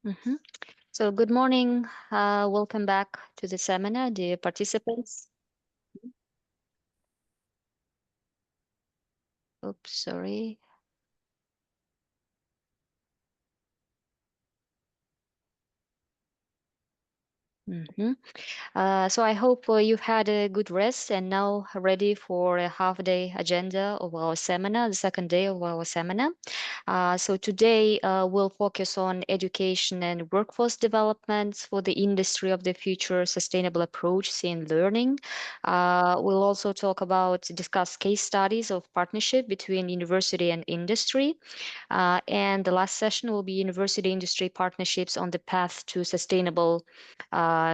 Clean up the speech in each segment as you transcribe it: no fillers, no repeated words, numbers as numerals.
Mhm. So good morning. Welcome back to the seminar, dear participants. Oops, sorry. Mhm. So I hope you've had a good rest and now ready for a half-day agenda of our seminar, the second day of our seminar. So today we'll focus on education and workforce developments for the industry of the future, sustainable approach in learning. We'll also discuss case studies of partnership between university and industry. And the last session will be university industry partnerships on the path to sustainable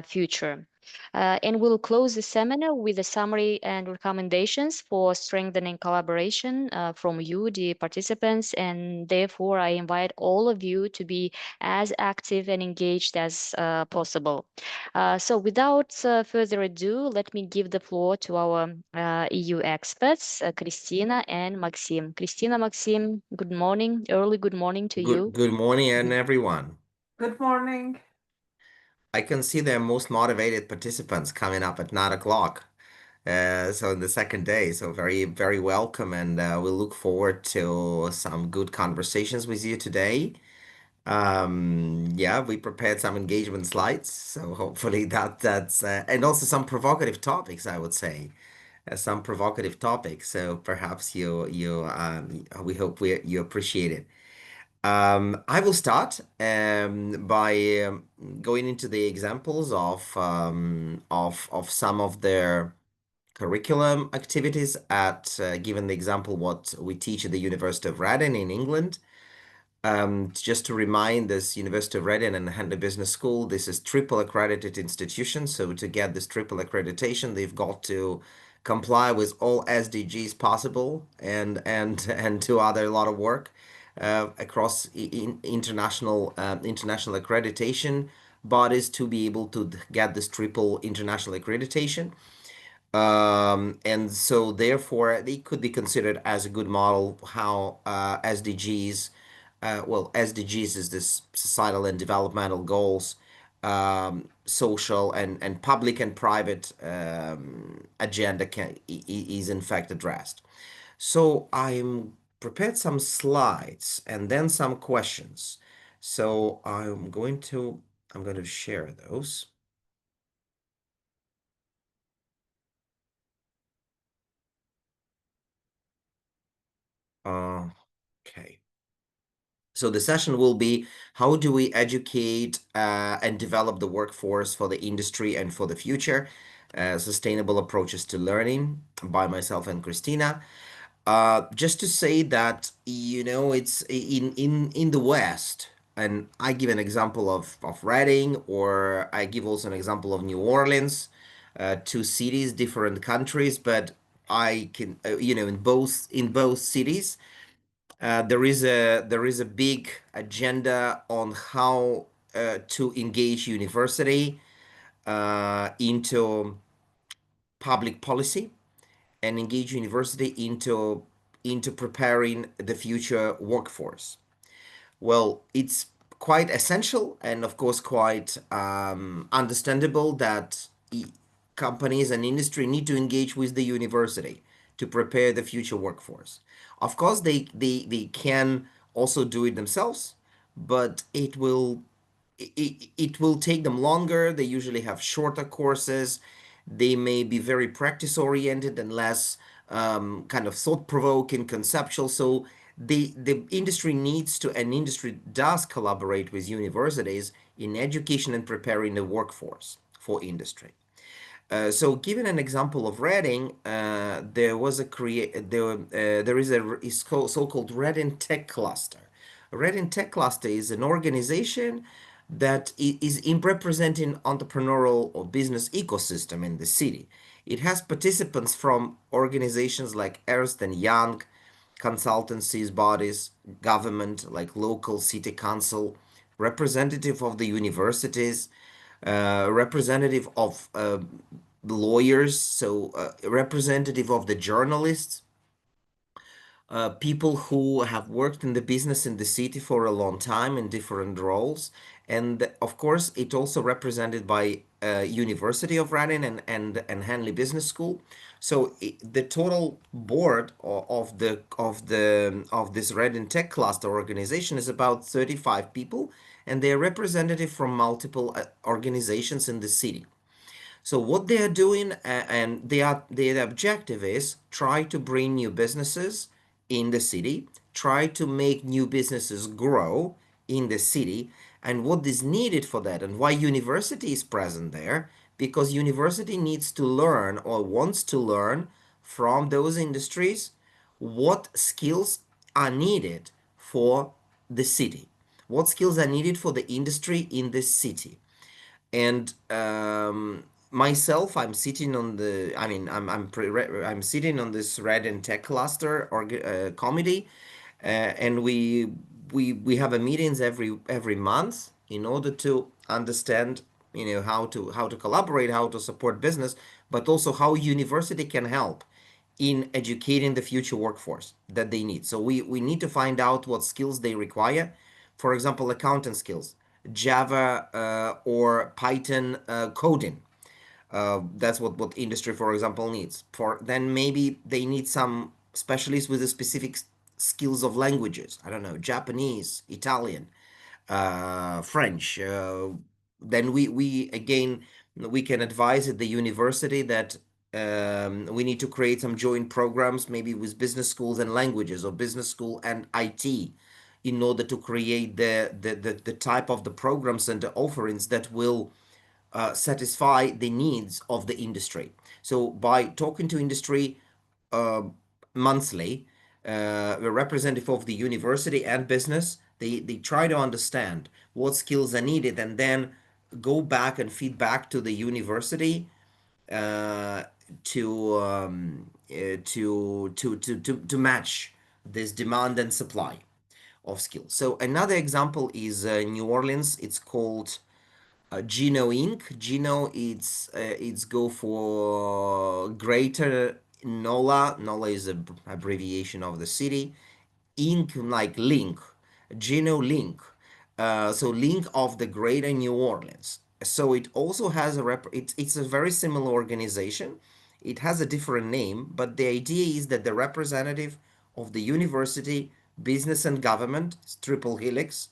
future. And we'll close the seminar with a summary and recommendations for strengthening collaboration from you, the participants, and therefore I invite all of you to be as active and engaged as possible. So without further ado, let me give the floor to our EU experts, Christina and Maxim. Christina, Maxim, good morning, early good morning to you. Good morning, everyone. Good morning. I can see the most motivated participants coming up at 9 o'clock. So in the second day, so very welcome, and we look forward to some good conversations with you today. Yeah, we prepared some engagement slides, so hopefully that's and also some provocative topics, I would say, some provocative topics. So perhaps we hope you appreciate it. I will start by going into the examples of some of their curriculum activities at given the example what we teach at the University of Reading in England. Just to remind this University of Reading and Handley Business School, this is triple accredited institution. So to get this triple accreditation, they've got to comply with all SDGs possible and to other a lot of work across international accreditation bodies to be able to get this triple international accreditation. And so therefore they could be considered as a good model how SDGs, SDGs is this societal and developmental goals, social and public and private agenda is in fact addressed. So I'm prepared some slides and then some questions. So I'm going to share those. Okay. So the session will be how do we educate and develop the workforce for the industry and for the future? Sustainable approaches to learning by myself and Christina. Just to say that it's in the West, and I give an example of Reading, or I give also an example of New Orleans, two cities, different countries, but I can in both cities there is a big agenda on how to engage university into public policy and engage university into preparing the future workforce. Well, it's quite essential and, of course, quite understandable that companies and industry need to engage with the university to prepare the future workforce. Of course, they can also do it themselves, but it will take them longer. They usually have shorter courses. They may be very practice oriented and less kind of thought provoking, conceptual. So the industry needs to, and industry does collaborate with universities in education and preparing the workforce for industry. So, given an example of Reading, there is a so-called Reading Tech Cluster. Reading Tech Cluster is an organization that is in representing entrepreneurial or business ecosystem in the city. It has participants from organizations like Ernst and Young, consultancies, bodies, government like local city council, representative of the universities, representative of lawyers, so representative of the journalists, people who have worked in the business in the city for a long time in different roles. And of course, it also represented by University of Reading and Henley Business School. So the total board of this Reading Tech Cluster organization is about 35 people, and they are representative from multiple organizations in the city. So what they are doing, and their objective is try to bring new businesses in the city, try to make new businesses grow in the city, and what is needed for that, and why university is present there, because university needs to learn or wants to learn from those industries what skills are needed for the city, what skills are needed for the industry in the city. And myself, I'm sitting on the, I mean, I'm sitting on this Red and Tech Cluster committee, and we have a meetings every month in order to understand, how to collaborate, how to support business, but also how university can help in educating the future workforce that they need. So we need to find out what skills they require. For example, accounting skills, Java or Python coding. That's what industry, for example, needs. For then maybe they need some specialists with the specific skills of languages. I don't know, Japanese, Italian, French. Then we again we can advise at the university that we need to create some joint programs, maybe with business schools and languages, or business school and IT, in order to create the type of the programs and the offerings that will satisfy the needs of the industry. So by talking to industry uh, monthly, the representative of the university and business, they try to understand what skills are needed, and then go back and feed back to the university uh, to match this demand and supply of skills. So another example is New Orleans. It's called Geno Inc. Geno, it's go for Greater NOLA. NOLA is a abbreviation of the city. Inc. like link, Geno Link. So link of the Greater New Orleans. So it also has it's a very similar organization. It has a different name, but the idea is that the representative of the university, business and government, triple helix,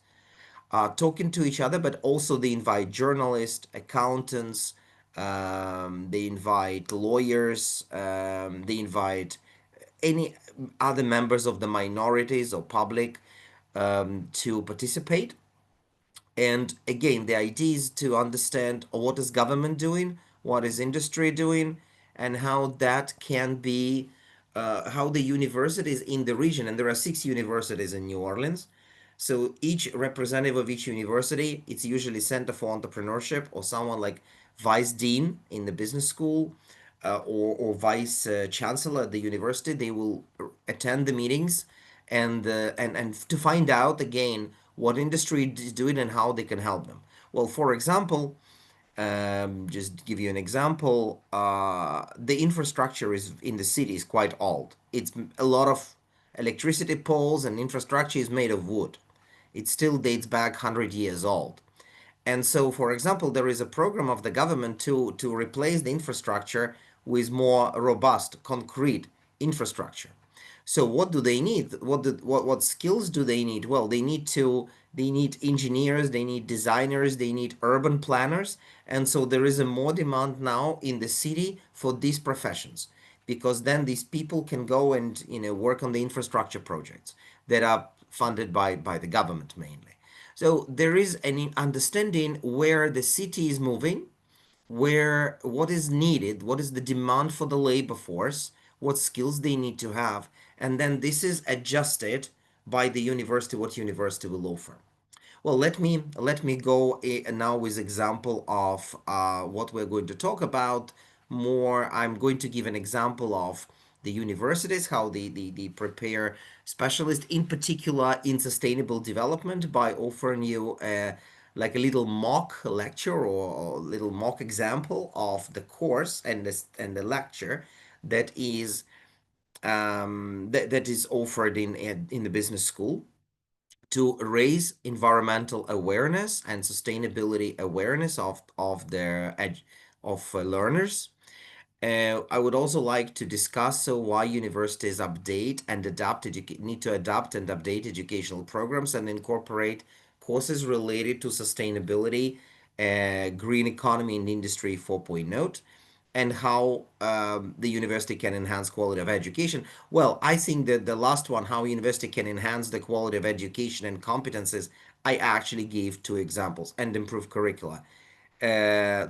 talking to each other, but also they invite journalists, accountants, they invite lawyers, they invite any other members of the minorities or public to participate. And again, the idea is to understand what is government doing, what is industry doing, and how that can be, how the universities in the region, and there are 6 universities in New Orleans. So each representative of each university, it's usually Center for Entrepreneurship or someone like vice dean in the business school, or vice chancellor at the university. They will attend the meetings, and to find out again what industry is doing and how they can help them. Well, for example, just give you an example, the infrastructure is in the city is quite old. It's a lot of electricity poles, and infrastructure is made of wood. It still dates back 100 years old. And so, for example, there is a program of the government to replace the infrastructure with more robust concrete infrastructure. So what do they need? What skills do they need? Well, they need engineers, they need designers, they need urban planners, and so there is a more demand now in the city for these professions, because then these people can go and work on the infrastructure projects that are funded by the government mainly. So there is an understanding where the city is moving, where what is needed, what is the demand for the labor force, what skills they need to have, and then this is adjusted by the university, what university will offer. Well, let me go now with example of what we're going to talk about more. I'm going to give an example of the universities, how they prepare specialists, in particular in sustainable development, by offering you like a little mock lecture or little mock example of the course and the lecture that is that is offered in the business school to raise environmental awareness and sustainability awareness of their learners. I would also like to discuss why universities need to adapt and update educational programs and incorporate courses related to sustainability, green economy and industry 4.0, and how the university can enhance quality of education. Well, I think that the last one, how university can enhance the quality of education and competences, I actually gave two examples and improve curricula.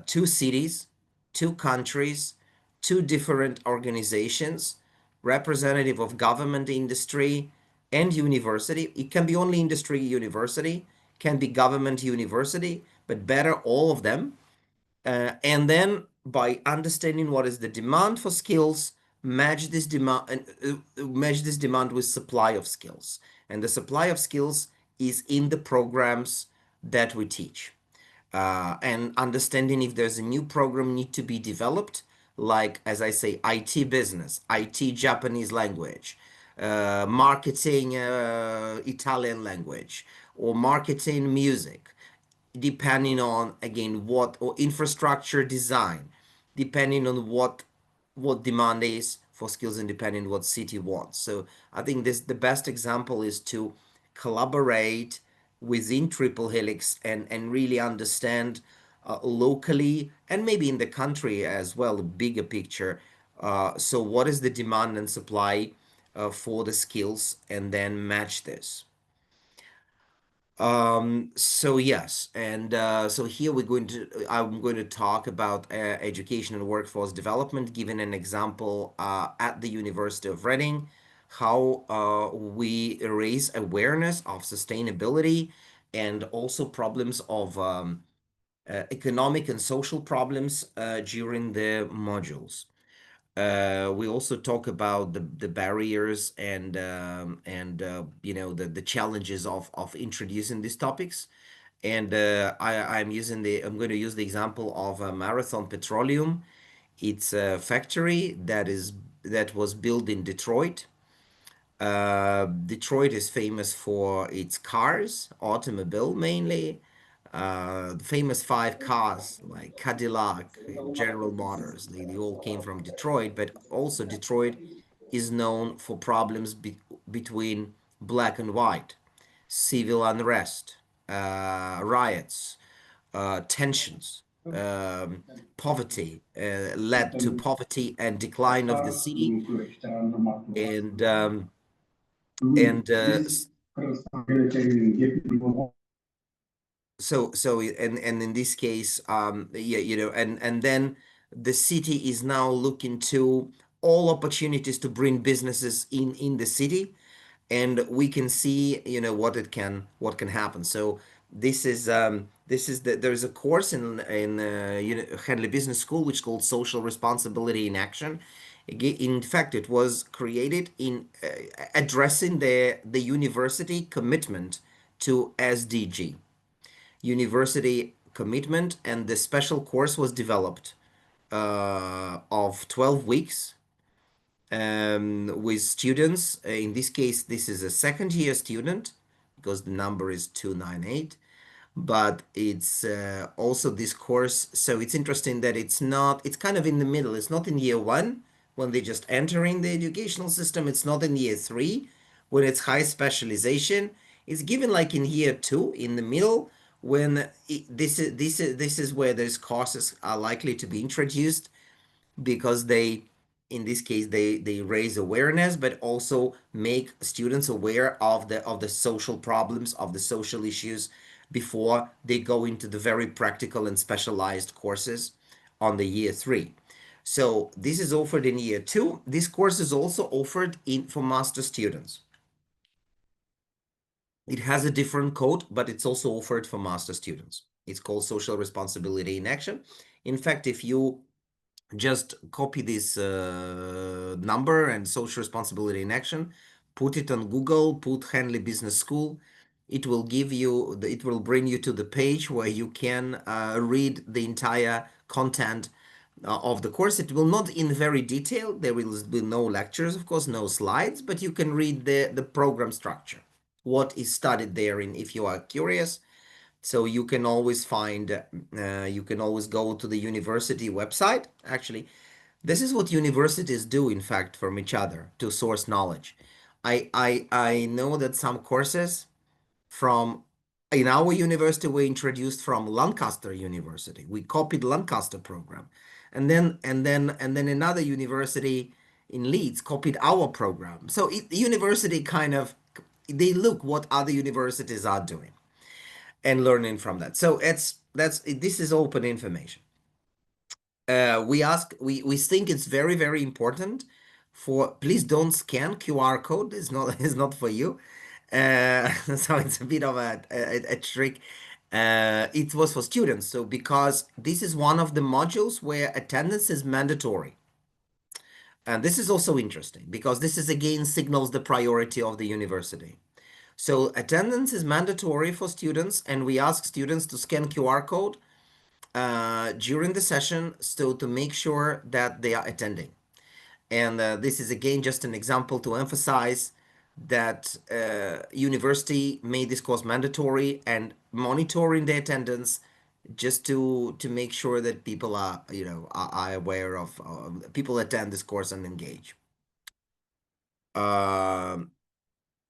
Two cities, two countries, two different organizations, representative of government, industry, and university. It can be only industry university, can be government university, but better all of them. And then by understanding what is the demand for skills, match this demand with supply of skills. And the supply of skills is in the programs that we teach. And understanding if there's a new program need to be developed, like as I say, IT business, IT Japanese language, marketing Italian language, or marketing music, depending on again what, or infrastructure design, depending on what demand is for skills and depending what city wants. So I think this the best example is to collaborate within triple helix and really understand locally and maybe in the country as well, a bigger picture. So what is the demand and supply for the skills, and then match this. So yes, and so here I'm going to talk about education and workforce development, given an example at the University of Reading, how we raise awareness of sustainability and also problems of economic and social problems during the modules. We also talk about the barriers and the challenges of introducing these topics. And I'm going to use the example of Marathon Petroleum. It's a factory that was built in Detroit. Detroit is famous for its cars, automobile mainly. The famous five cars like Cadillac, General Motors, they all came from Detroit, but also Detroit is known for problems between black and white, civil unrest, riots, tensions, poverty, led to poverty and decline of the city. And and and in this case, yeah, and then the city is now looking to all opportunities to bring businesses in the city, and we can see what can happen. So there's a course in Henley Business School which is called Social Responsibility in Action. In fact, it was created in addressing the university commitment to SDG, university commitment, and the special course was developed of 12 weeks with students. In this case, this is a second year student because the number is 298. But it's also this course. So it's interesting that it's kind of in the middle. It's not in year one when they just entering the educational system. It's not in year three when it's high specialization. It's given like in year two in the middle when this is where those courses are likely to be introduced, because they in this case they raise awareness but also make students aware of the social problems, of the social issues, before they go into the very practical and specialized courses on the year three. So this is offered in year two. This course is also offered in for master students. It has a different code, but it's also offered for master students. It's called Social Responsibility in Action. In fact, if you just copy this number and social responsibility in action, put it on Google, put Henley Business School. It will bring you to the page where you can read the entire content of the course. It will not in very detail. There will be no lectures, of course, no slides, but you can read the program structure, what is studied therein if you are curious. So you can always find, you can always go to the university website. Actually, this is what universities do, in fact, from each other to source knowledge. I know that some courses from in our university were introduced from Lancaster University. We copied Lancaster program, and then another university in Leeds copied our program. So the university kind of, they look what other universities are doing and learning from that. So this is open information. We think it's very, very important for, please don't scan QR code. It's not for you. So it's a bit of a trick. It was for students. So because this is one of the modules where attendance is mandatory. And this is also interesting because this is again signals the priority of the university. So attendance is mandatory for students, and we ask students to scan QR code during the session, so to make sure that they are attending. And this is again just an example to emphasize that university made this course mandatory and monitoring the attendance, just to make sure that people are, are aware of, people attend this course and engage.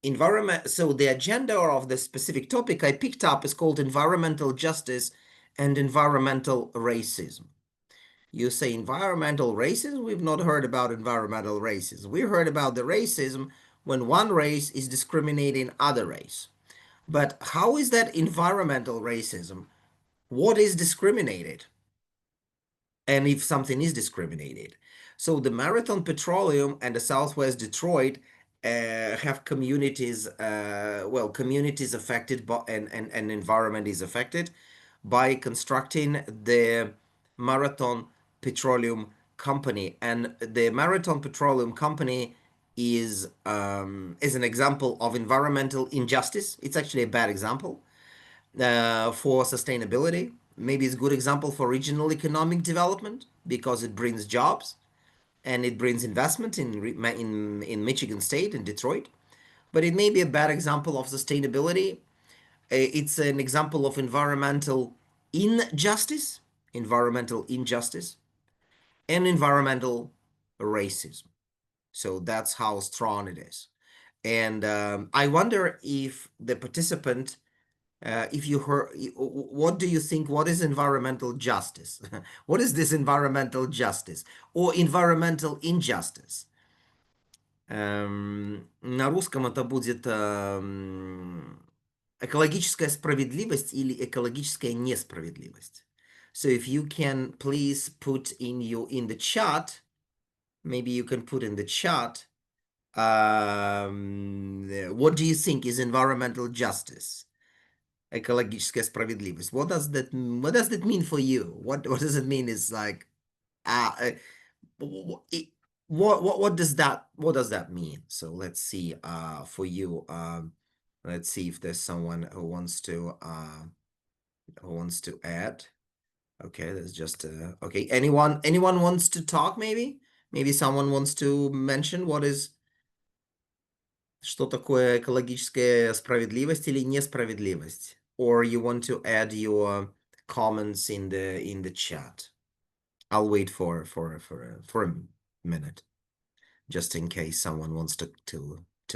Environment. So the agenda of the specific topic I picked up is called environmental justice and environmental racism. You say environmental racism? We've not heard about environmental racism. We heard about the racism when one race is discriminating other race. But how is that environmental racism? What is discriminated? And if something is discriminated. So the Marathon Petroleum and the Southwest Detroit have communities, communities affected by, and environment is affected by constructing the Marathon Petroleum Company. And the Marathon Petroleum Company is an example of environmental injustice. It's actually a bad example for sustainability. Maybe it's a good example for regional economic development because it brings jobs and it brings investment in Michigan State and Detroit. But it may be a bad example of sustainability. It's an example of environmental injustice, and environmental racism. So that's how strong it is. And I wonder if the participant, if you heard, what do you think? What is environmental justice? What is this environmental justice or environmental injustice? На русском это будет экологическая справедливость или экологическая несправедливость. So if you can please put in the chat, maybe you can put in the chat, what do you think is environmental justice? Экологическая справедливость. What does that mean for you? What does it mean? Is like, what does that mean? So let's see for you. Let's see if there's someone who wants to add. Okay, there's just okay. Anyone wants to talk? Maybe someone wants to mention what is, что такое экологическая справедливость или несправедливость? Or you want to add your comments in the chat? I'll wait for a minute, just in case someone wants to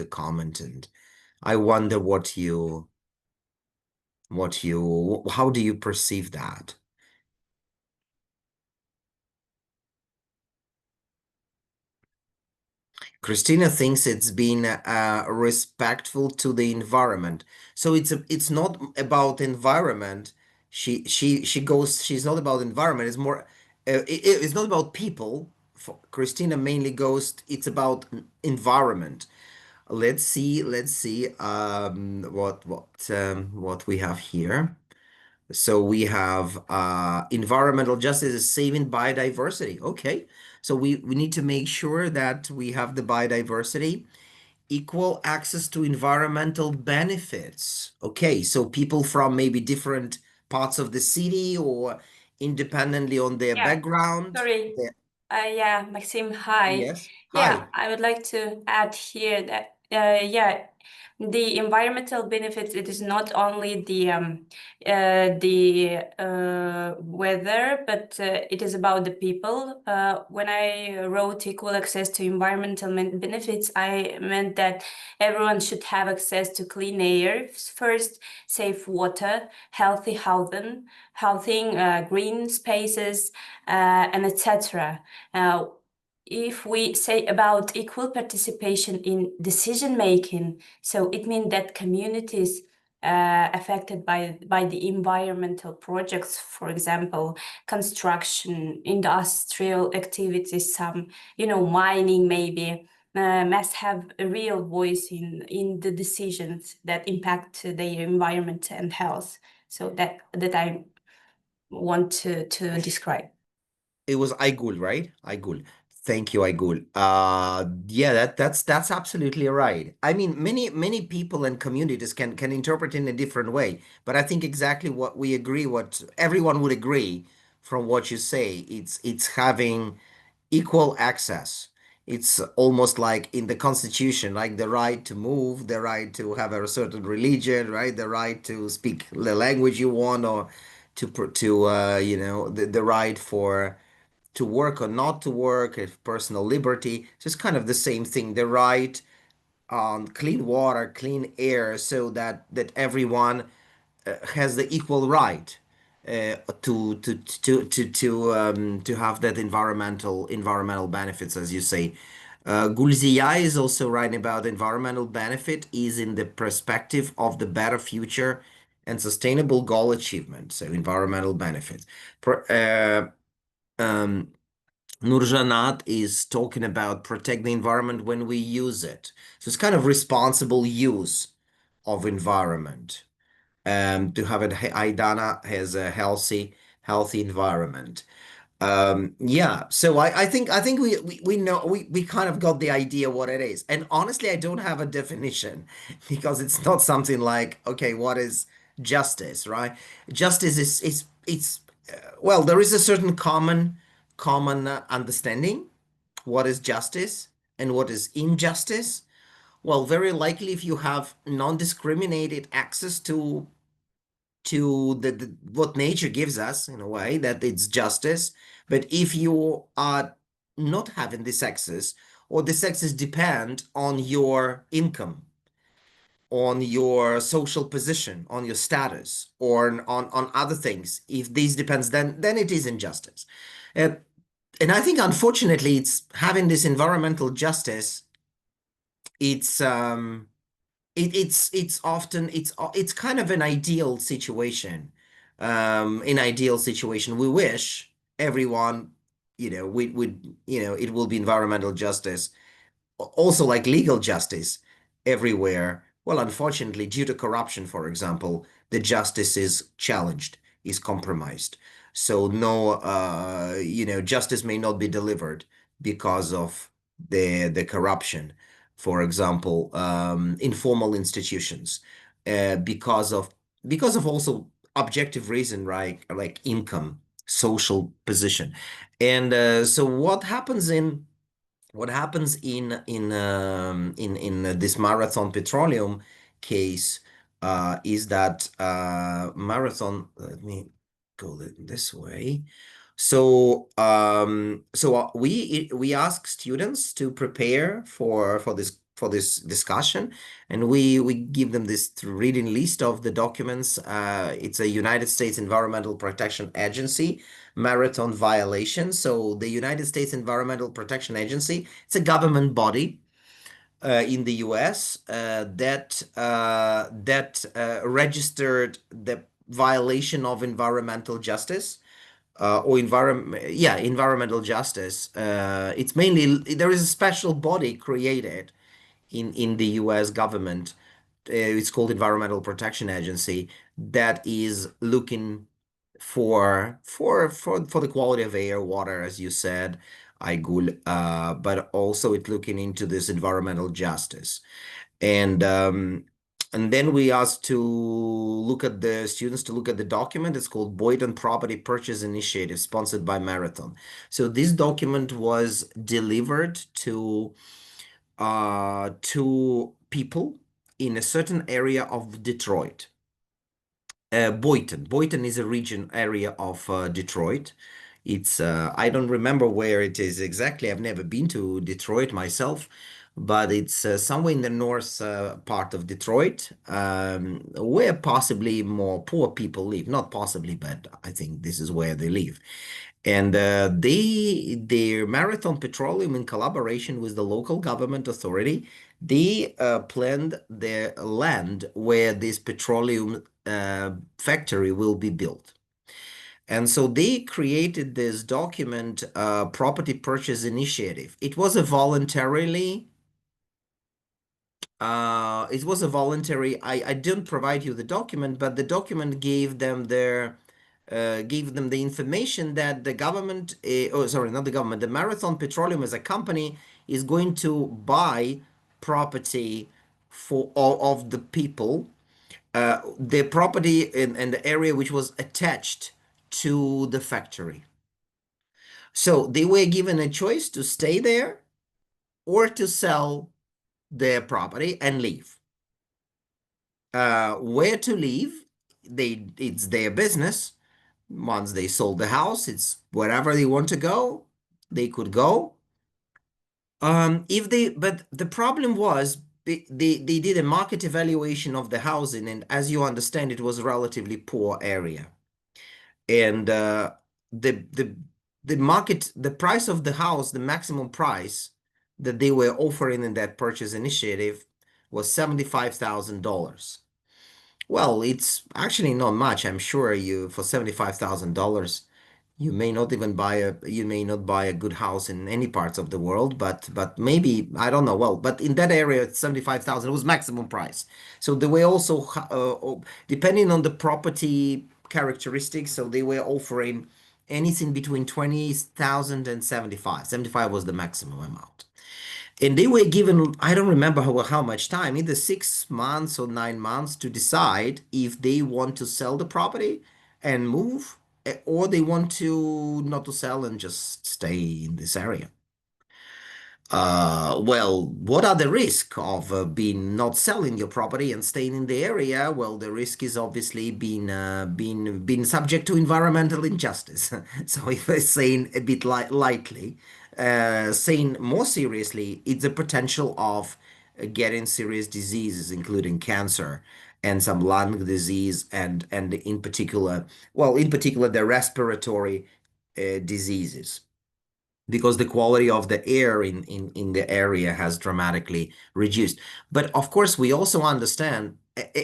comment. And I wonder how do you perceive that? Christina thinks it's been respectful to the environment. So it's not about environment. She's not about environment. It's more, it's not about people. Christina mainly goes, it's about environment. Let's see what we have here. So we have environmental justice is saving biodiversity. Okay. So we need to make sure that we have the biodiversity, equal access to environmental benefits. Okay. So people from maybe different parts of the city or independently on their Yeah, background. sorry. Yeah, Maxim, hi. Yes. Yeah, Hi. I would like to add here that yeah, the environmental benefits, it is not only the weather, but it is about the people. When I wrote equal access to environmental benefits, I meant that everyone should have access to clean air first, safe water, healthy housing, green spaces, and etc. If we say about equal participation in decision making, so it means that communities affected by the environmental projects, for example, construction, industrial activities, some mining maybe, must have a real voice in the decisions that impact their environment and health. So that I want to describe. It was Aigul, right? Aigul. Thank you, Aigul. Yeah, that's absolutely right. I mean, many people and communities can interpret in a different way, but I think exactly what we agree, what everyone would agree from what you say, it's having equal access. It's almost like in the Constitution, like the right to move, the right to have a certain religion, right? The right to speak the language you want, or the right for to work or not to work, if personal liberty. So it's kind of the same thing. The right on clean water, clean air, so that everyone has the equal right to have that environmental benefits, as you say. Gulzia is also writing about environmental benefit is in the perspective of the better future and sustainable goal achievement. So environmental benefits. Nurjanat is talking about protect the environment when we use it. So it's kind of responsible use of environment. To have it, Aidana has a healthy environment. Yeah, so I think we know we kind of got the idea what it is. And honestly, I don't have a definition because it's not something like, okay, what is justice, right? Justice is it's well, there is a certain common understanding what is justice and what is injustice. Well, very likely if you have non-discriminated access to the what nature gives us in a way that it's justice. But if you are not having this access, or this access depend on your income, on your social position, on your status, or on other things, if these depends, then it is injustice. uh, and I think unfortunately it's having this environmental justice, it's it's often it's kind of an ideal situation. In ideal situation, we wish everyone, we would, it will be environmental justice, also like legal justice everywhere. Well, unfortunately, due to corruption, for example, the justice is challenged, is compromised. So no, justice may not be delivered because of the corruption. For example, informal institutions, because of also objective reason, right? Like income, social position, and so what happens in this Marathon Petroleum case is that Marathon. Let me go this way. So we ask students to prepare for this discussion, and we give them this reading list of the documents. It's a United States Environmental Protection Agency marathon violation. So the United States Environmental Protection Agency, it's a government body in the US that registered the violation of environmental justice, or environmental justice. It's mainly there is a special body created in the US government. It's called Environmental Protection Agency, that is looking for the quality of air, water, as you said, Aigul, but also it's looking into this environmental justice. And And then we asked to look at the students to look at the document. It's called Boyden Property Purchase Initiative, sponsored by Marathon. So this document was delivered to people in a certain area of Detroit. Boynton is a region area of Detroit. It's I don't remember where it is exactly. I've never been to Detroit myself, but it's somewhere in the north part of Detroit, where possibly more poor people live. Not possibly, but I think this is where they live. And their Marathon Petroleum, in collaboration with the local government authority, they planned their land where this petroleum factory will be built. And so they created this document, Property Purchase Initiative. It was a voluntary, I didn't provide you the document, but the document gave them the information that the government, not the government, the Marathon Petroleum as a company is going to buy property for all of the people, the property in the area which was attached to the factory. So they were given a choice to stay there or to sell their property and leave. Where to leave, it's their business. Once they sold the house, it's wherever they want to go, they could go. But the problem was they did a market evaluation of the housing, and as you understand, it was a relatively poor area. And the price of the house, the maximum price that they were offering in that purchase initiative was $75,000. Well, it's actually not much. I'm sure for $75,000, you may not buy a good house in any parts of the world, but maybe, I don't know. Well, but in that area, 75,000 was maximum price. So they were also depending on the property characteristics. So they were offering anything between 20,000 and 75. 75 was the maximum amount. And they were given, I don't remember how much time, either 6 months or 9 months to decide if they want to sell the property and move, or they want to not to sell and just stay in this area. Well, what are the risks of being not selling your property and staying in the area? Well, the risk is obviously being subject to environmental injustice. So if I saying a bit lightly, saying more seriously, it's the potential of getting serious diseases, including cancer and some lung disease, and in particular, the respiratory diseases, because the quality of the air in the area has dramatically reduced. But of course, we also understand,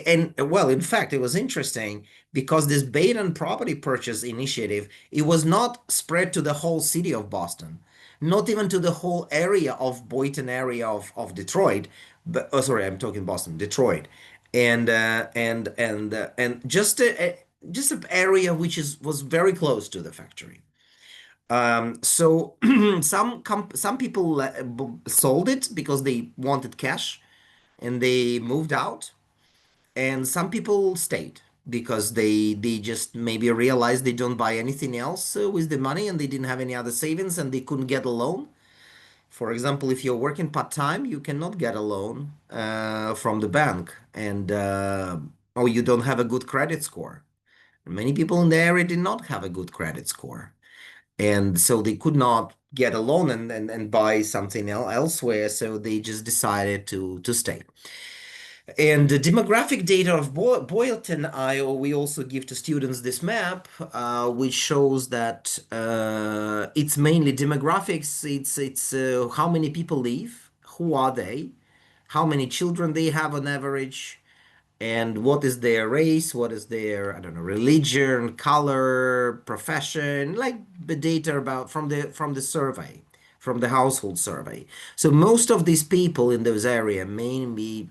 and well, in fact, it was interesting because this Baden property purchase initiative, it was not spread to the whole city of Boston, not even to the whole area of Boynton area of Detroit, but sorry, I'm talking Boston, Detroit, and just an area which was very close to the factory. So some people sold it because they wanted cash and they moved out, and some people stayed because they just maybe realized they don't buy anything else with the money, and they didn't have any other savings and they couldn't get a loan. For example, if you're working part-time, you cannot get a loan from the bank, and or you don't have a good credit score. Many people in the area did not have a good credit score. And so they could not get a loan and buy something elsewhere, so they just decided to stay. And the demographic data of Boylton, we also give to students this map, which shows that it's mainly demographics. It's how many people live, who are they, how many children they have on average, and what is their race, what is their, I don't know, religion, color, profession, like the data about from the survey, from the household survey. So most of these people in those areas, mainly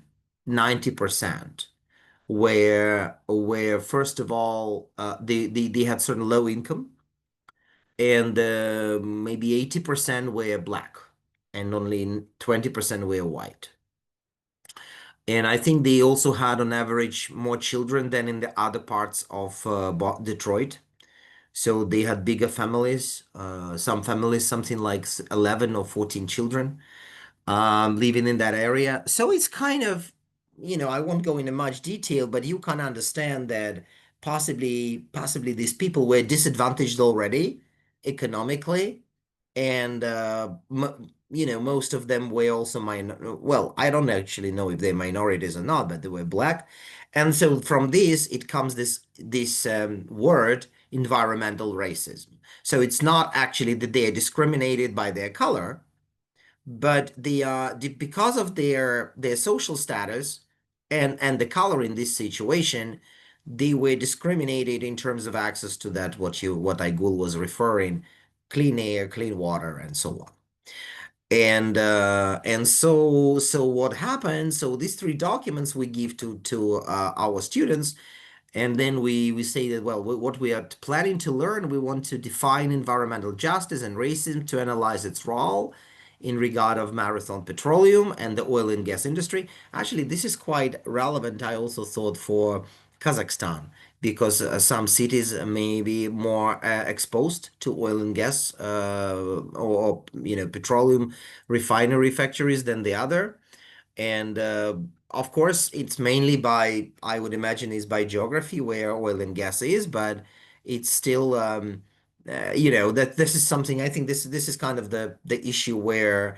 90%, where first of all, they had certain low income, and maybe 80% were black, and only 20% were white. And I think they also had on average more children than in the other parts of Detroit. So they had bigger families, some families, something like 11 or 14 children living in that area. So it's kind of, I won't go into much detail, but you can understand that possibly these people were disadvantaged already economically, and most of them were also well, I don't actually know if they're minorities or not, but they were black. And so from this it comes this word environmental racism. So it's not actually that they are discriminated by their color, but because of their social status and the color in this situation, they were discriminated in terms of access to that what Aigul was referring, clean air, clean water, and so on. And so what happened? So these three documents we give to our students, and then we say that, well, what we are planning to learn, we want to define environmental justice and racism, to analyze its role in regard of Marathon Petroleum and the oil and gas industry. Actually, this is quite relevant, I also thought, for Kazakhstan, because some cities may be more exposed to oil and gas or petroleum refinery factories than the other. And of course, it's mainly I would imagine, is by geography where oil and gas is, but it's still, that this is something, I think this is kind of the issue where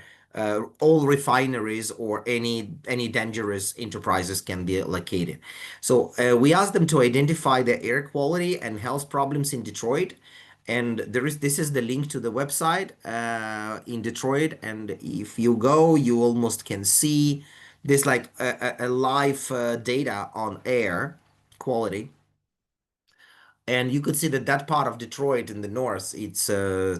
all refineries or any dangerous enterprises can be located. So we asked them to identify the air quality and health problems in Detroit. And this is the link to the website in Detroit. And if you go, you almost can see this like a live data on air quality. And you could see that part of Detroit in the north, it's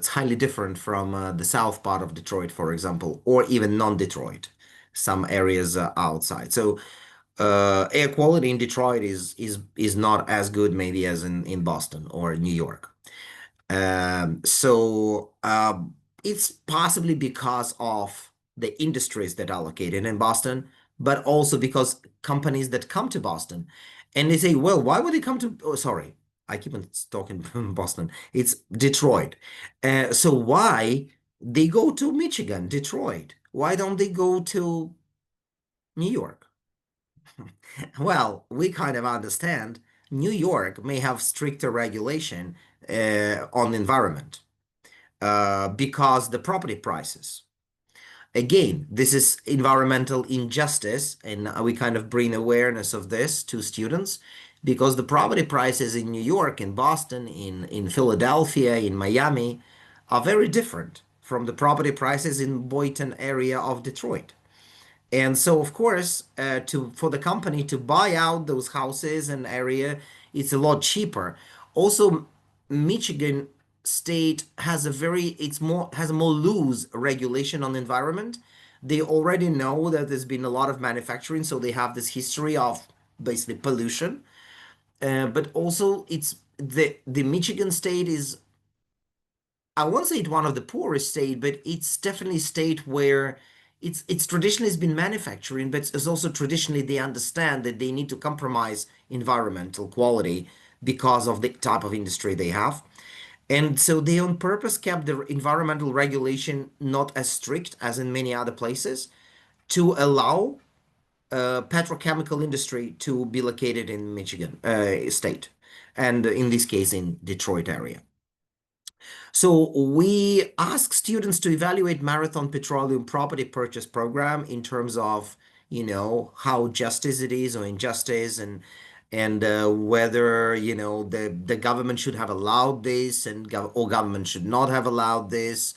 highly different from the south part of Detroit, for example, or even non-Detroit, some areas outside. So air quality in Detroit is not as good maybe as in Boston or New York. So it's possibly because of the industries that are located in Boston, but also because companies that come to Boston and they say, well, why would they come to, oh, sorry, I keep on talking Boston, it's Detroit. So why they go to Michigan, Detroit? Why don't they go to New York? Well, we kind of understand New York may have stricter regulation on the environment because the property prices. Again, this is environmental injustice, and we kind of bring awareness of this to students because the property prices in New York, in Boston, in Philadelphia, in Miami are very different from the property prices in Boynton area of Detroit. And so, of course, for the company to buy out those houses and area, it's a lot cheaper. Also, Michigan state has a more loose regulation on the environment. They already know that there's been a lot of manufacturing, so they have this history of basically pollution. But also, it's the Michigan state is, I won't say it's one of the poorest state, but it's definitely a state where it's traditionally has been manufacturing, but it's also traditionally they understand that they need to compromise environmental quality because of the type of industry they have. And so they on purpose kept the environmental regulation not as strict as in many other places to allow petrochemical industry to be located in Michigan state, and in this case in Detroit area. So we ask students to evaluate Marathon Petroleum property purchase program in terms of, how justice it is or injustice, and whether, the government should have allowed this or government should not have allowed this.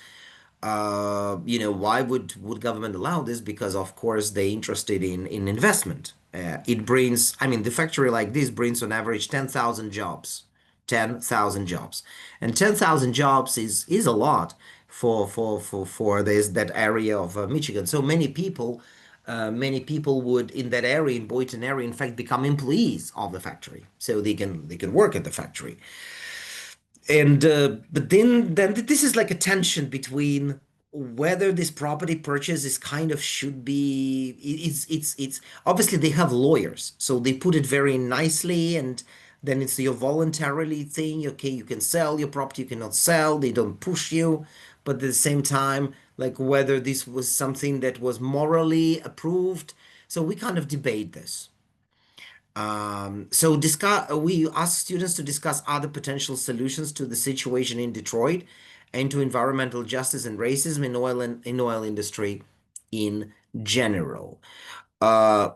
Why would government allow this? Because of course they're interested in investment. It brings, I mean, the factory like this brings on average 10,000 jobs. 10,000 jobs, and 10,000 jobs is a lot for that area of Michigan. So many people would in that area, in Boynton area, in fact, become employees of the factory, so they can work at the factory. And but then this is like a tension between whether this property purchase is kind of should be, it's obviously they have lawyers, so they put it very nicely, and then it's your voluntarily thing. Okay, you can sell your property, you cannot sell, they don't push you, but at the same time, like whether this was something that was morally approved. So we kind of debate this. So we ask students to discuss other potential solutions to the situation in Detroit and to environmental justice and racism in oil industry in general. Uh,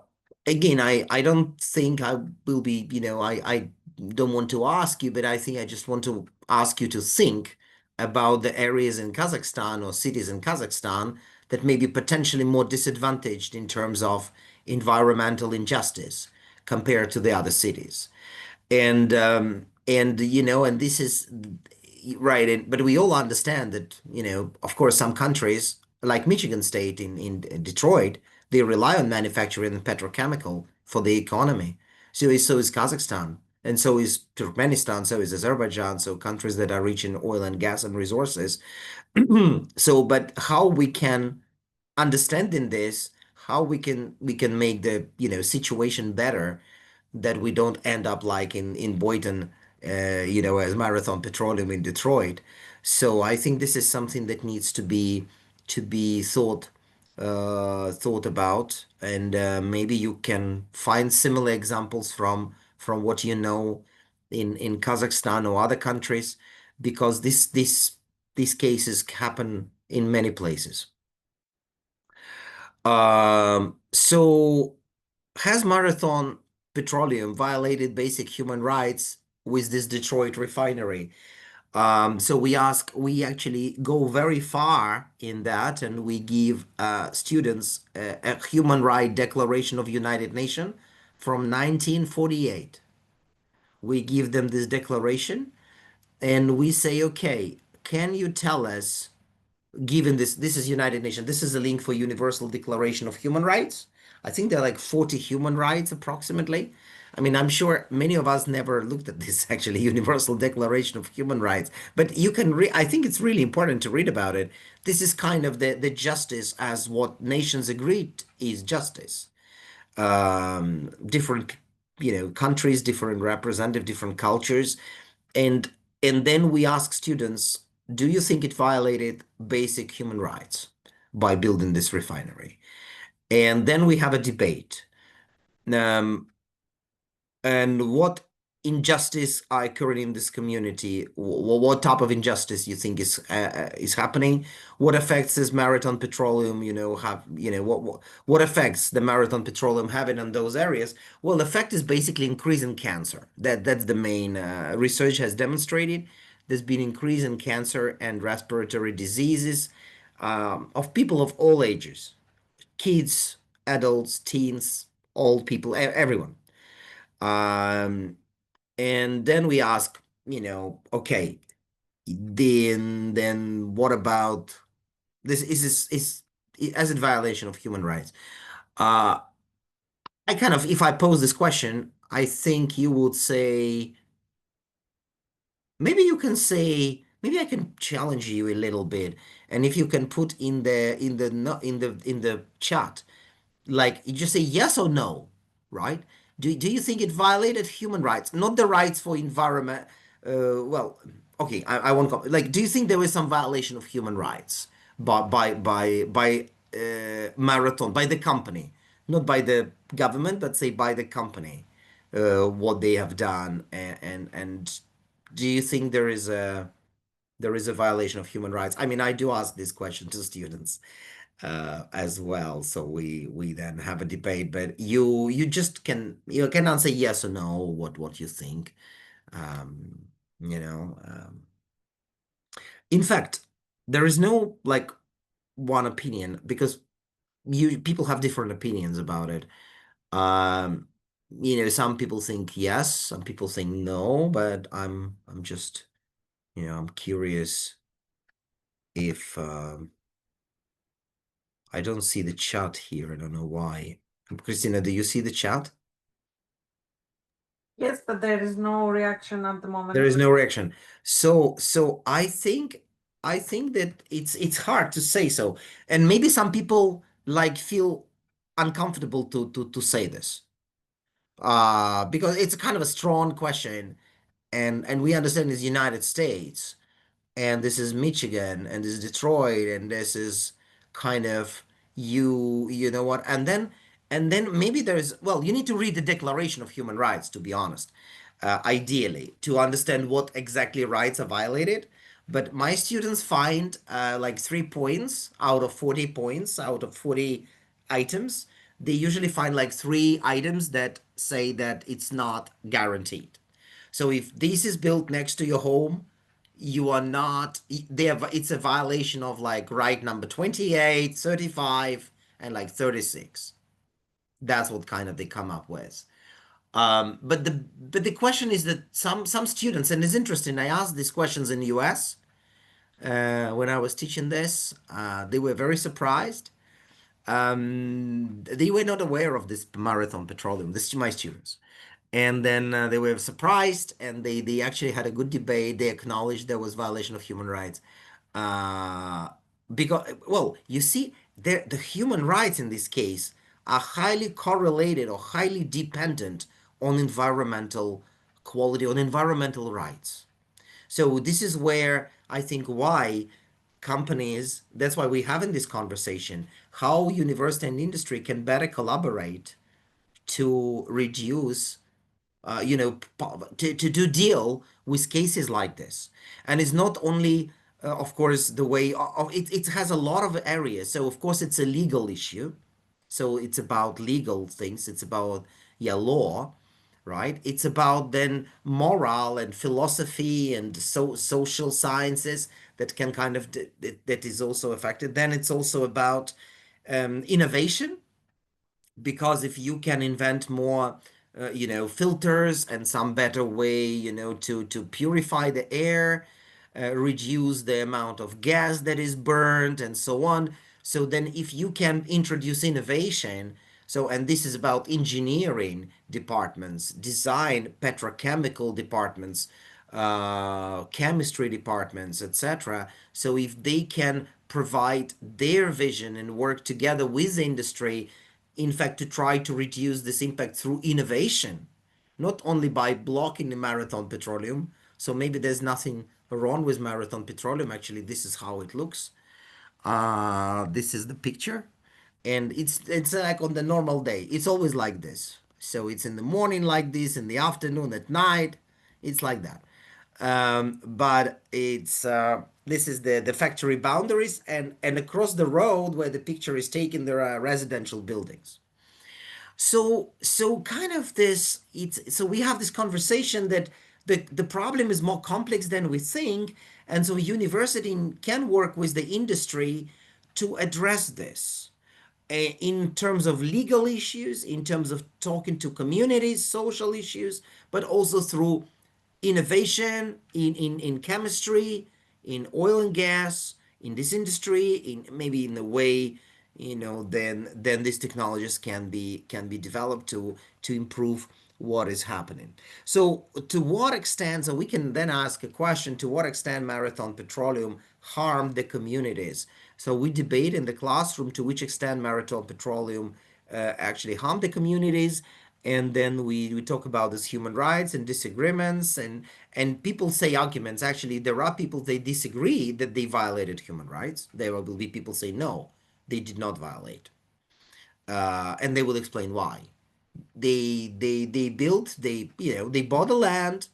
Again, I don't think I will be, I don't want to ask you, but I think I just want to ask you to think about the areas in Kazakhstan or cities in Kazakhstan that may be potentially more disadvantaged in terms of environmental injustice compared to the other cities. And and this is right. But we all understand that, of course, some countries like Michigan State in Detroit, they rely on manufacturing and petrochemical for the economy. So is Kazakhstan, and so is Turkmenistan, so is Azerbaijan, so countries that are rich in oil and gas and resources. So, but how we can understanding this, how we can make the situation better, that we don't end up like in Boynton, as Marathon Petroleum in Detroit. So I think this is something that needs to be thought about, and maybe you can find similar examples from what you know in Kazakhstan or other countries, because these cases happen in many places. So has Marathon Petroleum violated basic human rights with this Detroit refinery? So we actually go very far in that, and we give students a Human Rights Declaration of United Nations from 1948. We give them this declaration, and we say, okay, can you tell us, given this is United Nations, this is a link for Universal Declaration of Human Rights. I think there are like 40 human rights approximately. I mean, I'm sure many of us never looked at this actually, Universal Declaration of Human Rights, but you can I think it's really important to read about it. This is kind of the justice as what nations agreed is justice. Different, countries, different representative, different cultures, and then we ask students, do you think it violated basic human rights by building this refinery? And then we have a debate. And what injustice are occurring in this community? What type of injustice you think is happening? What effects does Marathon Petroleum, have? What effects the Marathon Petroleum having on those areas? Well, the effect is basically increase in cancer. That's the main research has demonstrated. There's been increase in cancer and respiratory diseases of people of all ages, kids, adults, teens, old people, everyone. And then we ask, okay, then what about this? Is as a violation of human rights? If I pose this question, I think you would say, maybe you can say, maybe I can challenge you a little bit, and if you can put in the chat, like you just say yes or no, right? Do you think it violated human rights, not the rights for environment? Well, okay, I won't go. Like, do you think there was some violation of human rights by Marathon, by the company, not by the government, but say by the company, what they have done, and do you think there is a violation of human rights? I mean, I do ask this question to students as well, so we then have a debate. But you can answer yes or no, what you think. Um, you know. In fact, there is no like one opinion, because people have different opinions about it. Um, some people think yes, some people think no, but I'm just, I'm curious if I don't see the chat here. I don't know why. Christina, do you see the chat? Yes, but there is no reaction at the moment. There is no reaction. So I think I think that it's hard to say so, and maybe some people like feel uncomfortable to say this, because it's kind of a strong question, and we understand it's United States, and this is Michigan, and this is Detroit, and this is kind of you know what, and then maybe there's, well, you need to read the Declaration of Human Rights, to be honest, ideally, to understand what exactly rights are violated. But my students find like 3 points out of 40 points, out of 40 items. They usually find like 3 items that say that it's not guaranteed. So if this is built next to your home, you are not there. It's a violation of like right number 28, 35, and like 36. That's what kind of they come up with. But the question is that some students, and it's interesting, I asked these questions in the US when I was teaching this. They were very surprised. They were not aware of this marathon petroleum, this my students. And then they were surprised, and they actually had a good debate. They acknowledged there was violation of human rights. Uh, because, well, you see, the human rights in this case are highly correlated or highly dependent on environmental quality, on environmental rights. So this is where I think why companies, that's why we're having this conversation, how university and industry can better collaborate to reduce, to deal with cases like this. And it's not only, of course, the way of it, it has a lot of areas. So, of course, it's a legal issue. So it's about legal things. It's about, yeah, law, right? It's about then moral and philosophy and social sciences that can kind of, that is also affected. Then it's also about innovation, because if you can invent more filters and some better way to purify the air, reduce the amount of gas that is burned and so on. So then if you can introduce innovation, so, and this is about engineering departments, design, petrochemical departments, chemistry departments, etc. So if they can provide their vision and work together with the industry, in fact, to try to reduce this impact through innovation, not only by blocking the Marathon Petroleum. So maybe there's nothing wrong with Marathon Petroleum. Actually, this is how it looks. This is the picture, and it's like on the normal day. It's always like this. So it's in the morning like this, in the afternoon, at night. It's like that. But it's this is the factory boundaries, and across the road where the picture is taken, there are residential buildings. So kind of this, it's so we have this conversation that the problem is more complex than we think, and so university can work with the industry to address this, in terms of legal issues, in terms of talking to communities, social issues, but also through innovation in chemistry, in oil and gas, in this industry, in maybe in the way, then these technologies can be developed to improve what is happening. So to what extent, so we can then ask a question, to what extent Marathon Petroleum harmed the communities? So we debate in the classroom to which extent Marathon Petroleum actually harmed the communities, and then we talk about this human rights and disagreements, and people say arguments. Actually, there are people, they disagree that they violated human rights. There will be people say no, they did not violate, and they will explain why. They built, they bought the land.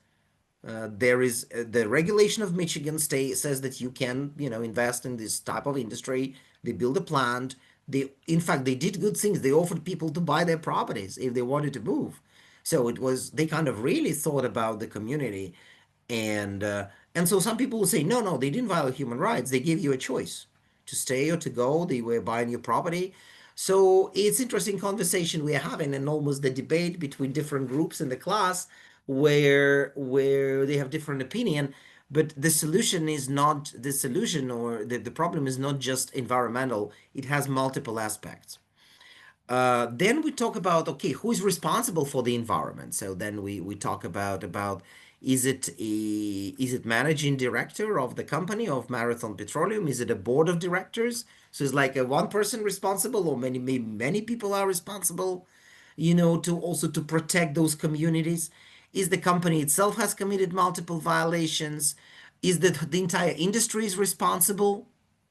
There is the regulation of Michigan state says that you can, invest in this type of industry. They build a plant. In fact, they did good things. They offered people to buy their properties if they wanted to move. So they kind of really thought about the community, and so some people will say, no, no, they didn't violate human rights. They gave you a choice to stay or to go. They were buying your property. So it's interesting conversation we are having, and almost the debate between different groups in the class where they have different opinion. But the solution is not the solution, or the problem is not just environmental. It has multiple aspects. Then we talk about, okay, who is responsible for the environment? So then we talk about Is it managing director of the company of Marathon Petroleum? Is it a board of directors? So it's like a one person responsible, or many people are responsible, to also to protect those communities. Is the company itself has committed multiple violations? Is that the entire industry is responsible?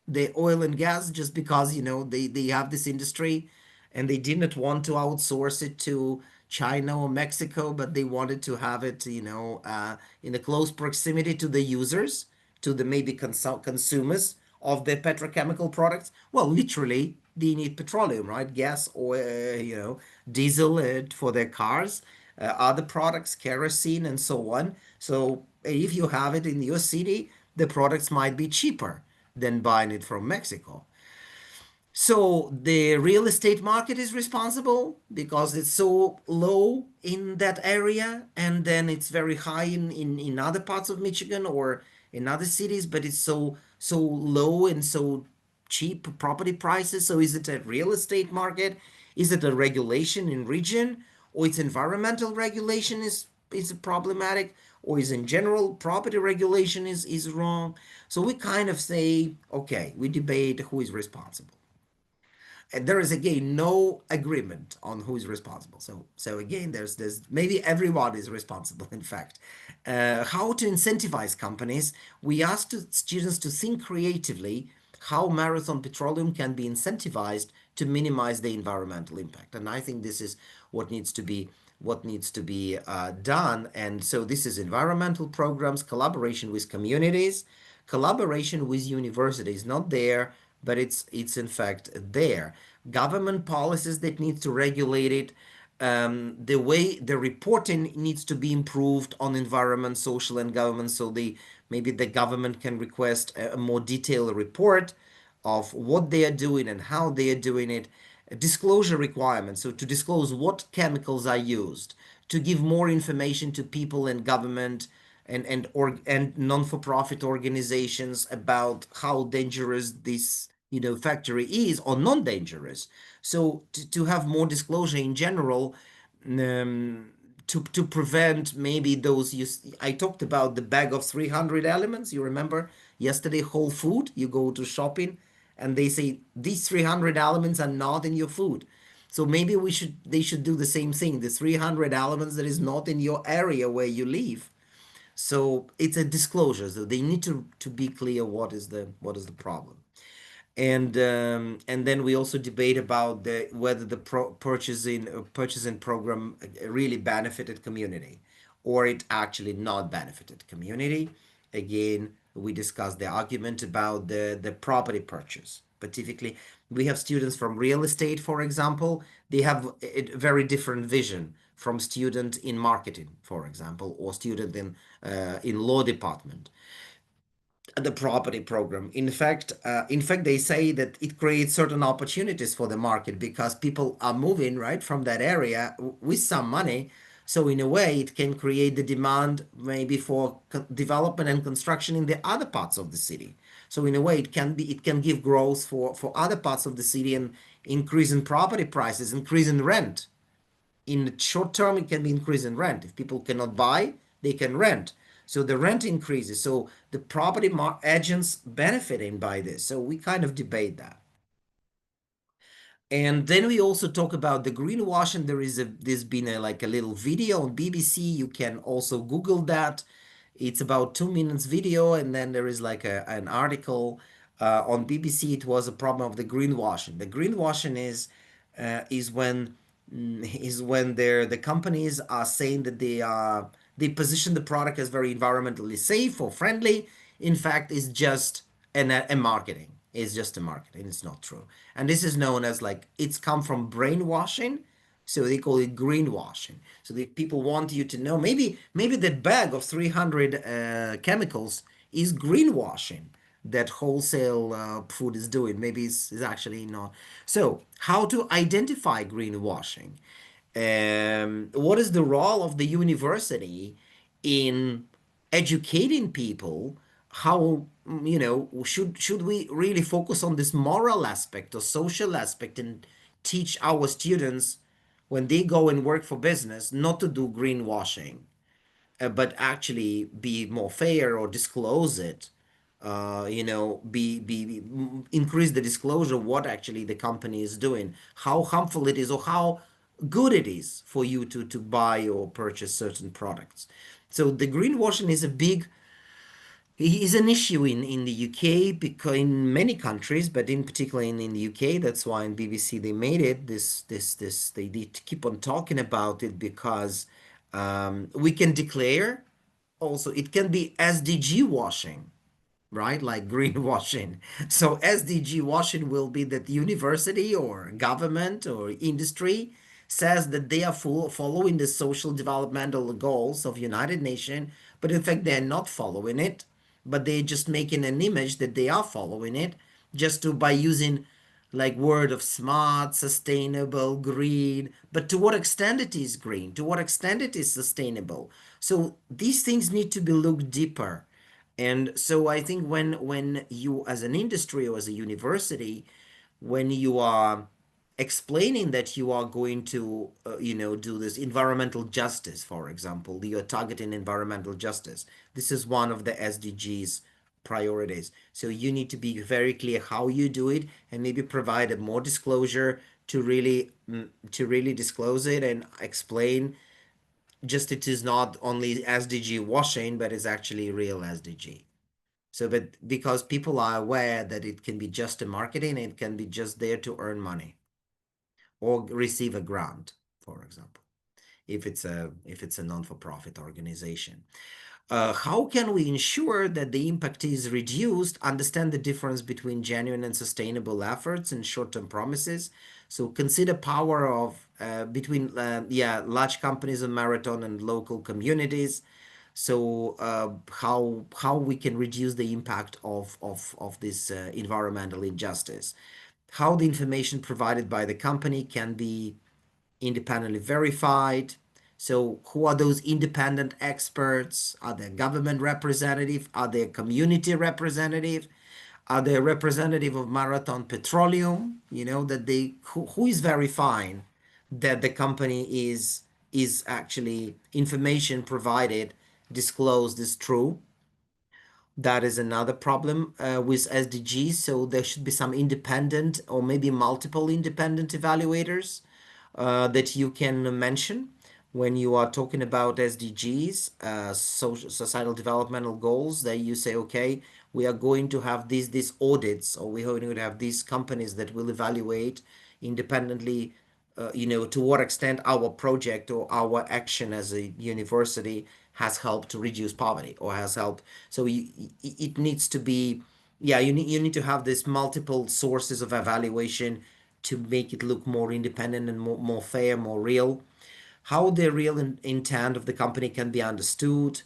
The oil and gas, just because they have this industry and they didn't want to outsource it to China or Mexico, but they wanted to have it, in a close proximity to the users, to the maybe consumers of the petrochemical products. Well, literally, they need petroleum, right? Gas, oil, diesel for their cars, other products, kerosene, and so on. So if you have it in your city, the products might be cheaper than buying it from Mexico. So the real estate market is responsible because it's so low in that area, and then it's very high in other parts of Michigan or in other cities, but it's so low and so cheap property prices. So is it a real estate market? Is it a regulation in region, or it's environmental regulation is problematic, or is in general property regulation is wrong? So we kind of say, okay, we debate who is responsible. And there is again no agreement on who is responsible. So again, there's maybe everyone is responsible. In fact, how to incentivize companies? We asked students to think creatively how Marathon Petroleum can be incentivized to minimize the environmental impact. And I think this is what needs to be done. And so this is environmental programs, collaboration with communities, collaboration with universities, not there, but it's in fact there. Government policies that need to regulate it. The way the reporting needs to be improved on environment, social, and government, so maybe the government can request a more detailed report of what they are doing and how they are doing it. Disclosure requirements, so to disclose what chemicals are used, to give more information to people and government and non-for-profit organizations about how dangerous this factory is or non-dangerous. So to have more disclosure in general, to prevent maybe those I talked about the bag of 300 elements. You remember yesterday, Whole Food, you go to shopping and they say these 300 elements are not in your food. So maybe they should do the same thing, the 300 elements that is not in your area where you live. So it's a disclosure. So they need to be clear what is the problem. And then we also debate about whether the purchasing program really benefited community, or it actually not benefited community. Again, we discussed the argument about the property purchase. Specifically, we have students from real estate, for example. They have a very different vision from student in marketing, for example, or student in law department. The property program. In fact, they say that it creates certain opportunities for the market because people are moving right from that area with some money. So in a way, it can create the demand maybe for development and construction in the other parts of the city. So in a way, it can give growth for other parts of the city and increase in property prices, increase in rent. In the short term, it can be increase in rent. If people cannot buy, they can rent. So the rent increases. So the property agents benefiting by this. So we kind of debate that. And then we also talk about the greenwashing. There's been like a little video on BBC. You can also Google that. It's about 2 minutes video, and then there is like an article on BBC. It was a problem of the greenwashing. The greenwashing is when the companies are saying that they position the product as very environmentally safe or friendly. In fact, it's just a marketing. It's just a marketing. It's not true. And this is known as like it's come from brainwashing. So they call it greenwashing. So the people want you to know maybe that bag of 300 chemicals is greenwashing that wholesale food is doing. Maybe it's actually not. So how to identify greenwashing? What is the role of the university in educating people? How should we really focus on this moral aspect or social aspect and teach our students when they go and work for business not to do greenwashing? but actually be more fair or disclose it, increase the disclosure what actually the company is doing, how harmful it is, or how good it is for you to buy or purchase certain products. So the greenwashing is an issue in the UK, because in many countries, but in particular in the UK. That's why in BBC they made it this they did keep on talking about it, because we can declare also it can be SDG washing, right? Like greenwashing. So SDG washing will be that university or government or industry says that they are following the social developmental goals of United Nations, but in fact they're not following it, but they're just making an image that they are following it, just to by using like word of smart, sustainable, green. But to what extent it is green, to what extent it is sustainable. So these things need to be looked deeper. And so I think when you as an industry or as a university, when you are explaining that you are going to do this environmental justice, for example, you're targeting environmental justice, this is one of the SDGs priorities. So you need to be very clear how you do it, and maybe provide a more disclosure to really disclose it and explain just it is not only SDG washing, but it's actually real SDG. So, but because people are aware that it can be just a marketing, it can be just there to earn money or receive a grant, for example, if it's a non-for-profit organization. How can we ensure that the impact is reduced? Understand the difference between genuine and sustainable efforts and short-term promises. So consider power of between large companies and marathon and local communities. So how we can reduce the impact of this environmental injustice. How the information provided by the company can be independently verified. So who are those independent experts? Are they government representative? Are they community representative? Are they representative of Marathon Petroleum? That who is verifying that the company is actually information provided, disclosed is true. That is another problem with SDGs. So there should be some independent or maybe multiple independent evaluators that you can mention when you are talking about SDGs, societal developmental goals, that you say, okay, we are going to have these audits, or we're going to have these companies that will evaluate independently, to what extent our project or our action as a university has helped to reduce poverty or has helped. So it needs to be, you need to have this multiple sources of evaluation to make it look more independent and more fair, more real. How the real intent of the company can be understood,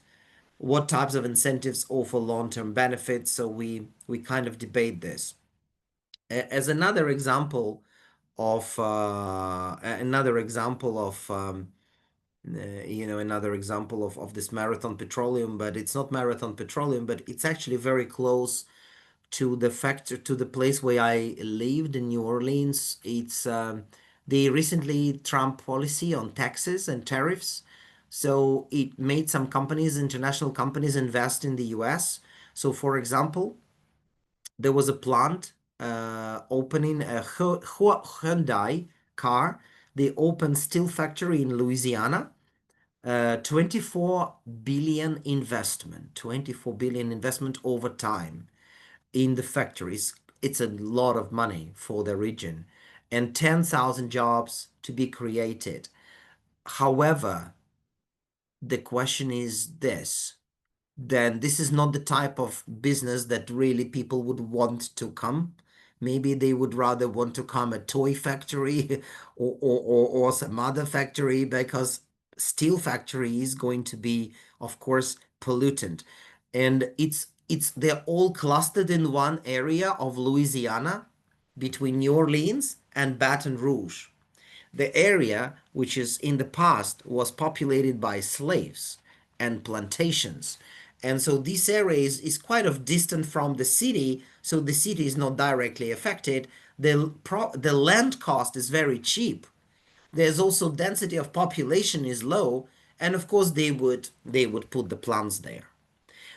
what types of incentives offer long-term benefits. So we kind of debate this. As another example of another example of this Marathon Petroleum, but it's not Marathon Petroleum, but it's actually very close to the place where I lived in New Orleans. It's the recently Trump policy on taxes and tariffs. So it made some companies, international companies, invest in the US. So for example, there was a plant opening a Hyundai car. They opened steel factory in Louisiana. 24 billion investment over time in the factories. It's a lot of money for the region, and 10,000 jobs to be created. However, the question is this: then this is not the type of business that really people would want to come. Maybe they would rather want to come a toy factory or some other factory, because steel factory is going to be, of course, pollutant. And they're all clustered in one area of Louisiana between New Orleans and Baton Rouge. The area, which is in the past was populated by slaves and plantations. And so this area is quite of distant from the city, so the city is not directly affected. The land cost is very cheap. There's also density of population is low, and of course they would put the plants there.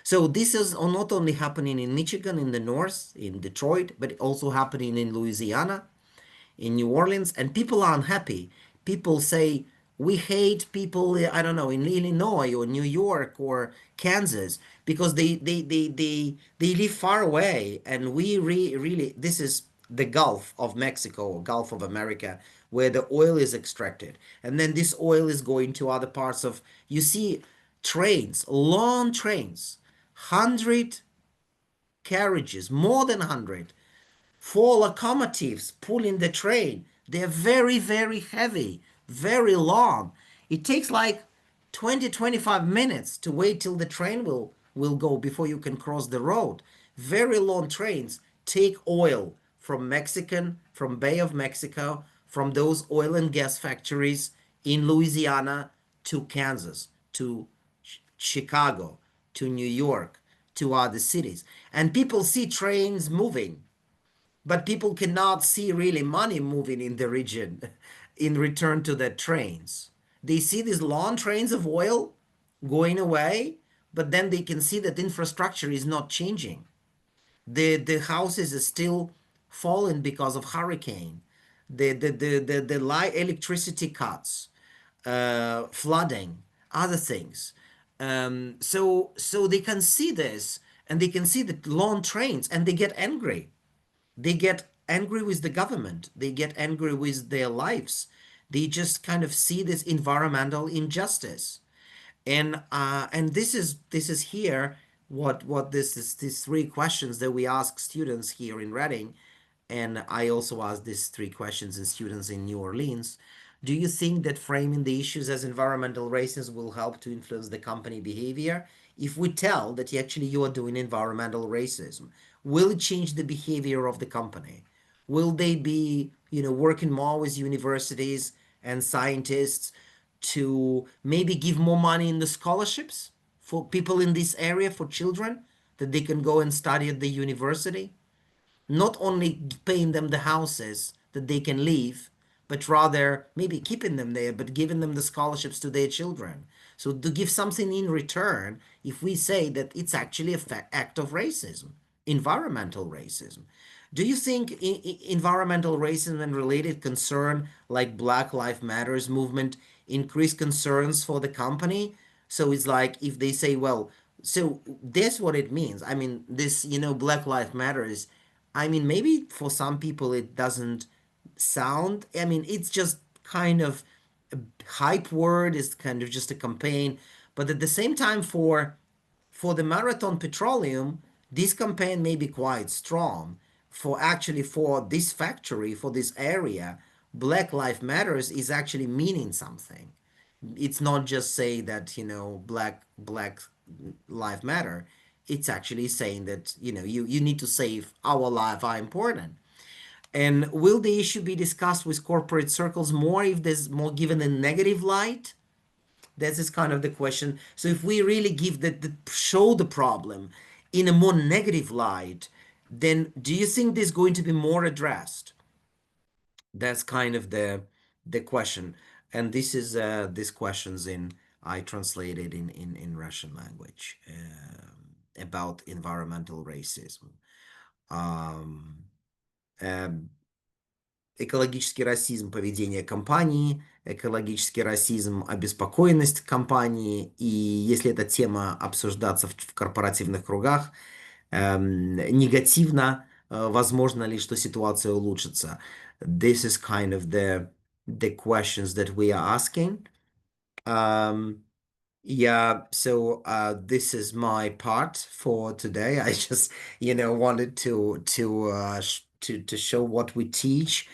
So this is not only happening in Michigan, in the north, in Detroit, but also happening in Louisiana, in New Orleans, and people are unhappy. People say, we hate people, I don't know, in Illinois or New York or Kansas because they live far away, and we really, this is the Gulf of Mexico or Gulf of America where the oil is extracted. And then this oil is going to other parts of, you see trains, long trains, 100 carriages, more than 100, 4 locomotives pulling the train. They're very, very heavy, very long. It takes like 20, 25 minutes to wait till the train will go before you can cross the road. Very long trains take oil from Bay of Mexico, from those oil and gas factories in Louisiana to Kansas, to Chicago, to New York, to other cities. And people see trains moving, but people cannot see really money moving in the region in return to the trains. They see these long trains of oil going away, but then they can see that infrastructure is not changing. The houses are still falling because of hurricane. The light electricity cuts, flooding, other things. So they can see this, and they can see the long trains, and they get angry. They get angry with the government. They get angry with their lives. They just kind of see this environmental injustice. And this is here what this is, these 3 questions that we ask students here in Reading, and I also ask these 3 questions in students in New Orleans. Do you think that framing the issues as environmental racism will help to influence the company behavior? If we tell that actually you are doing environmental racism, will it change the behavior of the company? Will they be, working more with universities and scientists to maybe give more money in the scholarships for people in this area, for children, that they can go and study at the university? Not only paying them the houses that they can live, but rather maybe keeping them there, but giving them the scholarships to their children. So to give something in return, if we say that it's actually an act of racism, environmental racism. Do you think environmental racism and related concern like Black Lives Matters movement increase concerns for the company? So it's like if they say, well, so that's what it means. I mean, this, Black Lives Matters. I mean, maybe for some people it doesn't sound. I mean, it's just kind of a hype word. It's kind of just a campaign. But at the same time, for the Marathon Petroleum, this campaign may be quite strong. For this factory, for this area, Black Lives Matters is actually meaning something. It's not just say that, Black Lives Matter. It's actually saying that, you need to save our life are important. And will the issue be discussed with corporate circles more if there's more given a negative light? That is kind of the question. So if we really give show the problem in a more negative light, then do you think this is going to be more addressed? That's kind of the question. And this is these questions I translated in Russian language about environmental racism. Um, Экологический расизм поведения компании, экологический расизм обеспокоенность компании, и если эта тема обсуждаться в корпоративных кругах негативно, возможно ли, что ситуация улучшится? This is kind of the questions that we are asking. Yeah, so this is my part for today. I just, wanted to show what we teach.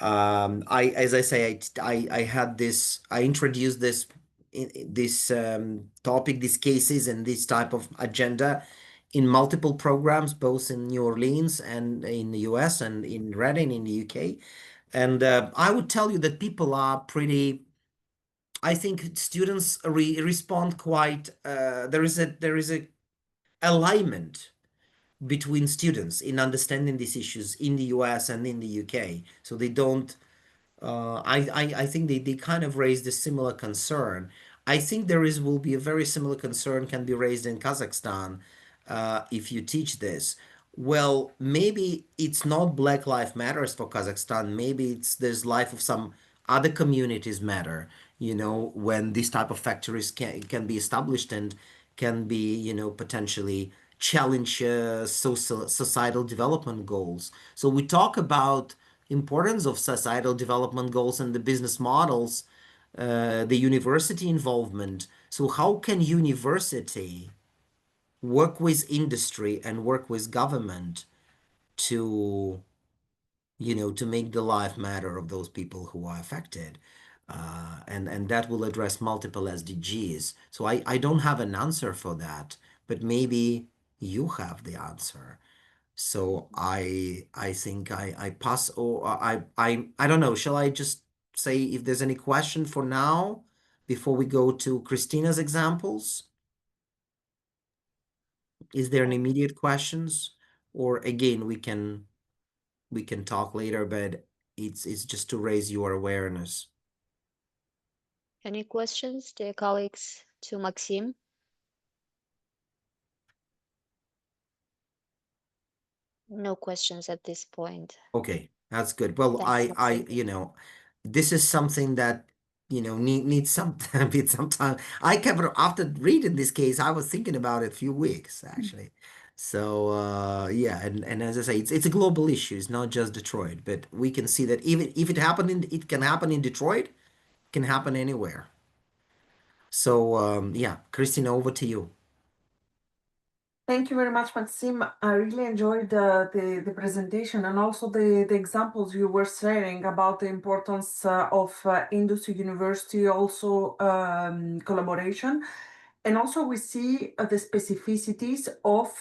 As I say, I had this, I introduced this topic, these cases, and this type of agenda in multiple programs, both in New Orleans and in the US and in Reading in the UK. And I would tell you that people are pretty. I think students respond quite. There is a alignment between students in understanding these issues in the US and in the UK. So they don't. I think they kind of raised a similar concern. I think will be a very similar concern can be raised in Kazakhstan if you teach this. Well, maybe it's not Black Lives Matters for Kazakhstan. Maybe it's there's life of some other communities matter. You know, when these type of factories can be established and can be, you know, potentially challenge societal development goals. So we talk about importance of societal development goals and the business models, the university involvement. So how can university work with industry and work with government to, you know, to make the life matter of those people who are affected? And that will address multiple SDGs. So I don't have an answer for that, but maybe you have the answer. So I think I pass, or I don't know. Shall I just say if there's any question for now before we go to Christina's examples? Is there any immediate questions? Or again, we can talk later, but it's just to raise your awareness. Any questions, dear colleagues, to Maxim? No questions at this point. Okay, that's good. Well, Thanks, Maxim. you know, this is something that, you know, needs some bit some time. I kept after reading this case, I was thinking about it a few weeks actually. So yeah, and as I say, it's a global issue. It's not just Detroit, but we can see that even if it can happen in Detroit, it can happen anywhere. So yeah, Christina, over to you. Thank you very much, Maxim. I really enjoyed the presentation and also the examples you were sharing about the importance of industry university, also collaboration. And also we see the specificities of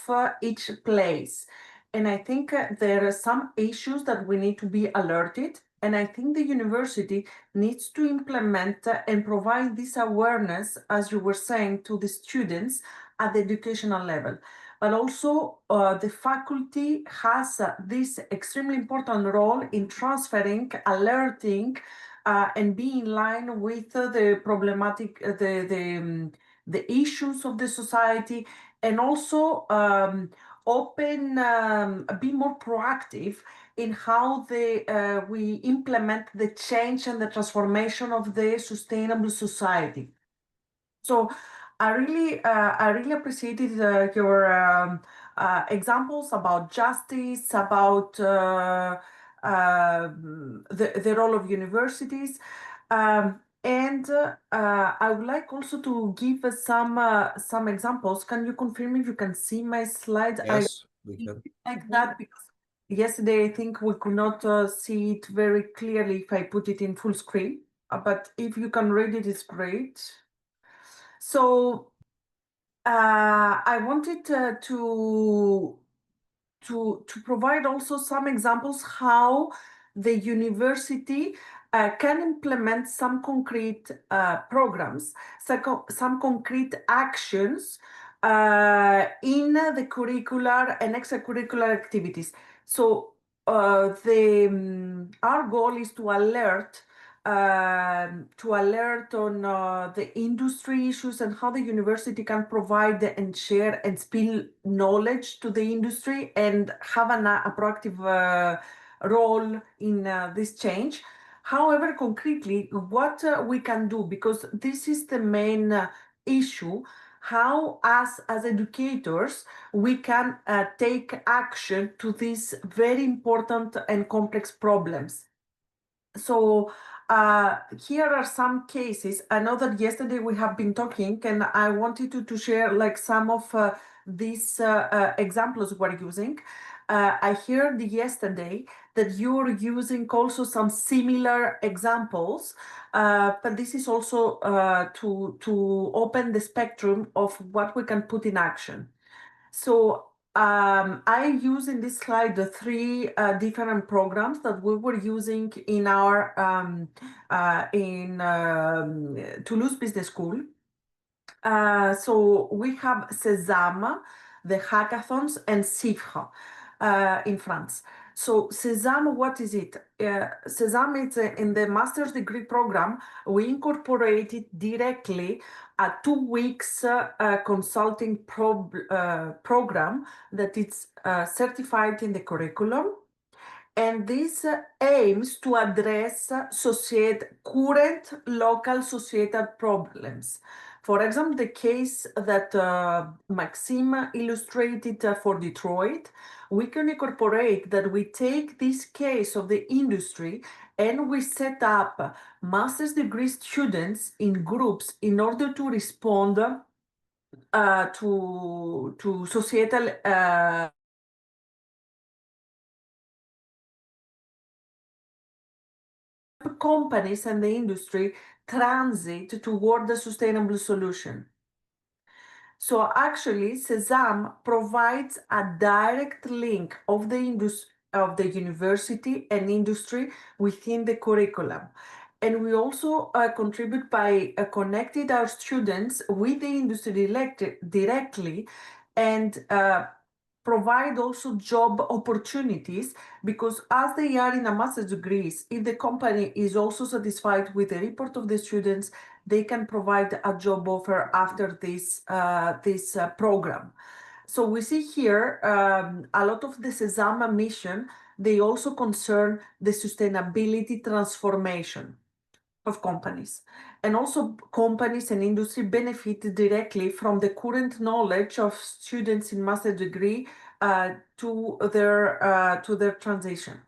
each place. And I think there are some issues that we need to be alerted. And I think the university needs to implement and provide this awareness, as you were saying, to the students at the educational level. But also the faculty has this extremely important role in transferring, alerting, and be in line with the problematic, the issues of the society, and also be more proactive in how we implement the change and the transformation of the sustainable society. So I really appreciated your examples about justice, about the role of universities. And I would like also to give some examples. Can you confirm if you can see my slide? Yes, we can. Like that, because yesterday I think we could not see it very clearly if I put it in full screen. But if you can read it, it's great. So I wanted to provide also some examples how the university can implement some concrete programs, some concrete actions in the curricular and extracurricular activities. So our goal is to alert on the industry issues and how the university can provide and share and spill knowledge to the industry and have a proactive role in this change. However, concretely, what we can do, because this is the main issue, how as educators we can take action to these very important and complex problems. So here are some cases. I know that yesterday we have been talking, and I wanted to share like some of these examples we're using. I heard yesterday that you're using also some similar examples, but this is also to open the spectrum of what we can put in action. So I use in this slide the three different programs that we were using in our Toulouse Business School. So we have Sésame, the hackathons, and CIFRE in France. So Sesam, what is it? Sesam, it's in the master's degree program, we incorporated directly a 2 weeks consulting program that is certified in the curriculum. And this aims to address current local societal problems. For example, the case that Maxime illustrated for Detroit, we can incorporate that we take this case of the industry and we set up master's degree students in groups in order to respond to societal companies and the industry transit toward a sustainable solution. So actually, Sesam provides a direct link of the university and industry within the curriculum. And we also contribute by connecting our students with the industry directly and provide also job opportunities, because as they are in a master's degrees, if the company is also satisfied with the report of the students, they can provide a job offer after this program. So we see here a lot of the Sesam mission, they also concern the sustainability transformation of companies. And also companies and industry benefit directly from the current knowledge of students in master's degree to their transition.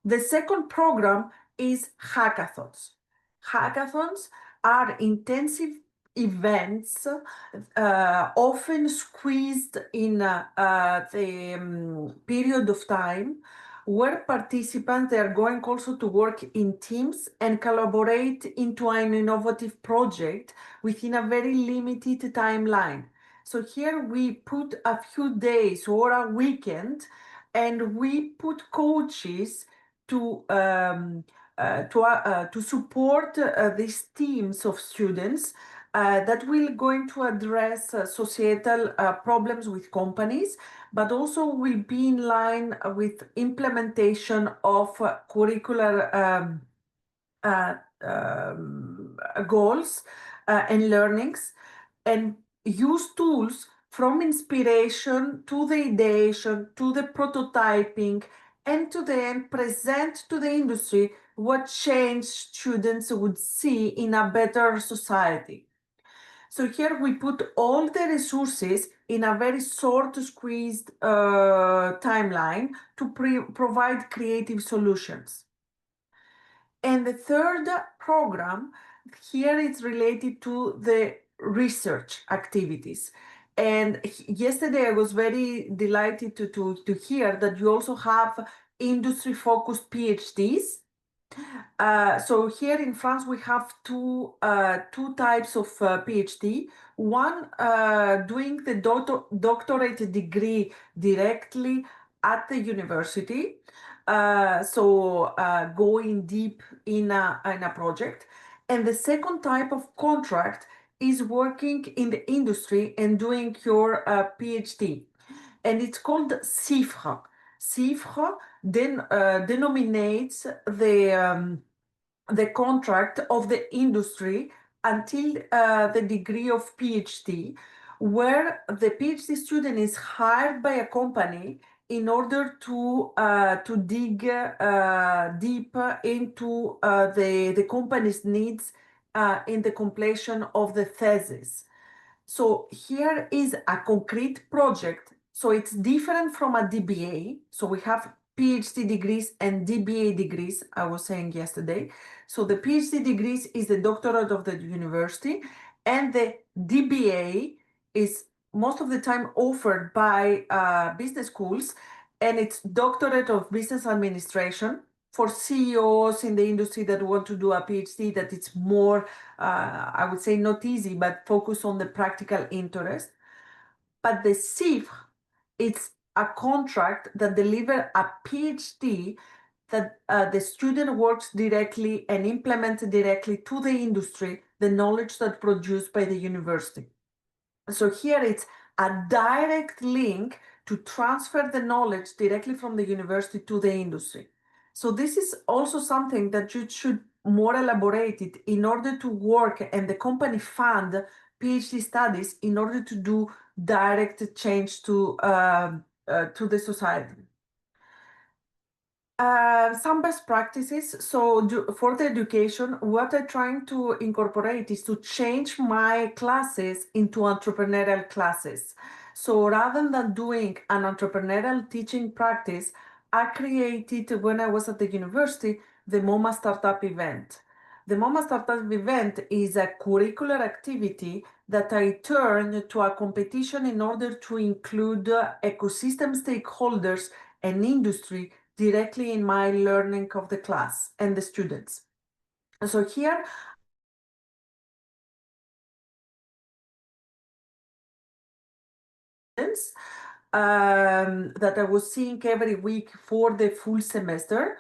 The second program is hackathons. Hackathons are intensive events often squeezed in the period of time where participants, they are going also to work in teams and collaborate into an innovative project within a very limited timeline. So here we put a few days or a weekend, and we put coaches to support these teams of students that will going to address societal problems with companies, but also will be in line with implementation of curricular goals and learnings, and use tools from inspiration to the ideation to the prototyping, and to then present to the industry what change students would see in a better society. So here we put all the resources in a very short, squeezed timeline to provide creative solutions. And the third program here is related to the research activities. And yesterday I was very delighted to hear that you also have industry-focused PhDs. So here in France, we have two types of PhD. One doing the doctorate degree directly at the university, going deep in a project. And the second type of contract is working in the industry and doing your PhD. And it's called CIFRE. CIFRE then denominates the contract of the industry until the degree of PhD, where the PhD student is hired by a company in order to dig deep into the company's needs in the completion of the thesis. So here is a concrete project. So it's different from a DBA. So we have PhD degrees and DBA degrees, I was saying yesterday. So the PhD degrees is the doctorate of the university, and the DBA is most of the time offered by business schools, and it's doctorate of business administration for CEOs in the industry that want to do a PhD, that it's more, I would say not easy, but focus on the practical interest. But the CIFRE, it's a contract that delivers a PhD that the student works directly and implements directly to the industry, the knowledge that produced by the university. So here it's a direct link to transfer the knowledge directly from the university to the industry. So this is also something that you should more elaborate it in order to work, and the company fund PhD studies in order to do direct change to the society. Some best practices. So for the education, what I'm trying to incorporate is to change my classes into entrepreneurial classes. So rather than doing an entrepreneurial teaching practice, I created, when I was at the university, the MoMA Startup event. The MoMA Startup event is a curricular activity that I turned to a competition in order to include ecosystem stakeholders and industry directly in my learning of the class and the students. So here, that I was seeing every week for the full semester,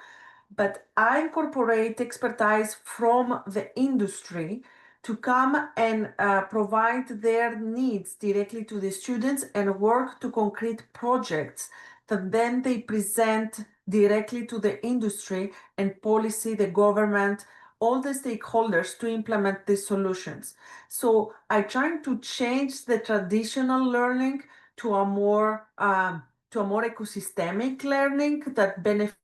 but I incorporate expertise from the industry to come and provide their needs directly to the students and work to concrete projects that then they present directly to the industry and policy, the government, all the stakeholders to implement these solutions. So I'm trying to change the traditional learning to a more ecosystemic learning that benefits.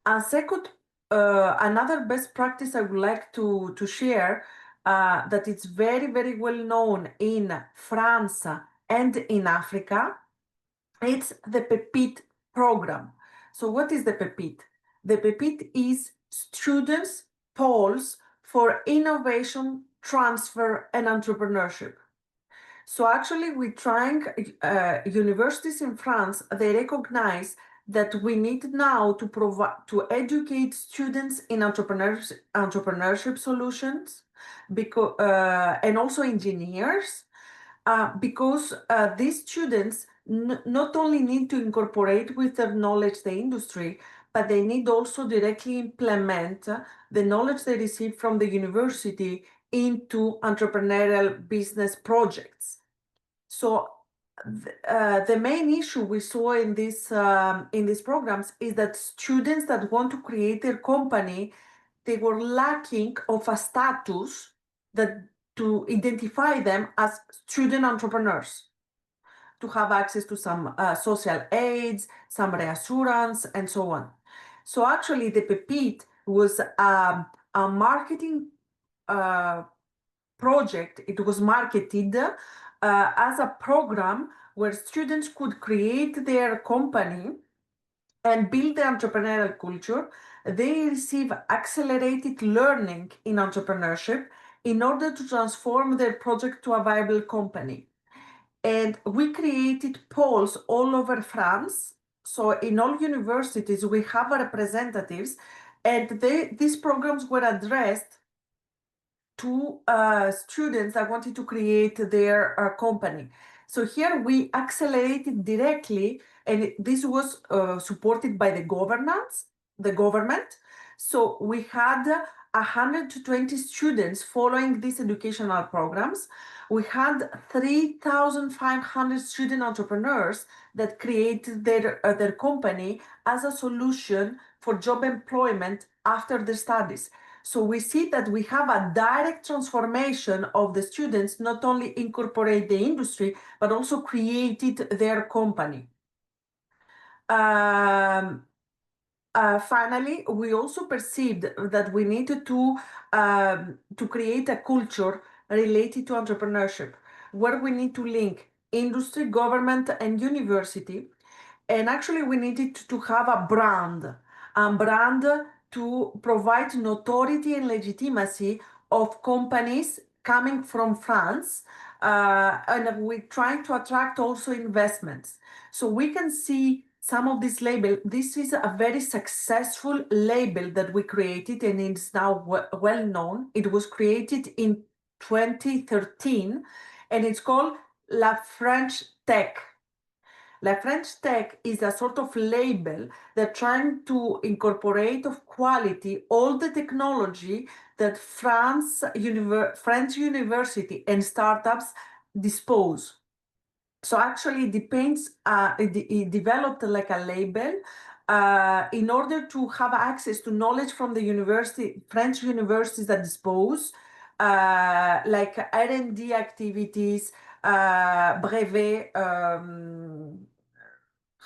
A second, another best practice I would like to share that it's very, very well known in France and in Africa. It's the PEPIT program. So what is the PEPIT? The PEPIT is Students' Pulse for Innovation, Transfer, and Entrepreneurship. So actually, we're trying, universities in France, they recognize that we need now to provide, to educate students in entrepreneurship solutions, because, and also engineers, because these students not only need to incorporate with their knowledge the industry, but they need also directly implement the knowledge they receive from the university into entrepreneurial business projects. So the main issue we saw in these programs is that students that want to create their company, they were lacking of a status that to identify them as student entrepreneurs, to have access to some social aids, some reassurance, and so on. So actually, the PEPIT was a marketing project. It was marketed as a program where students could create their company and build the entrepreneurial culture. They receive accelerated learning in entrepreneurship in order to transform their project to a viable company. And we created poles all over France. So in all universities, we have representatives, and these programs were addressed to students that wanted to create their company. So here we accelerated directly, and this was supported by the government. So we had 120 students following these educational programs. We had 3,500 student entrepreneurs that created their company as a solution for job employment after their studies. So we see that we have a direct transformation of the students, not only incorporate the industry, but also created their company. Finally, we also perceived that we needed to create a culture related to entrepreneurship, where we need to link industry, government, and university. And actually, we needed to have a brand to provide notoriety and legitimacy of companies coming from France. And we're trying to attract also investments. So we can see some of this label. This is a very successful label that we created, and it's now well known. It was created in 2013, and it's called La French Tech. La French Tech is a sort of label that trying to incorporate of quality all the technology that French university and startups dispose. So actually it depends, it developed like a label in order to have access to knowledge from the French universities that dispose, like R&D activities, brevet,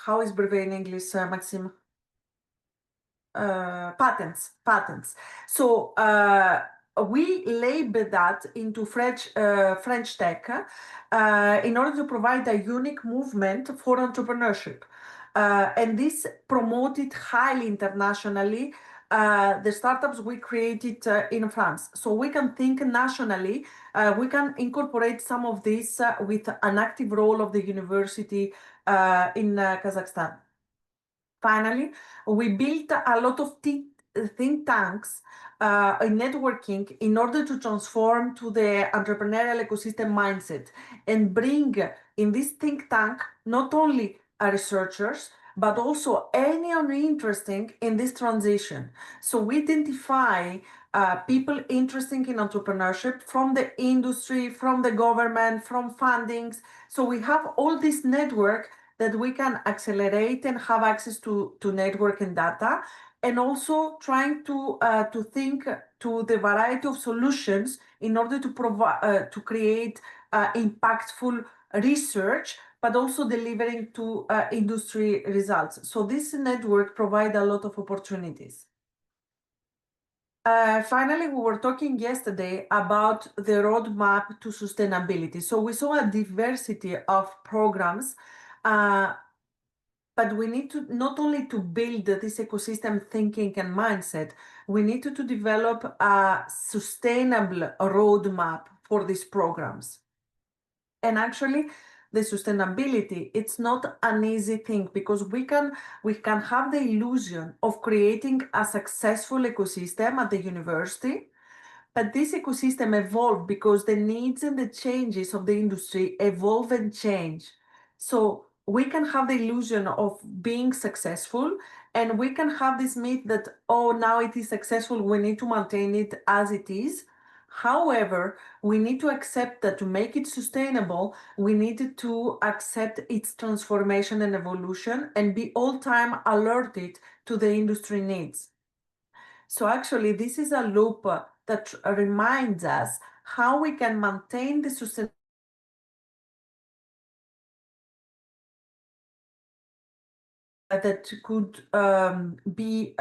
how is brevet in English, Maxime? Patents. So we label that into French tech in order to provide a unique movement for entrepreneurship. And this promoted highly internationally the startups we created in France. So we can think nationally, we can incorporate some of this with an active role of the university in Kazakhstan. Finally, we built a lot of think tanks in networking in order to transform to the entrepreneurial ecosystem mindset and bring in this think tank not only researchers, but also anyone interested in this transition. So we identify people interested in entrepreneurship from the industry, from the government, from fundings. So we have all this network that we can accelerate and have access to network and data, and also trying to think to the variety of solutions in order to provide to create impactful research, but also delivering to industry results. So this network provides a lot of opportunities. Finally, we were talking yesterday about the roadmap to sustainability. So we saw a diversity of programs, but we need to not only to build this ecosystem thinking and mindset, we need to develop a sustainable roadmap for these programs. And actually, the sustainability, it's not an easy thing, because we can have the illusion of creating a successful ecosystem at the university, but this ecosystem evolved because the needs and the changes of the industry evolve and change. So we can have the illusion of being successful, and we can have this myth that, oh, now it is successful, we need to maintain it as it is. However, we need to accept that to make it sustainable, we need to accept its transformation and evolution and be all time alerted to the industry needs. So actually, this is a loop that reminds us how we can maintain the sustainability that could be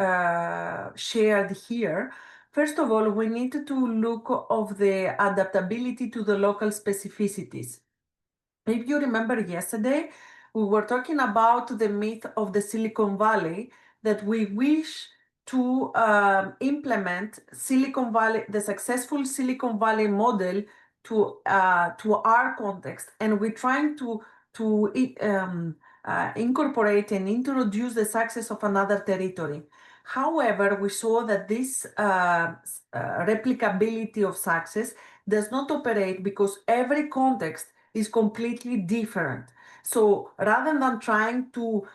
shared here. First of all, we need to look of the adaptability to the local specificities. If you remember yesterday, we were talking about the myth of the Silicon Valley, that we wish to implement Silicon Valley, the successful Silicon Valley model to our context, and we're trying to incorporate and introduce the success of another territory. However, we saw that this replicability of success does not operate because every context is completely different. So rather than trying to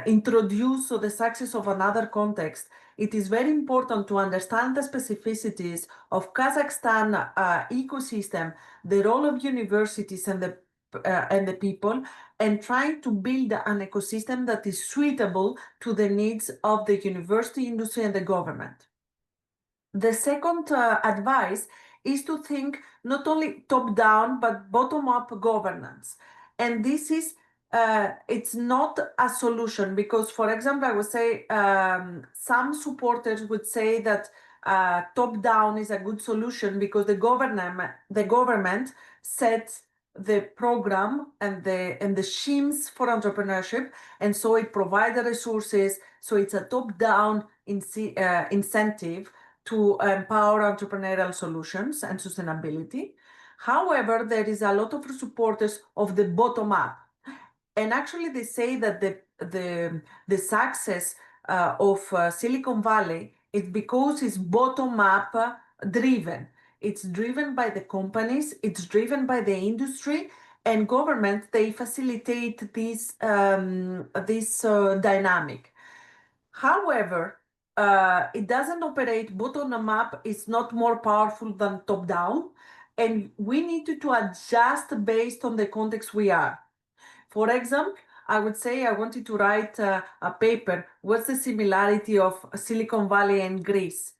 introduce the success of another context, it is very important to understand the specificities of Kazakhstan ecosystem, the role of universities and the people, and trying to build an ecosystem that is suitable to the needs of the university, industry, and the government. The second advice is to think not only top-down, but bottom-up governance. And this is, it's not a solution, because, for example, I would say some supporters would say that top-down is a good solution because the government sets the program and the schemes for entrepreneurship, and so it provides the resources. So it's a top-down incentive to empower entrepreneurial solutions and sustainability. However, there is a lot of supporters of the bottom up. And actually they say that the success of Silicon Valley is because it's bottom up driven. It's driven by the companies, it's driven by the industry, and government, they facilitate this dynamic. However, it doesn't operate bottom up. It's not more powerful than top down. And we need to adjust based on the context we are. For example, I would say I wanted to write a paper. What's the similarity of Silicon Valley and Greece?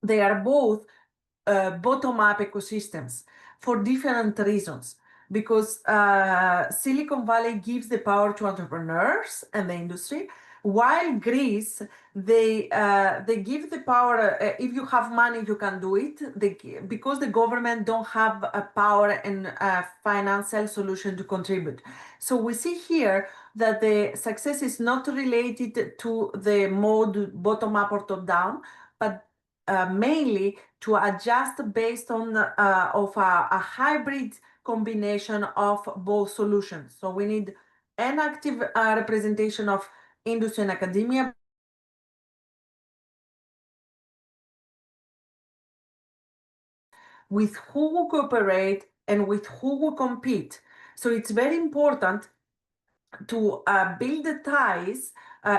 They are both bottom-up ecosystems for different reasons. Because Silicon Valley gives the power to entrepreneurs and the industry, while Greece, they give the power. If you have money, you can do it. Because the government don't have a power and a financial solution to contribute. So we see here that the success is not related to the mode bottom up or top down, but mainly to adjust based on a hybrid combination of both solutions. So we need an active representation of industry and academia, with who we cooperate and with who we compete. So it's very important to build the ties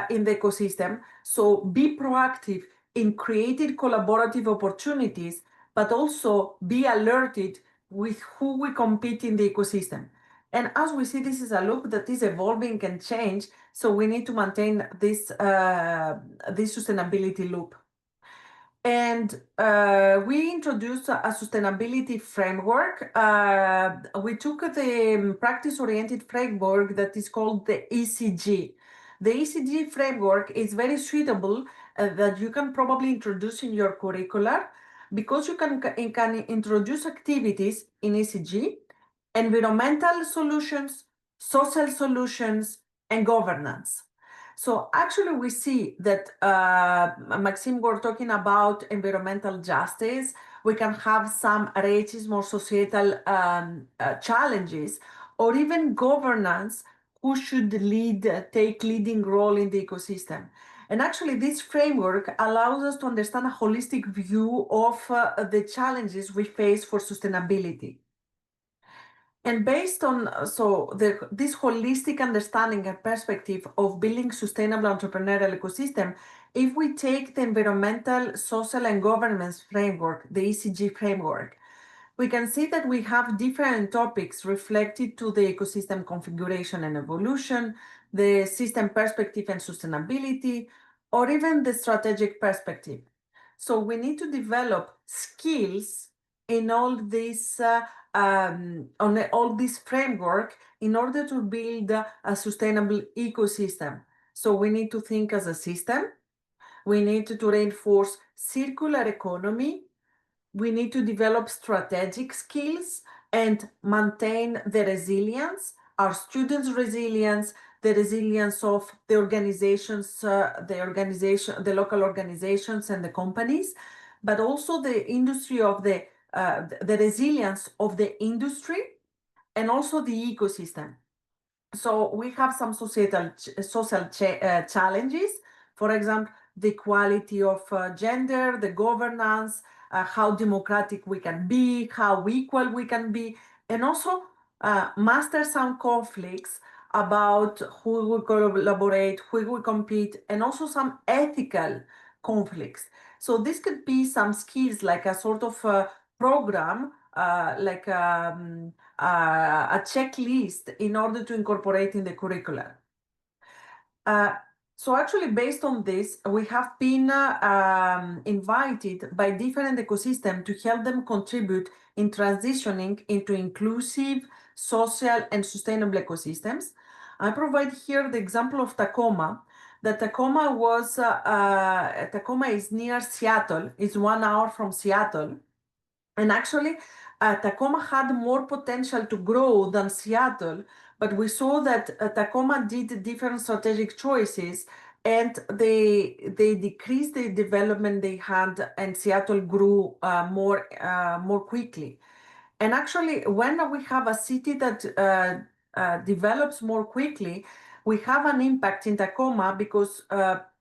in the ecosystem. So be proactive in creating collaborative opportunities, but also be alerted with who we compete in the ecosystem. And as we see, this is a loop that is evolving and change. So we need to maintain this sustainability loop. And we introduced a sustainability framework. We took the practice-oriented framework that is called the ECG. The ECG framework is very suitable that you can probably introduce in your curricular, because you can introduce activities in ECG, environmental solutions, social solutions, and governance. So actually we see that, Maxime, we're talking about environmental justice. We can have some racism or societal challenges, or even governance, who should take leading role in the ecosystem. And actually this framework allows us to understand a holistic view of the challenges we face for sustainability. And based on this holistic understanding and perspective of building sustainable entrepreneurial ecosystem, if we take the environmental, social, and governance framework, the ECG framework, we can see that we have different topics reflected to the ecosystem configuration and evolution, the system perspective and sustainability, or even the strategic perspective. So we need to develop skills in all this on all this framework in order to build a sustainable ecosystem. So we need to think as a system. We need to reinforce circular economy. We need to develop strategic skills and maintain the resilience, our students' resilience, the resilience of the organizations, the local organizations and the companies, but also the industry of the resilience of the industry and also the ecosystem. So we have some social challenges. For example, the equality of gender, the governance, how democratic we can be, how equal we can be, and also master some conflicts about who will collaborate, who will compete, and also some ethical conflicts. So this could be some skills like a sort of program, like a checklist in order to incorporate in the curriculum. So actually, based on this, we have been invited by different ecosystems to help them contribute in transitioning into inclusive, social, and sustainable ecosystems. I provide here the example of Tacoma. The Tacoma is near Seattle. It's 1 hour from Seattle. And actually, Tacoma had more potential to grow than Seattle, but we saw that Tacoma did different strategic choices, and they decreased the development they had, and Seattle grew more quickly. And actually, when we have a city that develops more quickly, we have an impact in Tacoma, because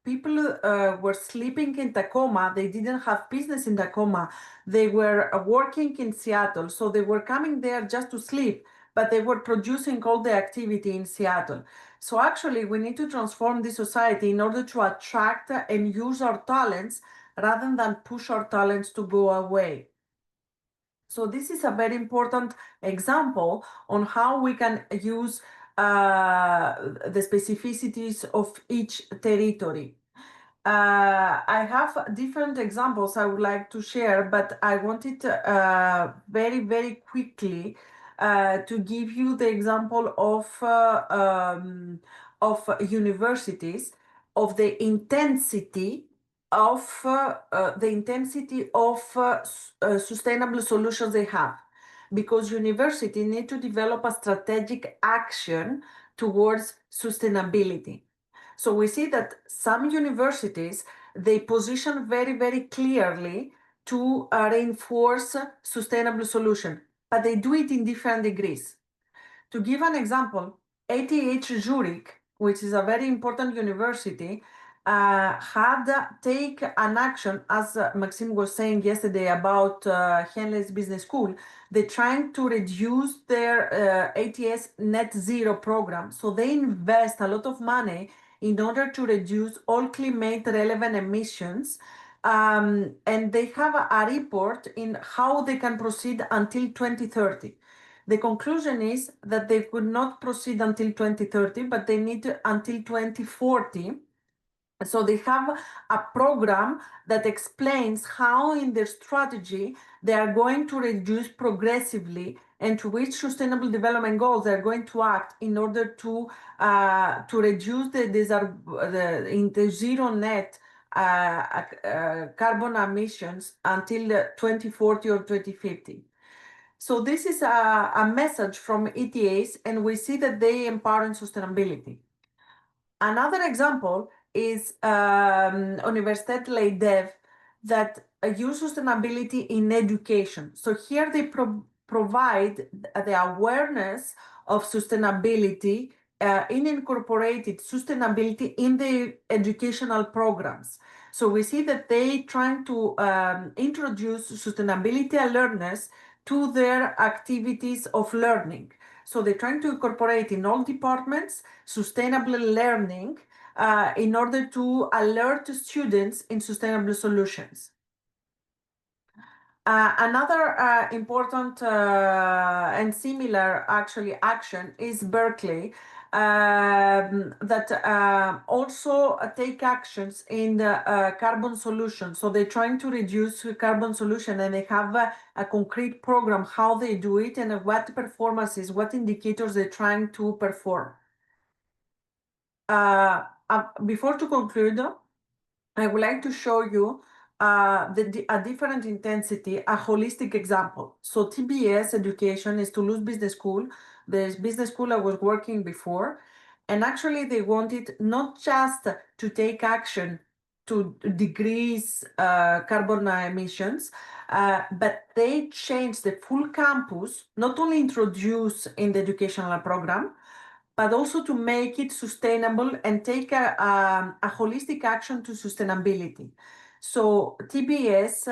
people were sleeping in Tacoma. They didn't have business in Tacoma. They were working in Seattle. So they were coming there just to sleep, but they were producing all the activity in Seattle. So actually, we need to transform the society in order to attract and use our talents rather than push our talents to go away. So this is a very important example on how we can use the specificities of each territory. I have different examples I would like to share, but I wanted very, very quickly to give you the example of universities, of the intensity of sustainable solutions they have, because universities need to develop a strategic action towards sustainability. So we see that some universities, they position very, very clearly to reinforce sustainable solution, but they do it in different degrees. To give an example, ETH Zurich, which is a very important university, had take an action, as Maxime was saying yesterday about Henley's Business School. They're trying to reduce their ATS net zero program. So they invest a lot of money in order to reduce all climate relevant emissions. And they have a report in how they can proceed until 2030. The conclusion is that they could not proceed until 2030, but they need until 2040. So they have a program that explains how in their strategy they are going to reduce progressively and to which sustainable development goals they're going to act in order to reduce the zero net carbon emissions until 2040 or 2050. So this is a message from ETAs, and we see that they empower in sustainability. Another example is Universität Leiden that use sustainability in education. So here they provide the awareness of sustainability in incorporated sustainability in the educational programs. So we see that they trying to introduce sustainability awareness to their activities of learning. So they're trying to incorporate in all departments sustainable learning in order to alert students in sustainable solutions. Another important and similar actually action is Berkeley that also take actions in the carbon solution. So they're trying to reduce carbon solution, and they have a concrete program how they do it and what performances, what indicators they're trying to perform. Before to conclude, I would like to show you a different intensity, a holistic example. So TBS education is Toulouse Business School. There's business school I was working before. And actually they wanted not just to take action to decrease carbon emissions, but they changed the full campus, not only introduce in the educational program, but also to make it sustainable and take a holistic action to sustainability. So TBS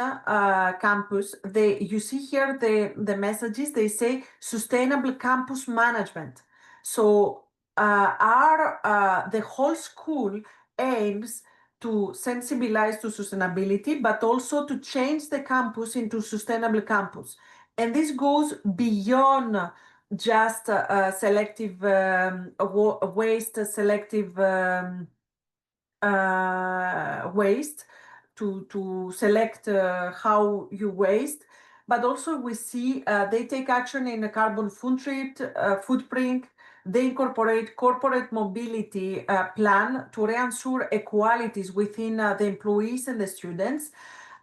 campus, you see here the messages, they say sustainable campus management. So the whole school aims to sensibilize to sustainability, but also to change the campus into sustainable campus. And this goes beyond just selective waste, selective waste to select how you waste, but also we see they take action in a carbon footprint. They incorporate corporate mobility plan to reassure equalities within the employees and the students.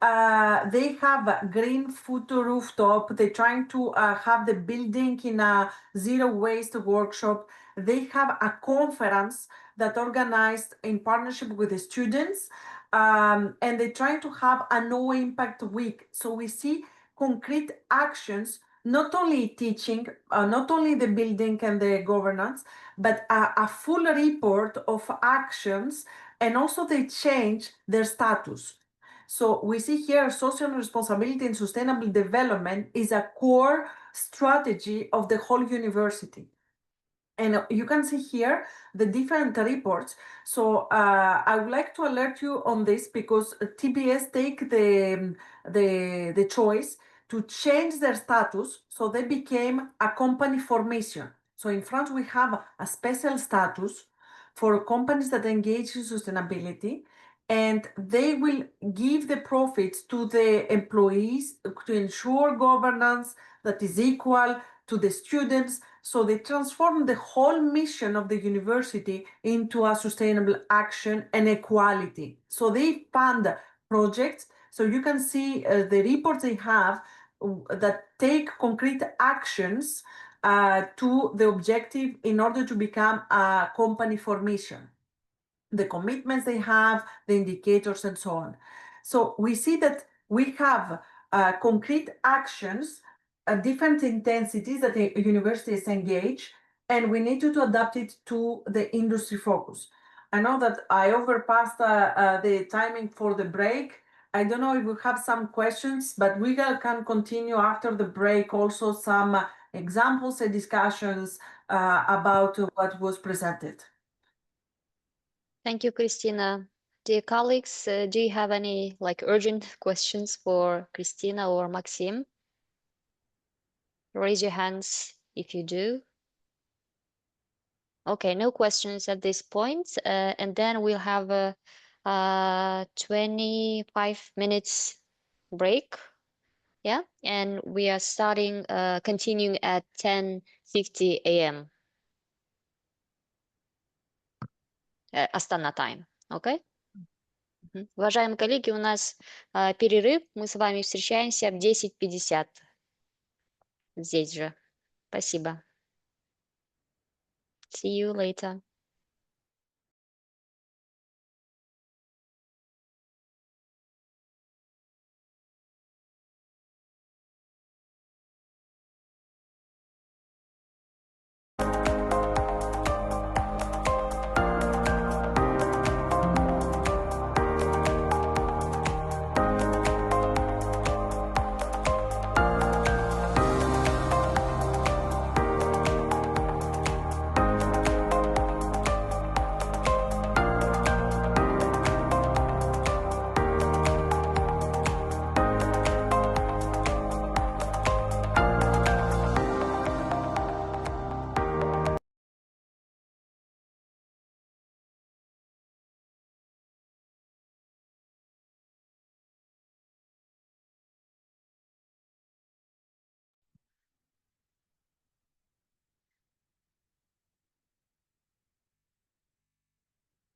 They have a green food rooftop. They're trying to have the building in a zero waste workshop. They have a conference that organized in partnership with the students. And they're trying to have a no impact week. So we see concrete actions, not only teaching, not only the building and the governance, but a full report of actions, and also they change their status. So we see here social responsibility and sustainable development is a core strategy of the whole university. And you can see here the different reports. So I would like to alert you on this because TBS take the choice to change their status, so they became a company formation. So in France, we have a special status for companies that engage in sustainability, and they will give the profits to the employees to ensure governance that is equal to the students. So they transform the whole mission of the university into a sustainable action and equality. So they fund projects. So you can see the reports they have that take concrete actions to the objective in order to become a company formation. The commitments they have, the indicators, and so on. So we see that we have concrete actions at different intensities that the universities engage, and we need to adapt it to the industry focus. I know that I overpassed the timing for the break. I don't know if we have some questions, but we can continue after the break also some examples and discussions about what was presented. Thank you, Christina. Dear colleagues, do you have any urgent questions for Christina or Maxim? Raise your hands if you do. Okay, no questions at this point. And then we'll have a 25 minutes break. Yeah, and we are continuing at 10:50 a.m. Astana time. Okay? Уважаемые коллеги, у нас перерыв. Мы с вами встречаемся в 10:50. Здесь же. Спасибо. See you later.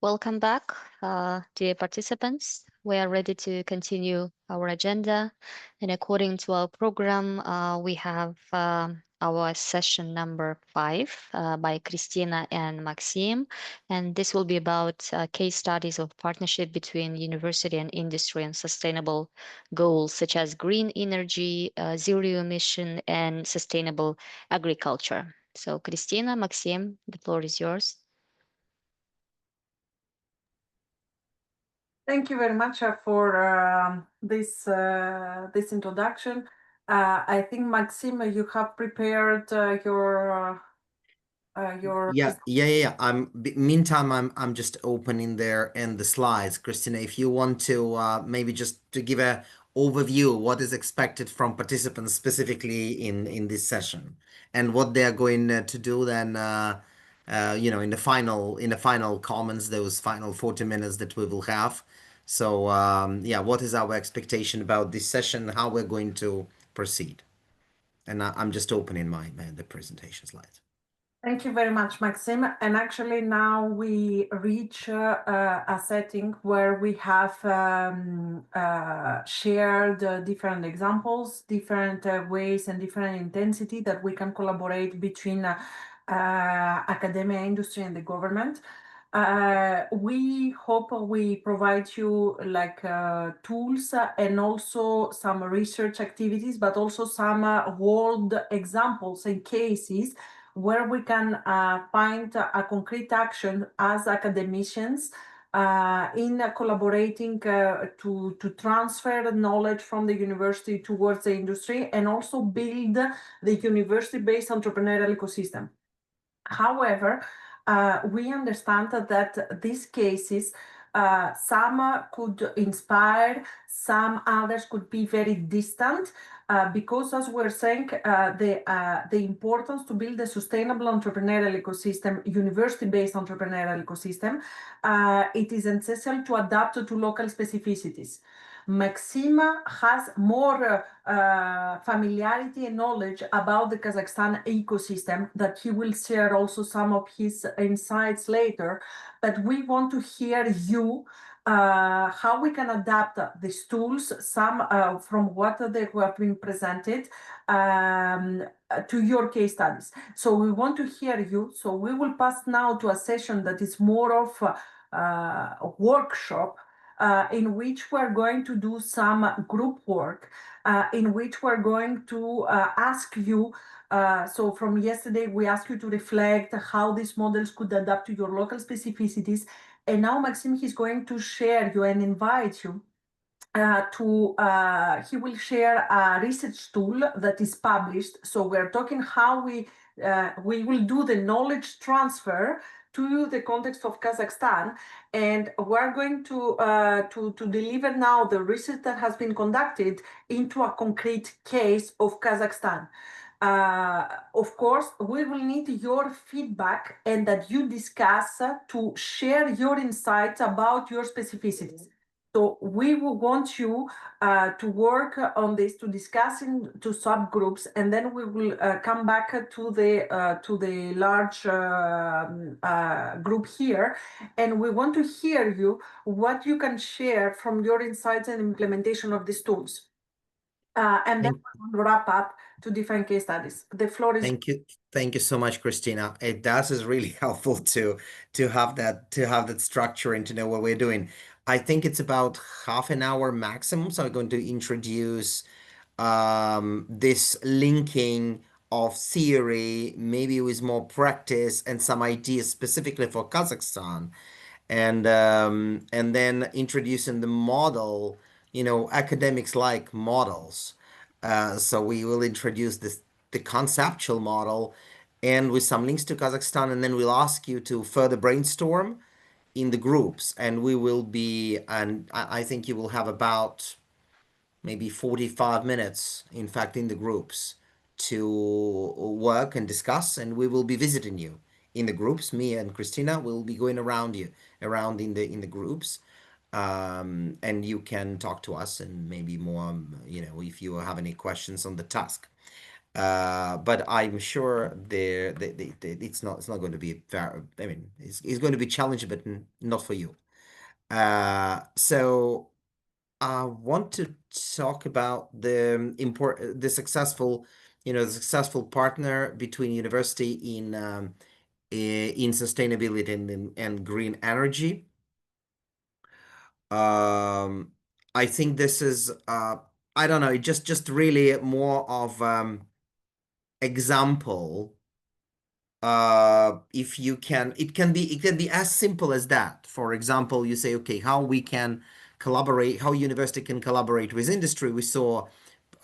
Welcome back, dear participants. We are ready to continue our agenda. And according to our program, we have our session number 5 by Christina and Maxim. And this will be about case studies of partnership between university and industry and sustainable goals such as green energy, zero emission, and sustainable agriculture. So Christina, Maxim, the floor is yours. Thank you very much for this introduction. I think Maxime, you have prepared your. Meantime, I'm just opening there and the slides. Christina, if you want to maybe just to give a overview what is expected from participants specifically in this session and what they are going to do, then in the final comments, those final 40 minutes that we will have. So what is our expectation about this session, how we're going to proceed? And I'm just opening the presentation slides. Thank you very much, Maxime. And actually now we reach a setting where we have shared different examples, different ways and different intensity that we can collaborate between academia, industry, and the government. We hope we provide you tools and also some research activities, but also some world examples and cases where we can find a concrete action as academicians in collaborating to transfer knowledge from the university towards the industry and also build the university-based entrepreneurial ecosystem. However, we understand that these cases, some could inspire, some others could be very distant, because as we're saying, the importance to build a sustainable entrepreneurial ecosystem, university-based entrepreneurial ecosystem, it is essential to adapt to local specificities. Maxime has more familiarity and knowledge about the Kazakhstan ecosystem that he will share also some of his insights later. But we want to hear you how we can adapt these tools, some from what they have been presented to your case studies. So we want to hear you. So we will pass now to a session that is more of a workshop in which we're going to do some group work, in which we're going to ask you. So from yesterday, we asked you to reflect how these models could adapt to your local specificities. And now Maxime is going to share you and invite you he will share a research tool that is published. So we're talking how we will do the knowledge transfer to the context of Kazakhstan, and we're going to deliver now the research that has been conducted into a concrete case of Kazakhstan. Of course, we will need your feedback and that you discuss to share your insights about your specificities. So we will want you to work on this, to discuss into subgroups, and then we will come back to the large group here. And we want to hear you what you can share from your insights and implementation of these tools. And then we'll wrap up to different case studies. The floor is. Thank you so much, Christina. That is really helpful to have that structure and to know what we're doing. I think it's about half an hour maximum. So I'm going to introduce this linking of theory, maybe with more practice and some ideas specifically for Kazakhstan, and then introducing the model. Academics like models, so we will introduce the conceptual model, and with some links to Kazakhstan, and then we'll ask you to further brainstorm in the groups, and I think you will have about maybe 45 minutes, in fact, in the groups to work and discuss, and we will be visiting you in the groups. Me and Christina will be going around in the groups, and you can talk to us and maybe more, if you have any questions on the task. But I'm sure it's not going to be fair. I mean, it's going to be challenging, but not for you. So I want to talk about the successful partner between university in sustainability and green energy. I think this is I don't know, just really more of example. If you can, it can be as simple as that. For example, you say, okay, how we can collaborate, how university can collaborate with industry. We saw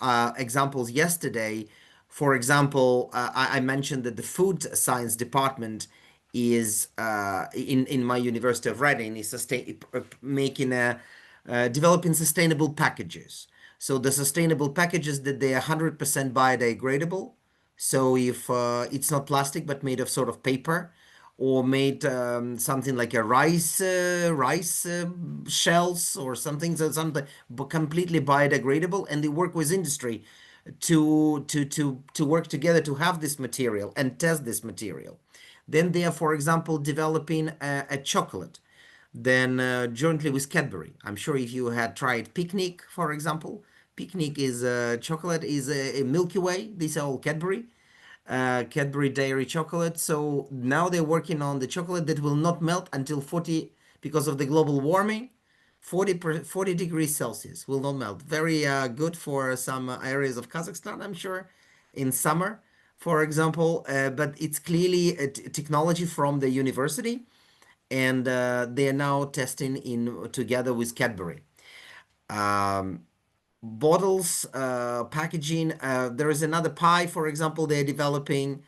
examples yesterday. For example, I mentioned that the food science department is in my University of Reading is developing sustainable packages. So the sustainable packages that they are 100% biodegradable. So if it's not plastic but made of sort of paper, or made something like a rice shells or something completely biodegradable, and they work with industry to work together to have this material and test this material. Then they are, for example, developing a chocolate, then jointly with Cadbury. I'm sure if you had tried Picnic, for example, Picnic is chocolate is a Milky Way. These are all Cadbury dairy chocolate. So now they're working on the chocolate that will not melt until 40, because of the global warming, 40 degrees Celsius will not melt. Very good for some areas of Kazakhstan, I'm sure, in summer, for example. But it's clearly a technology from the university, and they are now testing together with Cadbury. Bottles, packaging. There is another pie, for example, they're developing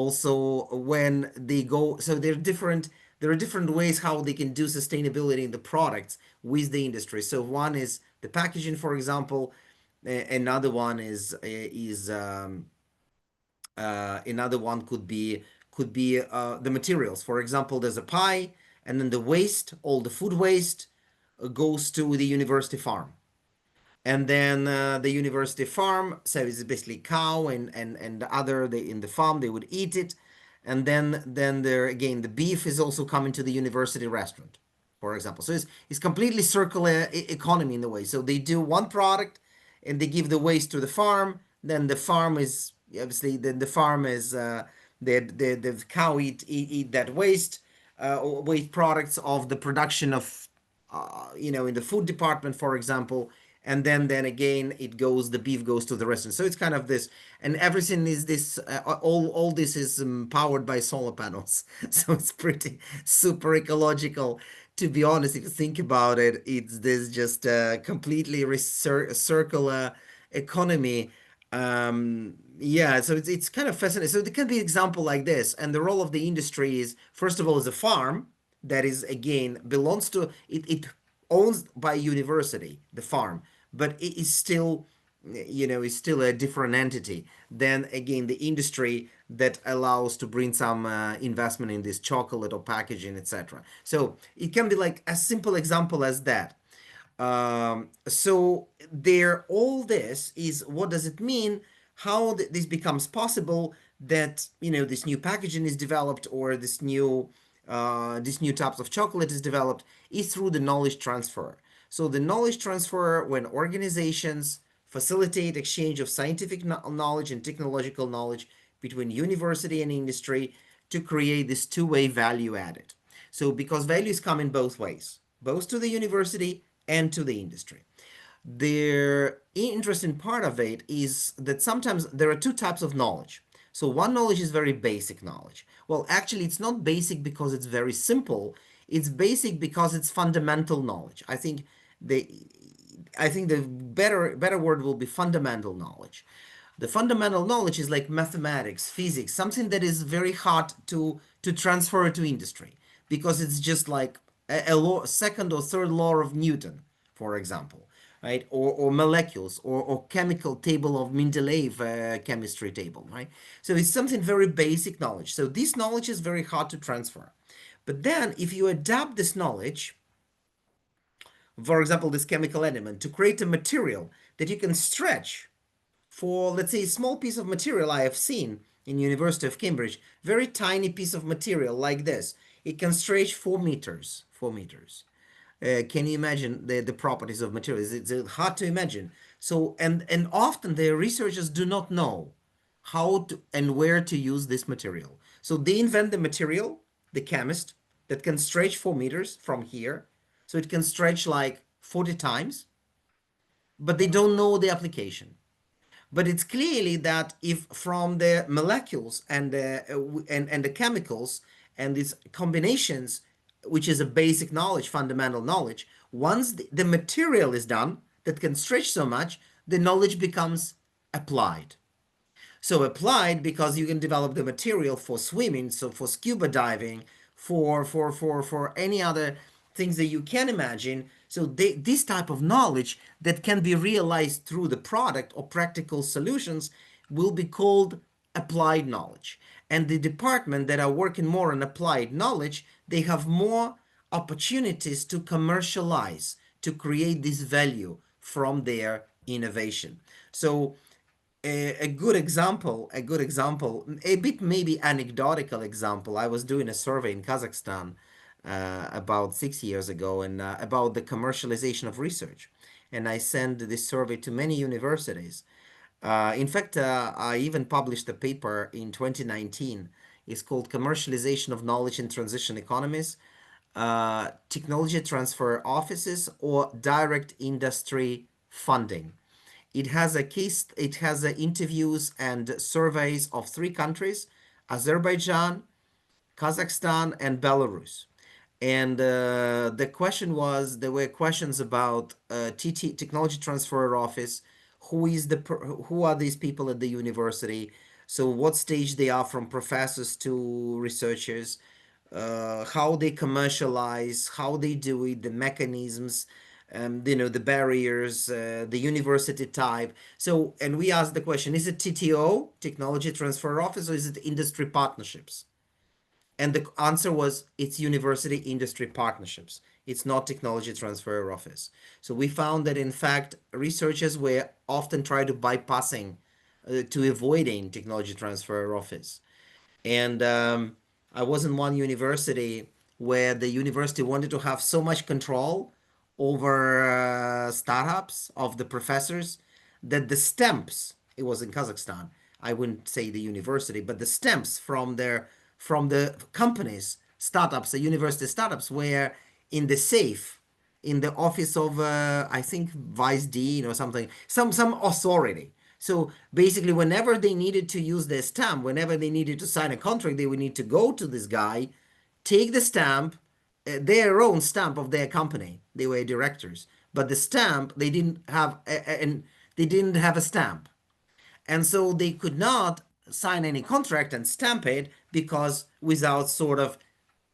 Also, when they go, so there are different ways how they can do sustainability in the products with the industry. So one is the packaging, for example. Another one another one could be the materials. For example, there's a pie, and then the waste, all the food waste, goes to the university farm. And then the university farm, so it's basically cow and other, they in the farm they would eat it. And then there again, the beef is also coming to the university restaurant, for example. So it's completely circular economy in the way. So they do one product and they give the waste to the farm. Then the farm is obviously, then the farm is the cow eat that waste, waste products of the production of in the food department, for example. And then again, the beef goes to the restaurant. So it's kind of this, and everything is this, all this is powered by solar panels. So it's pretty super ecological, to be honest. If you think about it, it's this just completely circular economy. Yeah, so it's kind of fascinating. So there can be an example like this, and the role of the industry is, first of all, is a farm that is, again, belongs to it owns by university, the farm, but it is still, is still a different entity than, again, the industry that allows to bring some investment in this chocolate or packaging, etc. So it can be like a simple example as that. So there, all this is, what does it mean? How this becomes possible, that this new packaging is developed, or this new types of chocolate is developed, is through the knowledge transfer. So the knowledge transfer, when organizations facilitate exchange of scientific knowledge and technological knowledge between university and industry to create this two-way value added. So because value is coming both ways, both to the university and to the industry. The interesting part of it is that sometimes there are two types of knowledge. So one knowledge is very basic knowledge. Well, actually, it's not basic because it's very simple. It's basic because it's fundamental knowledge. I think the better word will be fundamental knowledge. The fundamental knowledge is like mathematics, physics, something that is very hard to transfer to industry, because it's just like a second or third law of Newton, for example, right? Or molecules, or chemical table of Mendeleev, chemistry table, right? So it's something very basic knowledge. So this knowledge is very hard to transfer. But then if you adapt this knowledge, for example, this chemical element, to create a material that you can stretch for, let's say, a small piece of material I have seen in University of Cambridge, very tiny piece of material like this. It can stretch 4 meters, 4 meters. Can you imagine the properties of materials? It's hard to imagine. So, and often the researchers do not know how to and where to use this material. So they invent the material, the chemist, that can stretch 4 meters from here. So it can stretch like 40 times, but they don't know the application. But it's clearly that if from the molecules and the chemicals and these combinations, which is a basic knowledge, fundamental knowledge, once the material is done that can stretch so much, the knowledge becomes applied. So applied because you can develop the material for swimming, so for scuba diving, for any other things that you can imagine. So this type of knowledge that can be realized through the product or practical solutions will be called applied knowledge. And the department that are working more on applied knowledge, they have more opportunities to commercialize, to create this value from their innovation. So a good example, a bit maybe anecdotal example. I was doing a survey in Kazakhstan about 6 years ago, and about the commercialization of research. And I sent this survey to many universities. In fact, I even published a paper in 2019. It's called Commercialization of Knowledge in Transition Economies, Technology Transfer Offices, or Direct Industry Funding. It has interviews and surveys of 3 countries: Azerbaijan, Kazakhstan, and Belarus. And there were questions about TT, Technology Transfer Office. Who are these people at the university? So what stage they are from professors to researchers, how they commercialize, how they do it, the mechanisms, the barriers, the university type. So, and we asked the question, is it TTO, Technology Transfer Office, or is it industry partnerships? And the answer was, it's university industry partnerships. It's not technology transfer office. So we found that in fact, researchers were often trying to bypassing, to avoiding technology transfer office. And I was in one university where the university wanted to have so much control over startups of the professors that the stamps, it was in Kazakhstan, I wouldn't say the university, but the stamps from the companies, startups, the university startups, were in the safe in the office of I think vice dean or something, some authority. So basically, whenever they needed to use their stamp, whenever they needed to sign a contract, they would need to go to this guy, take the stamp, their own stamp of their company. They were directors, but the stamp they didn't have, and they didn't have a stamp, and so they could not sign any contract and stamp it because without sort of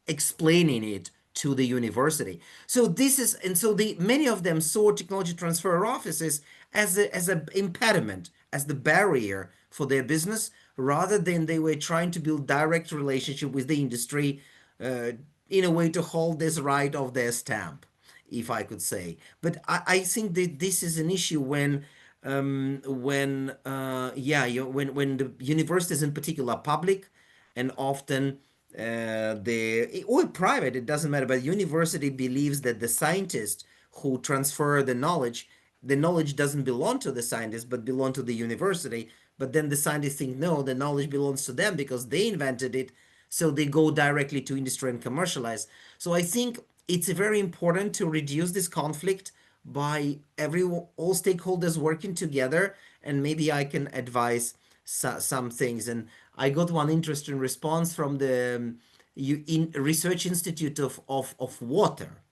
explaining it to the university. So this is, and so the many of them saw technology transfer offices as a impediment, as the barrier for their business, rather than they were trying to build direct relationship with the industry, in a way to hold this right of their stamp, if I could say. But I think that this is an issue when when the universities in particular are public, and often the or private, it doesn't matter, but university believes that the scientist who transfer the knowledge doesn't belong to the scientist but belong to the university. But then the scientists think, no, the knowledge belongs to them because they invented it, so they go directly to industry and commercialize. So I think it's very important to reduce this conflict by all stakeholders working together, and maybe I can advise some things. And I got one interesting response from the Research Institute of Water,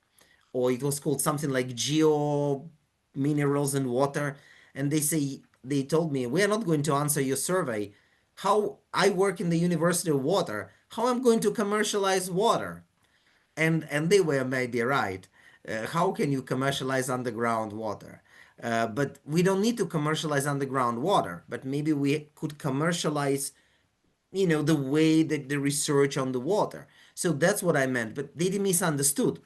or it was called something like Geo Minerals and Water. And they told me, we are not going to answer your survey. How I work in the University of Water, how I'm going to commercialize water? And they were maybe right. How can you commercialize underground water? But we don't need to commercialize underground water, but maybe we could commercialize, the way that the research on the water. So that's what I meant, but they misunderstood.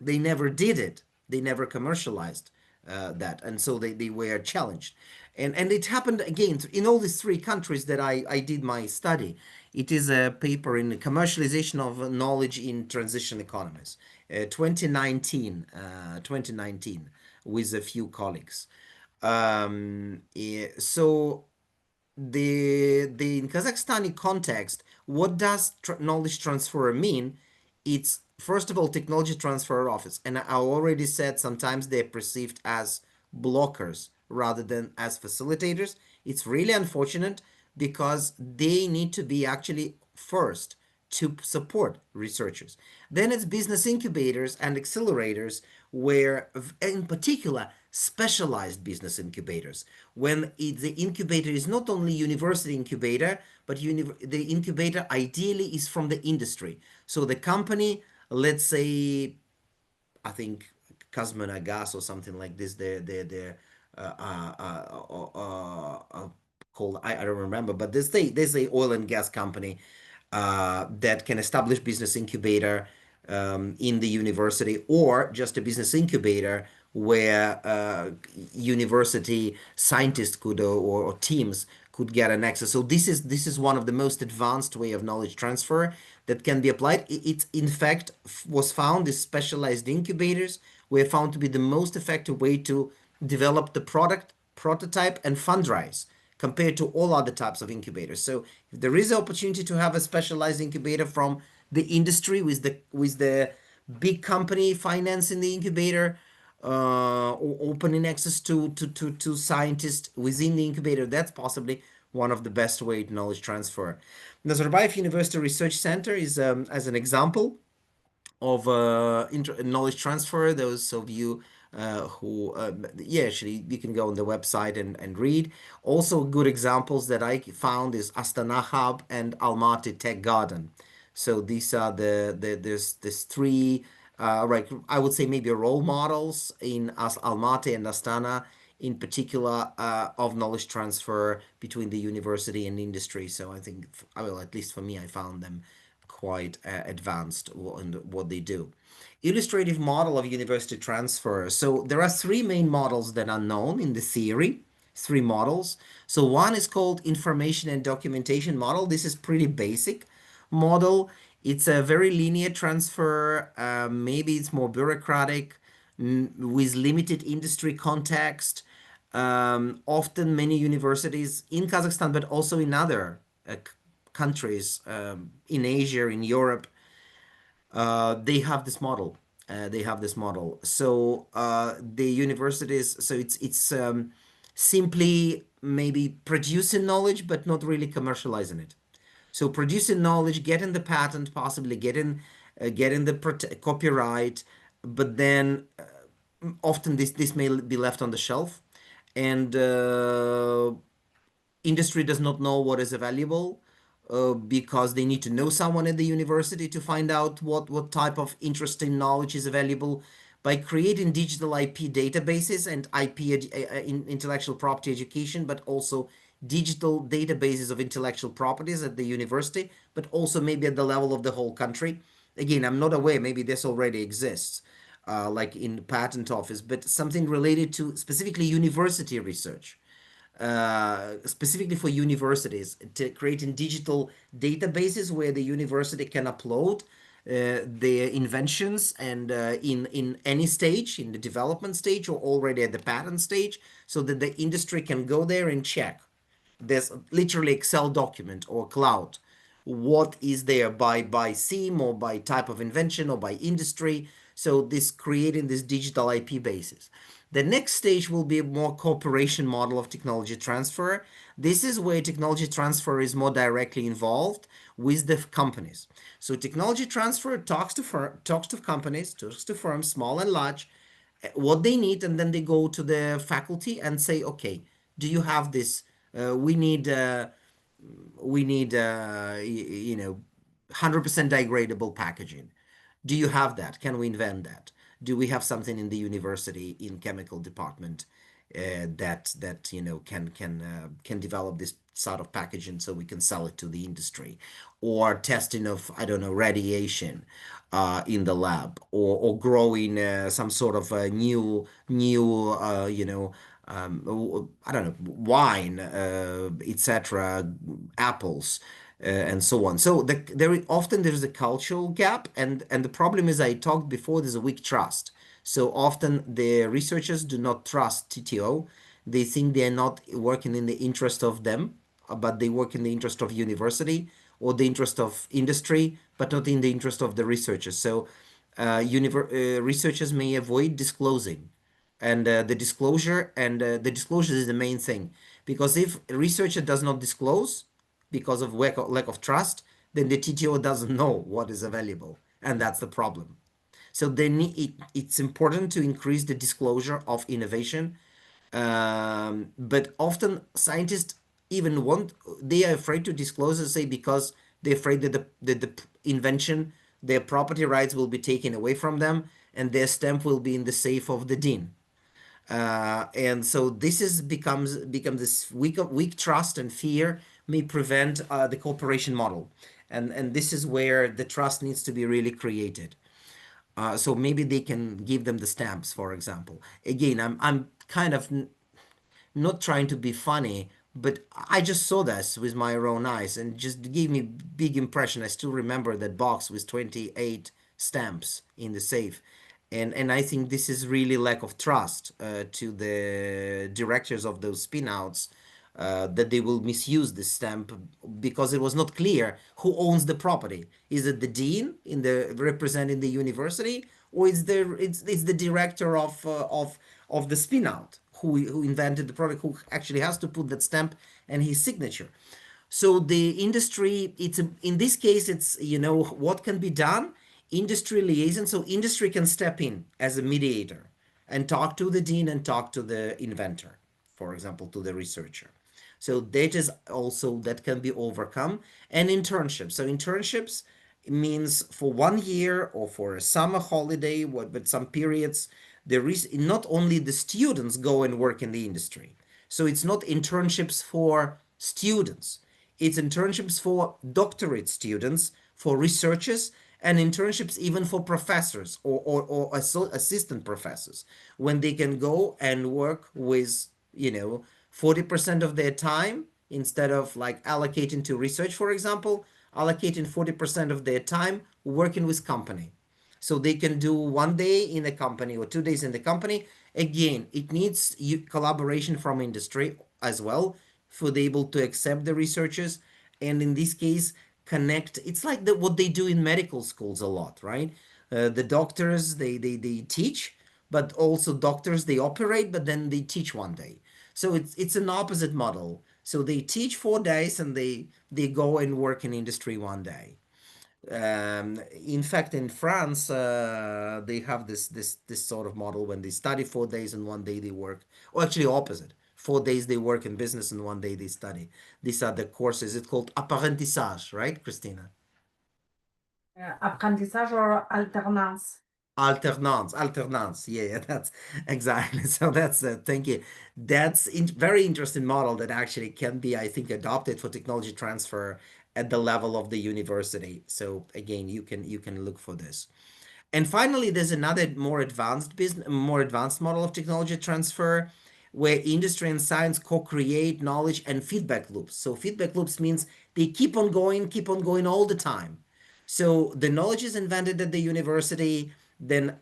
They never did it. They never commercialized that, and so they were challenged. And it happened again in all these three countries that I did my study. It is a paper in commercialization of knowledge in transition economies, 2019, with a few colleagues. So the in Kazakhstani context, what does knowledge transfer mean? It's first of all technology transfer office, and I already said sometimes they're perceived as blockers rather than as facilitators. It's really unfortunate because they need to be actually first to support researchers. Then it's business incubators and accelerators, where in particular specialized business incubators, when the incubator is not only university incubator, but the incubator ideally is from the industry. So the company, let's say, I think Kazmunagas or something like this, they're called, I don't remember, but there's a oil and gas company that can establish business incubator in the university, or just a business incubator where university scientists could, or teams could get an access. So this is one of the most advanced way of knowledge transfer that can be applied. It in fact was found, these specialized incubators were found to be the most effective way to develop the product, prototype, and fundraise compared to all other types of incubators. So if there is an opportunity to have a specialized incubator from the industry, with the big company financing the incubator, or opening access to scientists within the incubator, that's possibly one of the best way to knowledge transfer. Nazarbayev University Research Center is, as an example of knowledge transfer. Those of you yeah, actually, you can go on the website and read. Also, good examples that I found is Astana Hub and Almaty Tech Garden. So these are there's three, right, I would say maybe role models in Almaty and Astana in particular, of knowledge transfer between the university and industry. So I think, well, at least for me, I found them quite advanced in what they do. Illustrative model of university transfer. So there are three main models that are known in the theory, three models. So one is called information and documentation model. This is pretty basic model. It's a very linear transfer. Maybe it's more bureaucratic with limited industry context. Often many universities in Kazakhstan, but also in other countries, in Asia, in Europe, they have this model. They have this model. So the universities, so it's simply maybe producing knowledge, but not really commercializing it. So producing knowledge, getting the patent, possibly getting the copyright, but then often this may be left on the shelf, and industry does not know what is valuable, because they need to know someone at the university to find out what type of interesting knowledge is available. By creating digital IP databases and intellectual property education, but also digital databases of intellectual properties at the university, but also maybe at the level of the whole country. Again, I'm not aware, maybe this already exists, like in patent office, but something related to specifically university research, specifically for universities, to creating digital databases where the university can upload their inventions, and in any stage, in the development stage or already at the patent stage, so that the industry can go there and check. There's literally Excel document or cloud, what is there by SIM or by type of invention or by industry. So this creating this digital IP basis. The next stage will be a more cooperation model of technology transfer. This is where technology transfer is more directly involved with the companies. So technology transfer talks to companies, talks to firms, small and large, what they need, and then they go to the faculty and say, okay, do you have this? We need 100% degradable packaging. Do you have that? Can we invent that? Do we have something in the university in chemical department that can develop this sort of packaging so we can sell it to the industry? Or testing of, I don't know, radiation in the lab, or growing some sort of new I don't know, wine, etc., apples, and so on. So there's a cultural gap, and the problem is, I talked before, there's a weak trust. So often the researchers do not trust TTO. They think they're not working in the interest of them, but they work in the interest of university or the interest of industry, but not in the interest of the researchers. So researchers may avoid disclosing, and the disclosure is the main thing, because if a researcher does not disclose because of lack of trust, then the TTO doesn't know what is available, and that's the problem. So it's important to increase the disclosure of innovation, but often scientists even they are afraid to disclose, and say, because they're afraid that the invention, their property rights will be taken away from them, and their stamp will be in the safe of the dean. And so becomes this weak trust, and fear may prevent the cooperation model, and this is where the trust needs to be really created. So maybe they can give them the stamps, for example. Again, I'm kind of not trying to be funny, but I just saw this with my own eyes and just gave me big impression. I still remember that box with 28 stamps in the safe. And I think this is really lack of trust to the directors of those spinouts, that they will misuse this stamp, because it was not clear who owns the property. Is it the dean representing the university, or it's the director of the spinout who invented the product, who actually has to put that stamp and his signature. So the industry, in this case, it's what can be done. Industry liaison, so industry can step in as a mediator, and talk to the dean and talk to the inventor, for example, to the researcher. So that is also, that can be overcome. And internships. So internships means for 1 year or for a summer holiday, but some periods, there is not only the students go and work in the industry. So it's not internships for students. It's internships for doctorate students, for researchers, and internships even for professors or assistant professors, when they can go and work with, 40% of their time, instead of like allocating to research, for example, allocating 40% of their time working with company. So they can do 1 day in the company or 2 days in the company. Again, it needs collaboration from industry as well for the able to accept the researchers, and in this case connect. It's like what they do in medical schools a lot, right? The doctors, they teach, but also doctors, they operate, but then they teach 1 day. So it's an opposite model. So they teach 4 days and they go and work in industry 1 day. In fact, in France, they have this sort of model when they study 4 days and 1 day they work. Or actually, opposite. 4 days they work in business and 1 day they study. These are the courses. It's called apprentissage, right, Christina? Apprentissage or alternance? Alternance. Yeah, that's exactly. So that's thank you. That's very interesting model that actually can be, I think, adopted for technology transfer at the level of the university. So again, you can look for this. And finally, there's another more advanced model of technology transfer, where industry and science co-create knowledge and feedback loops. So feedback loops means they keep on going all the time. So the knowledge is invented at the university, then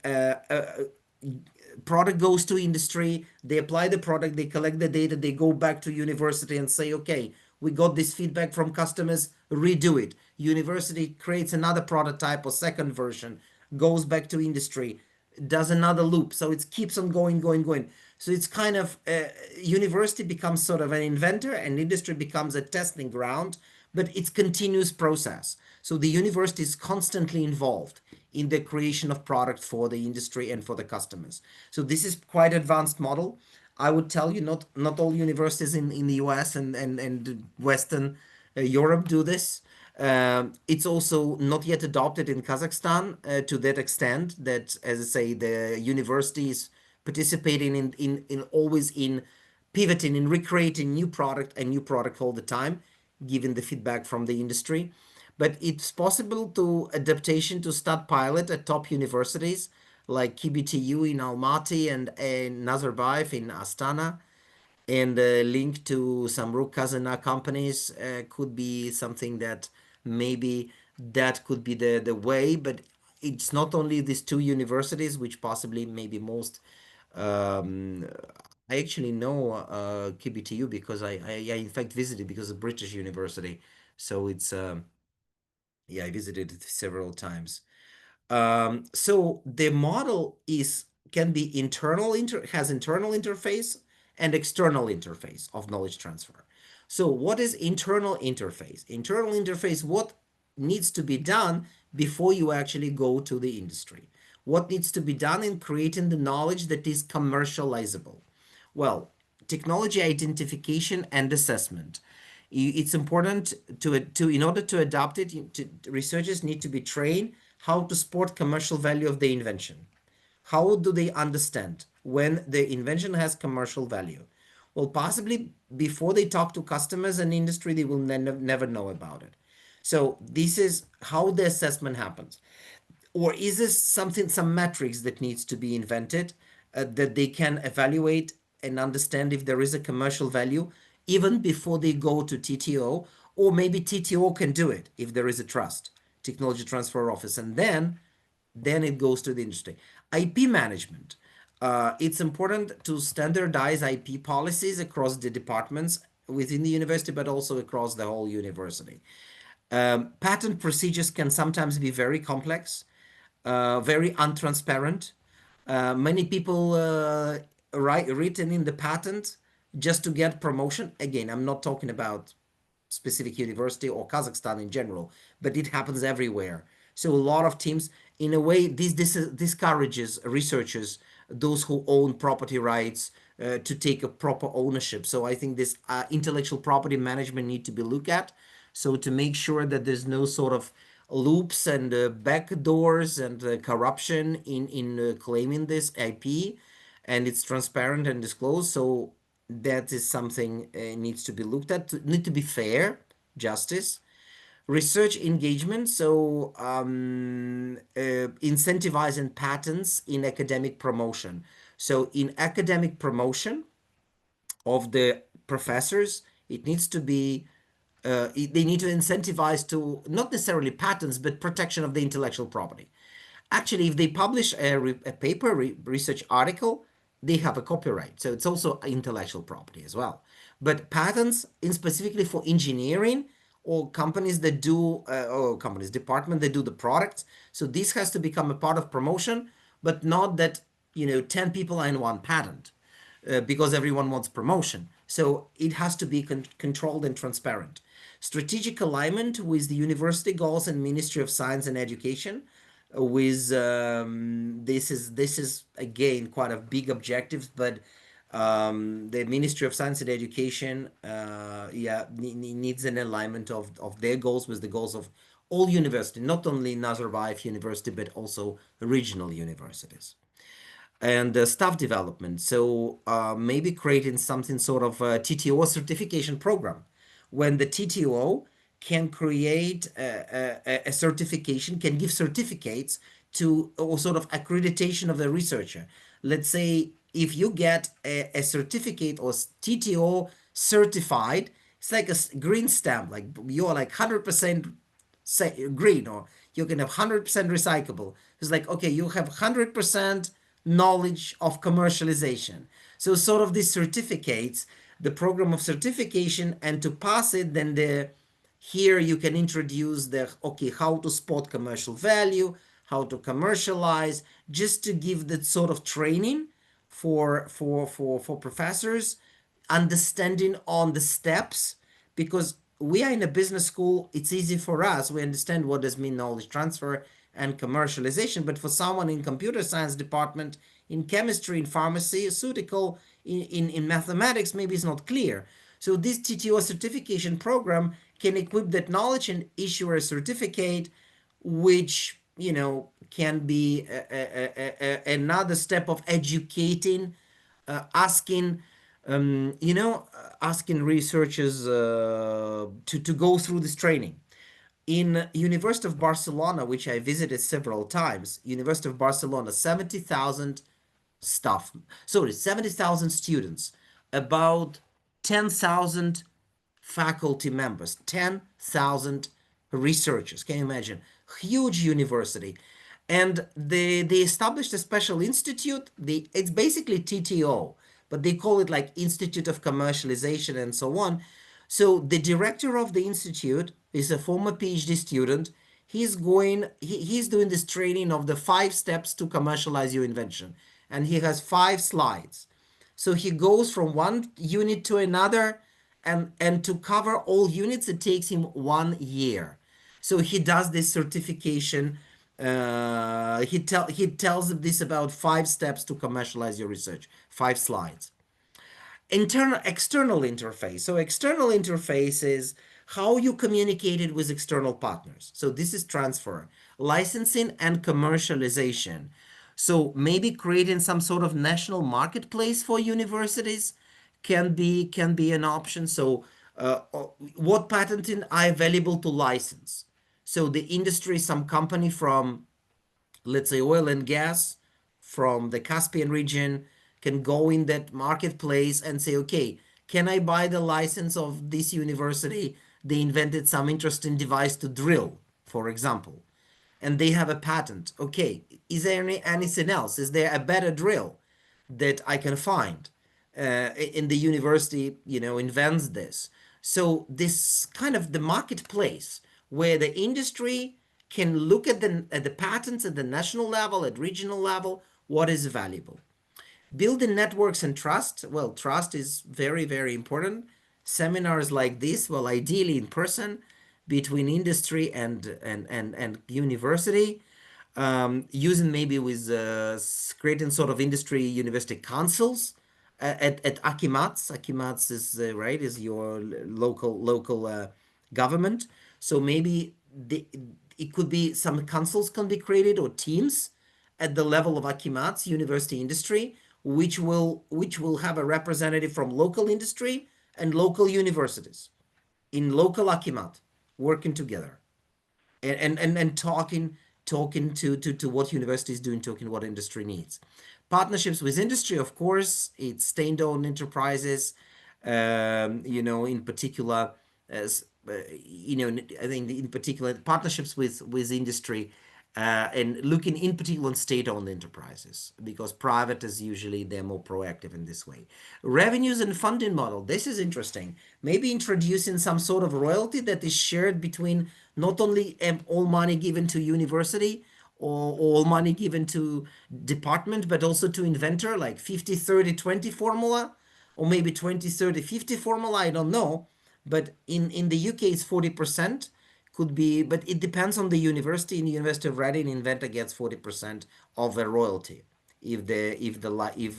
product goes to industry, they apply the product, they collect the data, they go back to university and say, okay, we got this feedback from customers, redo it. University creates another prototype or second version, goes back to industry, does another loop. So it keeps on going. So it's kind of university becomes sort of an inventor and industry becomes a testing ground, but it's continuous process. So the university is constantly involved in the creation of product for the industry and for the customers. So this is quite advanced model. I would tell you, not all universities in the US and Western Europe do this. It's also not yet adopted in Kazakhstan to that extent that, as I say, the universities participating in always in pivoting, in recreating new product all the time, given the feedback from the industry. But it's possible to adaptation to start pilot at top universities like KBTU in Almaty and Nazarbayev in Astana, and link to some Rook Kazana companies could be something that maybe that could be the way. But it's not only these two universities, which possibly maybe most. I actually know KBTU because I in fact visited, because of British University. So it's yeah, I visited it several times. So the model can be has internal interface and external interface of knowledge transfer. So what is internal interface? Internal interface, what needs to be done before you actually go to the industry? What needs to be done in creating the knowledge that is commercializable? Well, technology identification and assessment. It's important to in order to adopt it, researchers need to be trained how to spot commercial value of the invention. How do they understand when the invention has commercial value? Well, possibly before they talk to customers and industry, they will never know about it. So this is how the assessment happens. Or is this some metrics that needs to be invented that they can evaluate and understand if there is a commercial value even before they go to TTO, or maybe TTO can do it if there is a trust, technology transfer office, and then it goes to the industry. IP management. It's important to standardize IP policies across the departments within the university, but also across the whole university. Patent procedures can sometimes be very complex, very untransparent. Many people written in the patent just to get promotion. Again, I'm not talking about specific university or Kazakhstan in general, but it happens everywhere. So a lot of teams, in a way, this discourages researchers those who own property rights to take a proper ownership. So I think this intellectual property management need to be looked at. So to make sure that there's no sort of loops and back doors and corruption in claiming this IP, and it's transparent and disclosed. So that is something needs to be looked at. Need to be fair, justice, research engagement. So incentivizing patents in academic promotion. So in academic promotion of the professors, it needs to be they need to incentivize to not necessarily patents, but protection of the intellectual property. Actually, if they publish a paper, research article, they have a copyright. So it's also intellectual property as well. But patents, in specifically for engineering or companies that do, or companies, department that do the products. So this has to become a part of promotion, but not that, 10 people are in one patent. Because everyone wants promotion. So it has to be controlled and transparent. Strategic alignment with the university goals and Ministry of Science and Education. With this is again quite a big objective, but the Ministry of Science and Education, needs an alignment of their goals with the goals of all universities, not only Nazarbayev University, but also regional universities. And staff development. So maybe creating something sort of a TTO certification program, when the TTO can create a certification, can give certificates to or sort of accreditation of the researcher. Let's say if you get a certificate or TTO certified, it's like a green stamp, like you're like 100% green, or you can have 100% recyclable. It's like, okay, you have 100% knowledge of commercialization. So sort of these certificates, the program of certification, and to pass it, then here you can introduce how to spot commercial value, how to commercialize, just to give that sort of training for professors, understanding on the steps, because we are in a business school. It's easy for us. We understand what does mean knowledge transfer and commercialization, but for someone in computer science department, in chemistry, in pharmaceutical, in mathematics, maybe it's not clear. So this TTO certification program can equip that knowledge and issue a certificate, which can be another step of educating, asking asking researchers to go through this training. In University of Barcelona, which I visited several times, University of Barcelona, 70,000 students, about 10,000 faculty members, 10,000 researchers. Can you imagine? Huge university. And they established a special institute. It's basically TTO, but they call it like Institute of Commercialization and so on. So the director of the institute is a former PhD student. He's doing this training of the 5 steps to commercialize your invention. And he has 5 slides. So he goes from one unit to another, and to cover all units, it takes him 1 year. So he does this certification. He tells this about 5 steps to commercialize your research, 5 slides. External interface. So external interface is how you communicated with external partners. So this is transfer, licensing, and commercialization. So maybe creating some sort of national marketplace for universities can be an option. So what patenting are available to license? So the industry, some company from, let's say, oil and gas from the Caspian region can go in that marketplace and say, okay, can I buy the license of this university? They invented some interesting device to drill, for example, and they have a patent. Okay, is there anything else? Is there a better drill that I can find? In the university, invents this. So this kind of the marketplace where the industry can look at the patents at the national level, at regional level, what is valuable. Building networks and trust. Well, trust is very, very important. Seminars like this, well, ideally in person, between industry and university. using maybe with creating sort of industry university councils at Akimats. Akimats is right, is your local government. So maybe it could be some councils can be created or teams at the level of Akimats, university industry, which will have a representative from local industry and local universities in local Akimat working together and talking to what university is doing, talking what industry needs. Partnerships with industry, of course, it's state-owned enterprises, in particular, as I think in particular partnerships with industry, and looking in particular on state-owned enterprises, because private is usually they're more proactive in this way. Revenues and funding model. This is interesting. Maybe introducing some sort of royalty that is shared between not only all money given to university or all money given to department, but also to inventor, like 50-30-20 formula, or maybe 20-30-50 formula. I don't know. But in the UK, it's 40%. Could be, but it depends on the university. In the University of Reading, inventor gets 40% of a royalty if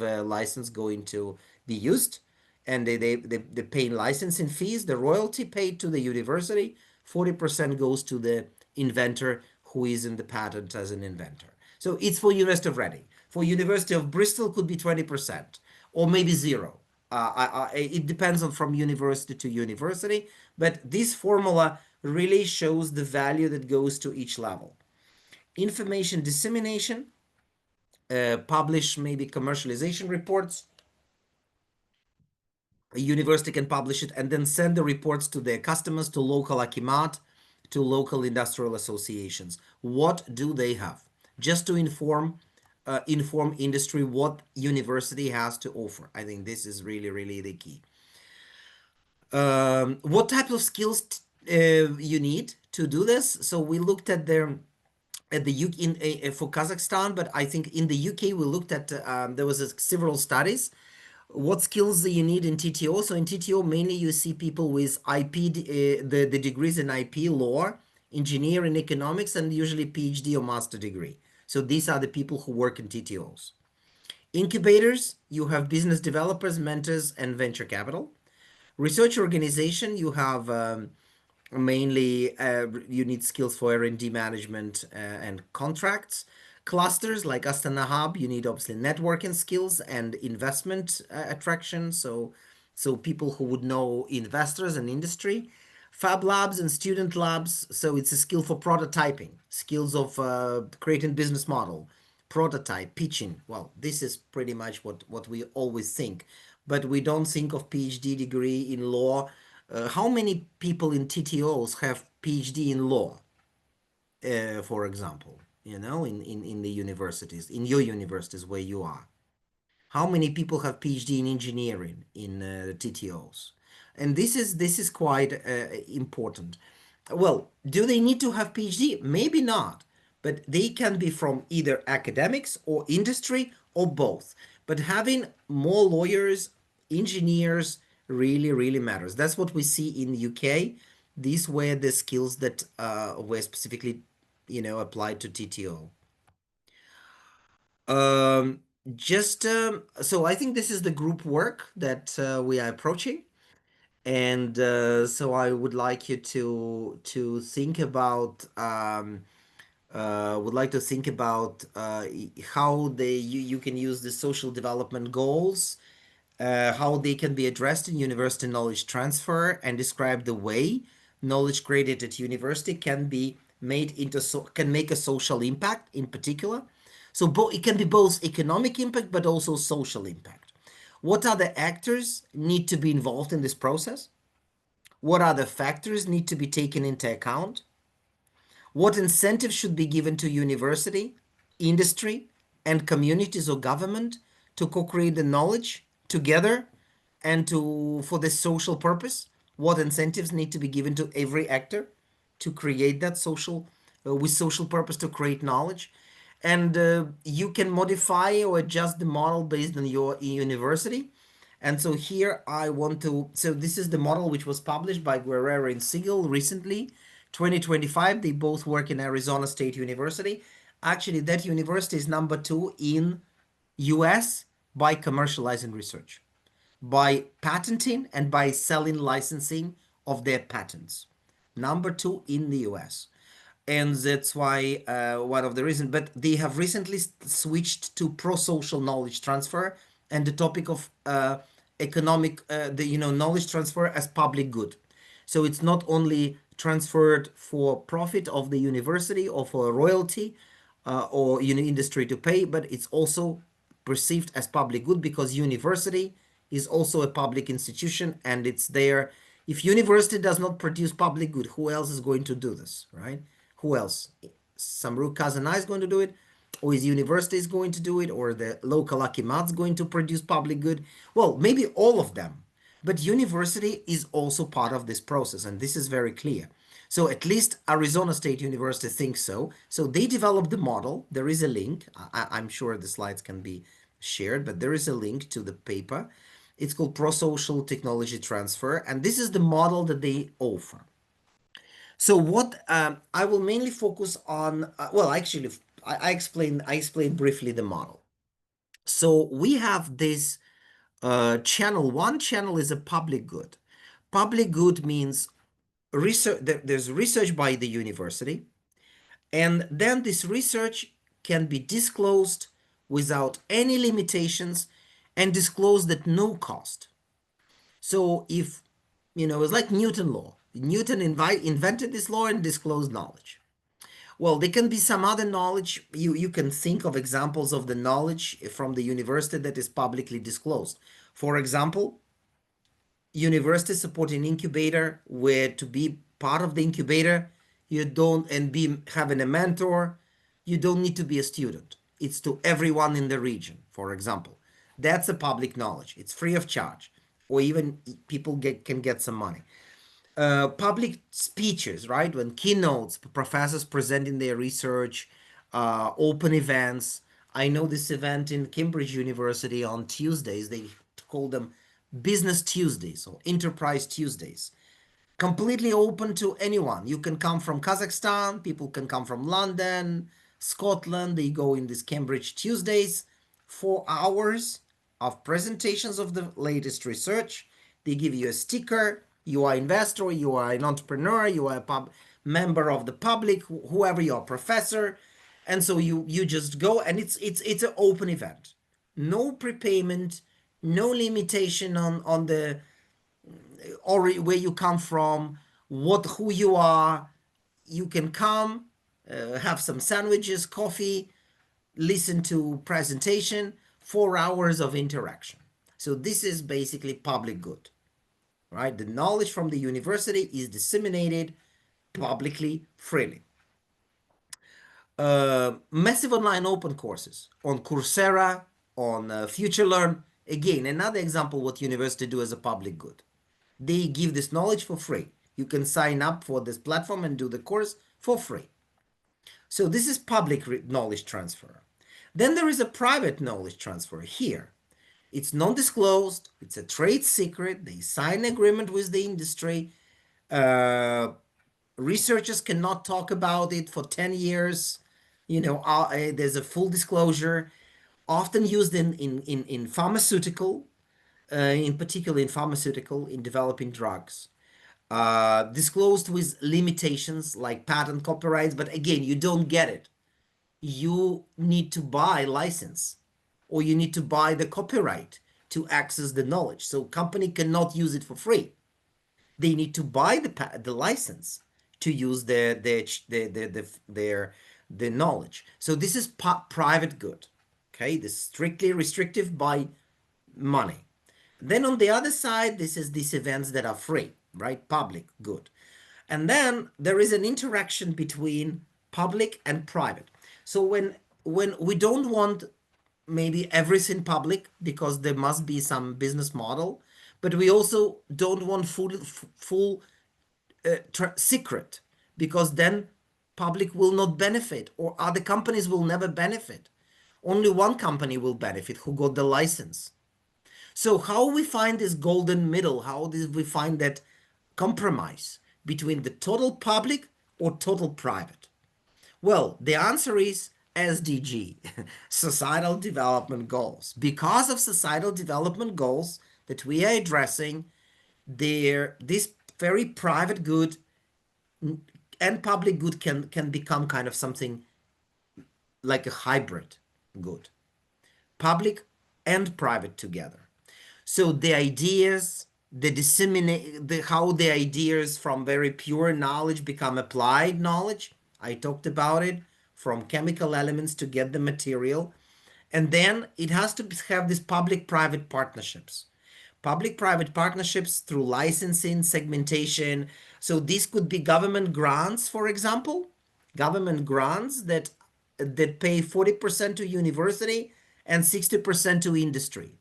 a license going to be used, and they pay licensing fees. The royalty paid to the university, 40% goes to the inventor who is in the patent as an inventor. So it's for University of Reading. For University of Bristol, could be 20% or maybe zero. It depends on from university to university, but this formula really shows the value that goes to each level. Information dissemination, publish maybe commercialization reports. A university can publish it and then send the reports to their customers, to local Akimat, to local industrial associations. What do they have? Just to inform industry what university has to offer. I think this is really, really the key. What type of skills you need to do this? So we looked at the UK for Kazakhstan, but I think in the UK we looked at there was several studies. What skills do you need in TTO? So in TTO mainly you see people with IP, the degrees in IP law, engineering, economics, and usually PhD or master degree. So these are the people who work in TTOs. Incubators, you have business developers, mentors, and venture capital. Research organization, you have mainly you need skills for R&D management and contracts. Clusters like Astana Hub, you need obviously networking skills and investment attraction. So people who would know investors and industry. Fab labs and student labs, so it's a skill for prototyping, skills of creating business model, prototype, pitching. Well, this is pretty much what we always think, but we don't think of PhD degree in law. How many people in TTOs have PhD in law, for example, in the universities, in your universities where you are? How many people have PhD in engineering in TTOs? And this is quite important. Well, do they need to have PhD? Maybe not, but they can be from either academics or industry or both. But having more lawyers, engineers really, really matters. That's what we see in the UK. These were the skills that were specifically, applied to TTO. So I think this is the group work that we are approaching, and so I would like you to think about how you can use the social development goals, how they can be addressed in university knowledge transfer, and describe the way knowledge created at university can be made into can make a social impact in particular. So it can be both economic impact but also social impact. What other actors need to be involved in this process? What other factors need to be taken into account? What incentives should be given to university, industry, and communities or government to co-create the knowledge together and for this social purpose? What incentives need to be given to every actor to create that with social purpose to create knowledge? And you can modify or adjust the model based on your university. And so here so this is the model which was published by Guerrero and Siegel recently, 2025. They both work in Arizona State University. Actually, that university is number 2 in US by commercializing research, by patenting and by selling licensing of their patents. Number 2 in the US. And that's why one of the reasons, but they have recently switched to pro-social knowledge transfer and the topic of economic, knowledge transfer as public good. So it's not only transferred for profit of the university or for a royalty or industry to pay, but it's also perceived as public good because university is also a public institution and it's there. If university does not produce public good, who else is going to do this, right? Who else? Samruk Kazanai is going to do it, or is university is going to do it, or the local Akimat is going to produce public good? Well, maybe all of them, but university is also part of this process, and this is very clear. So at least Arizona State University thinks so. So they developed the model. There is a link. I'm sure the slides can be shared, but there is a link to the paper. It's called Pro-Social Technology Transfer, and this is the model that they offer. So what I will mainly focus on, well, actually, I explained briefly the model. So we have this channel. One channel is a public good. Public good means research. There's research by the university, and then this research can be disclosed without any limitations and disclosed at no cost. So if, it's like Newton law. Newton invented this law and disclosed knowledge. Well, there can be some other knowledge. You can think of examples of the knowledge from the university that is publicly disclosed. For example, university support an incubator where to be part of the incubator, you don't, and be having a mentor, you don't need to be a student. It's to everyone in the region, for example. That's a public knowledge. It's free of charge, or even people can get some money. Public speeches, right? When keynotes, professors presenting their research, open events. I know this event in Cambridge University on Tuesdays, they call them Business Tuesdays or Enterprise Tuesdays. Completely open to anyone. You can come from Kazakhstan, people can come from London, Scotland. They go in these Cambridge Tuesdays, 4 hours of presentations of the latest research. They give you a sticker. You are an investor, you are an entrepreneur, you are a member of the public, whoever you are, professor. And so you just go, and it's an open event. No prepayment, no limitation on the or where you come from, who you are. You can come, have some sandwiches, coffee, listen to presentation, 4 hours of interaction. So this is basically public good, right? The knowledge from the university is disseminated publicly, freely. Massive online open courses on Coursera, on FutureLearn. Again, another example what university do as a public good. They give this knowledge for free. You can sign up for this platform and do the course for free. So this is public knowledge transfer. Then there is a private knowledge transfer here. It's non-disclosed. It's a trade secret. They sign an agreement with the industry. Researchers cannot talk about it for 10 years. There's a full disclosure, often used in pharmaceutical, in particular in pharmaceutical, in developing drugs. Disclosed with limitations like patent copyrights, but again, you don't get it. You need to buy license, or you need to buy the copyright to access the knowledge. So company cannot use it for free. They need to buy the license to use their knowledge. So this is private good. Okay, this is strictly restrictive by money. Then on the other side, this is these events that are free, right? Public good. And then there is an interaction between public and private. So when we don't want maybe everything public because there must be some business model, but we also don't want full secret, because then public will not benefit, or other companies will never benefit. Only one company will benefit, who got the license. So how we find this golden middle? How do we find that compromise between the total public or total private? Well, the answer is SDG, Societal Development Goals. Because of societal development goals that we are addressing, this very private good and public good can become kind of something like a hybrid good, public and private together. So the ideas, how the ideas from very pure knowledge become applied knowledge. I talked about it, from chemical elements to get the material. And then it has to have these public-private partnerships. Public-private partnerships through licensing, segmentation. So these could be government grants, for example, government grants that pay 40% to university and 60% to industry.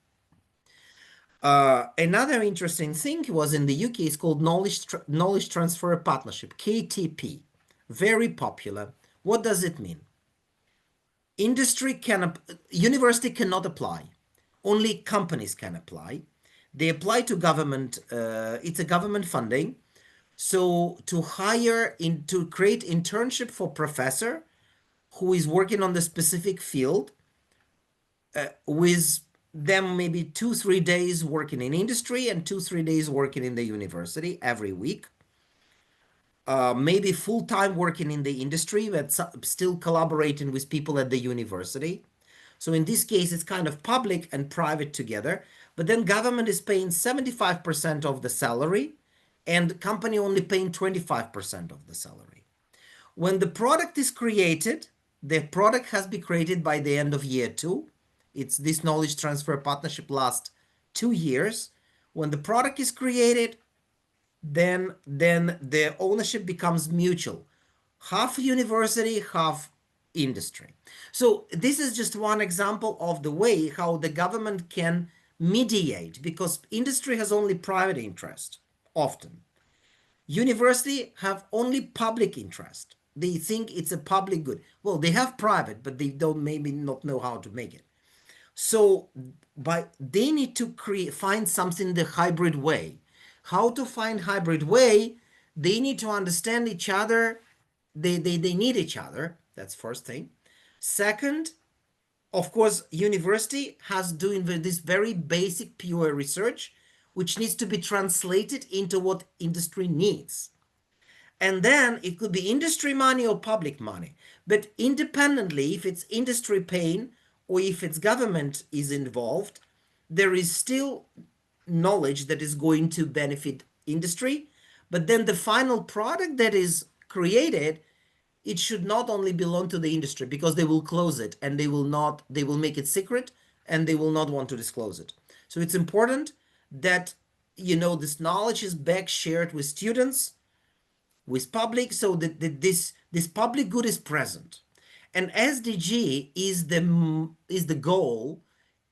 Another interesting thing was in the UK, it's called Knowledge Transfer Partnership, KTP. Very popular. What does it mean? University cannot apply. Only companies can apply. They apply to government, it's a government funding. So to create internship for professor who is working on the specific field, with them maybe 2-3 days working in industry and 2-3 days working in the university every week. Maybe full-time working in the industry, but still collaborating with people at the university. So in this case, it's kind of public and private together, but then government is paying 75% of the salary and company only paying 25% of the salary. When the product is created, the product has been created by the end of year 2. It's this knowledge transfer partnership lasts 2 years. When the product is created, then the ownership becomes mutual. Half university, half industry. So this is just one example of the way how the government can mediate, because industry has only private interest often. University have only public interest. They think it's a public good. Well, they have private, but they don't maybe not know how to make it. So they need to find something the hybrid way. How to find hybrid way? They need to understand each other. They need each other. That's first thing. Second, of course, university has doing this very basic pure research, which needs to be translated into what industry needs. And then it could be industry money or public money. But independently, if it's industry paying or if it's government is involved, there is still knowledge that is going to benefit industry. But then the final product that is created, it should not only belong to the industry, because they will close it and they will make it secret and they will not want to disclose it. So it's important that, this knowledge is back shared with students, with public, so that this public good is present. And SDG is the goal,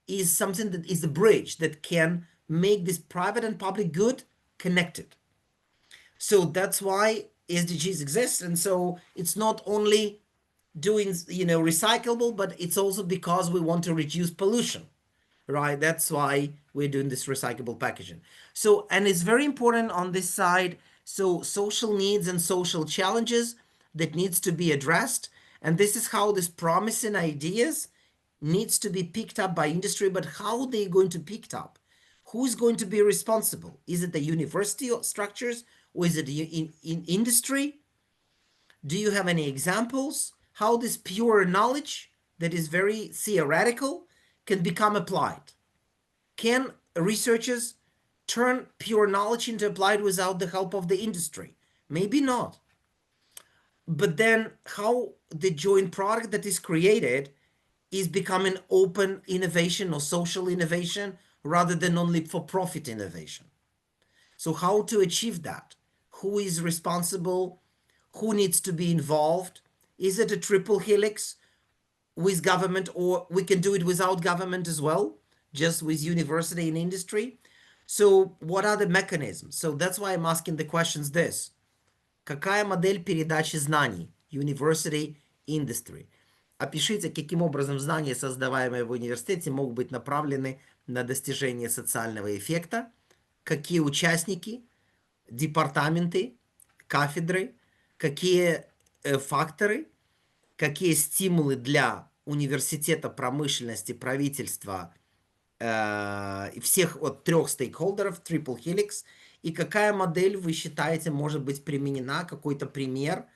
is something that is a bridge that can make this private and public good connected. So that's why SDGs exist. And so it's not only doing, recyclable, but it's also because we want to reduce pollution, right? That's why we're doing this recyclable packaging. So, and it's very important on this side. So social needs and social challenges that needs to be addressed. And this is how this promising ideas needs to be picked up by industry, but how they're going to pick it up? Who's going to be responsible? Is it the university structures or is it in industry? Do you have any examples? How this pure knowledge that is very theoretical can become applied? Can researchers turn pure knowledge into applied without the help of the industry? Maybe not. But then how the joint product that is created is becoming open innovation or social innovation rather than only for-profit innovation. So how to achieve that? Who is responsible? Who needs to be involved? Is it a triple helix with government, or we can do it without government as well, just with university and industry? So what are the mechanisms? So that's why I'm asking the questions this. Какая модель передачи знаний? University, industry. Опишите, каким образом знания, создаваемые в университете, могут быть направлены на достижение социального эффекта, какие участники, департаменты, кафедры, какие факторы какие стимулы для университета, промышленности, правительства, всех от 3 стейкхолдеров, Triple Helix, и какая модель вы считаете может быть применена, какой-то пример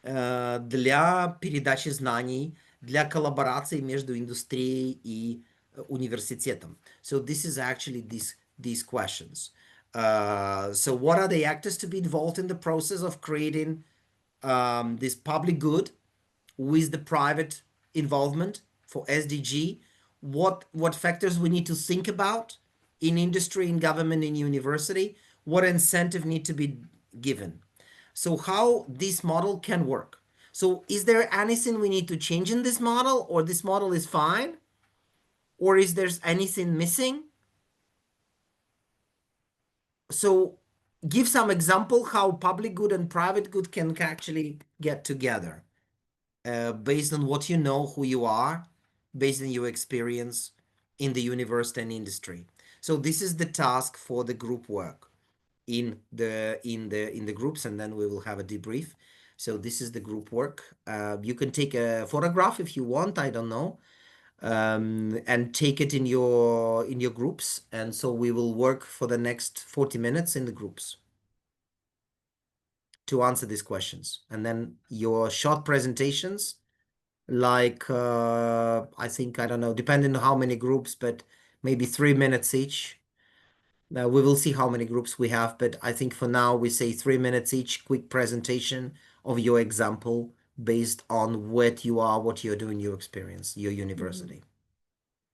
для передачи знаний, для коллаборации между индустрией и университетом. So this is actually these questions. So what are the actors to be involved in the process of creating this public good with the private involvement for SDG? What factors we need to think about in industry, in government, in university? What incentive need to be given? So how this model can work? So is there anything we need to change in this model, or this model is fine? Or is there anything missing? So give some example how public good and private good can actually get together based on what you know, who you are, based on your experience in the university and industry. So this is the task for the group work in the groups, and then we will have a debrief. So this is the group work. You can take a photograph if you want, I don't know, and take it in your groups. And so we will work for the next 40 minutes in the groups to answer these questions. And then your short presentations, like I think, I don't know, depending on how many groups, but maybe 3 minutes each. Now we will see how many groups we have, but I think for now we say 3 minutes each, quick presentation of your example based on what you are, what you're doing, your experience, your university.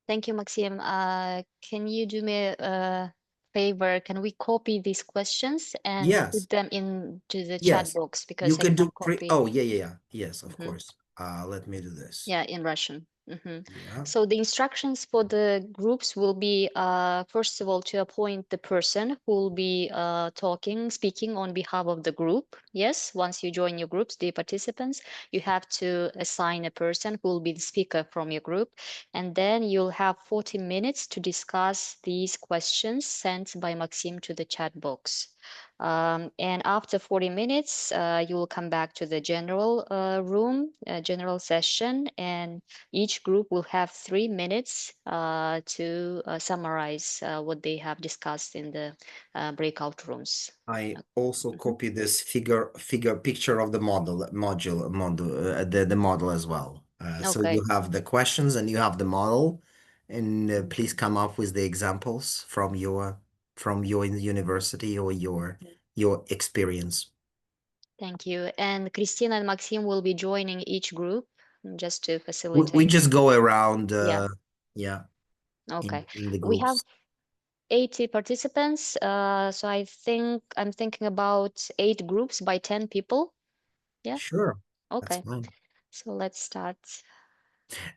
Thank you, Maxim. Can you do me a favor? Can we copy these questions and Yes. put them into the Yes. chat box? You Because I can do can't copy. oh yeah. Yes, of Mhm. course. Let me do this. Yeah, in Russian. Yeah. So the instructions for the groups will be, first of all, to appoint the person who will be speaking on behalf of the group. Yes, once you join your groups, the participants, you have to assign a person who will be the speaker from your group. And then you'll have 40 minutes to discuss these questions sent by Maxim to the chat box. And after 40 minutes, you will come back to the general room, general session, and each group will have 3 minutes to summarize what they have discussed in the breakout rooms. I also copy this picture of the model, the model as well. So Okay. you have the questions and you have the model, and please come up with the examples from your university or your experience. Thank you. And Christina and Maxim will be joining each group just to We facilitate. just go around, Yeah. Okay. in the We have groups. 80 participants, so I'm thinking about 8 groups by 10 people. Yeah. Sure, that's Okay. fine. So let's start.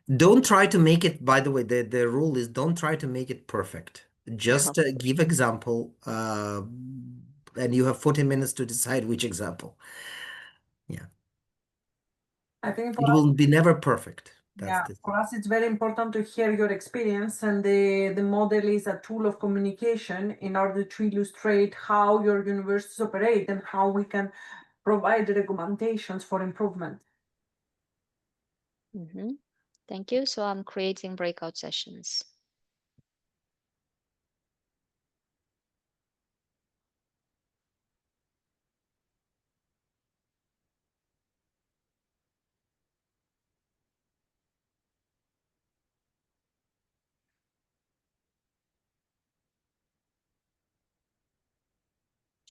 Don't try to make it, by the way, the rule is don't try to make it perfect. Just give example, and you have 40 minutes to decide which example. Yeah. I think It will be never perfect. That's the for thing. us, it's very important to hear your experience, and the model is a tool of communication in order to illustrate how your universities operate and how we can provide recommendations for improvement. Thank you. So I'm creating breakout sessions.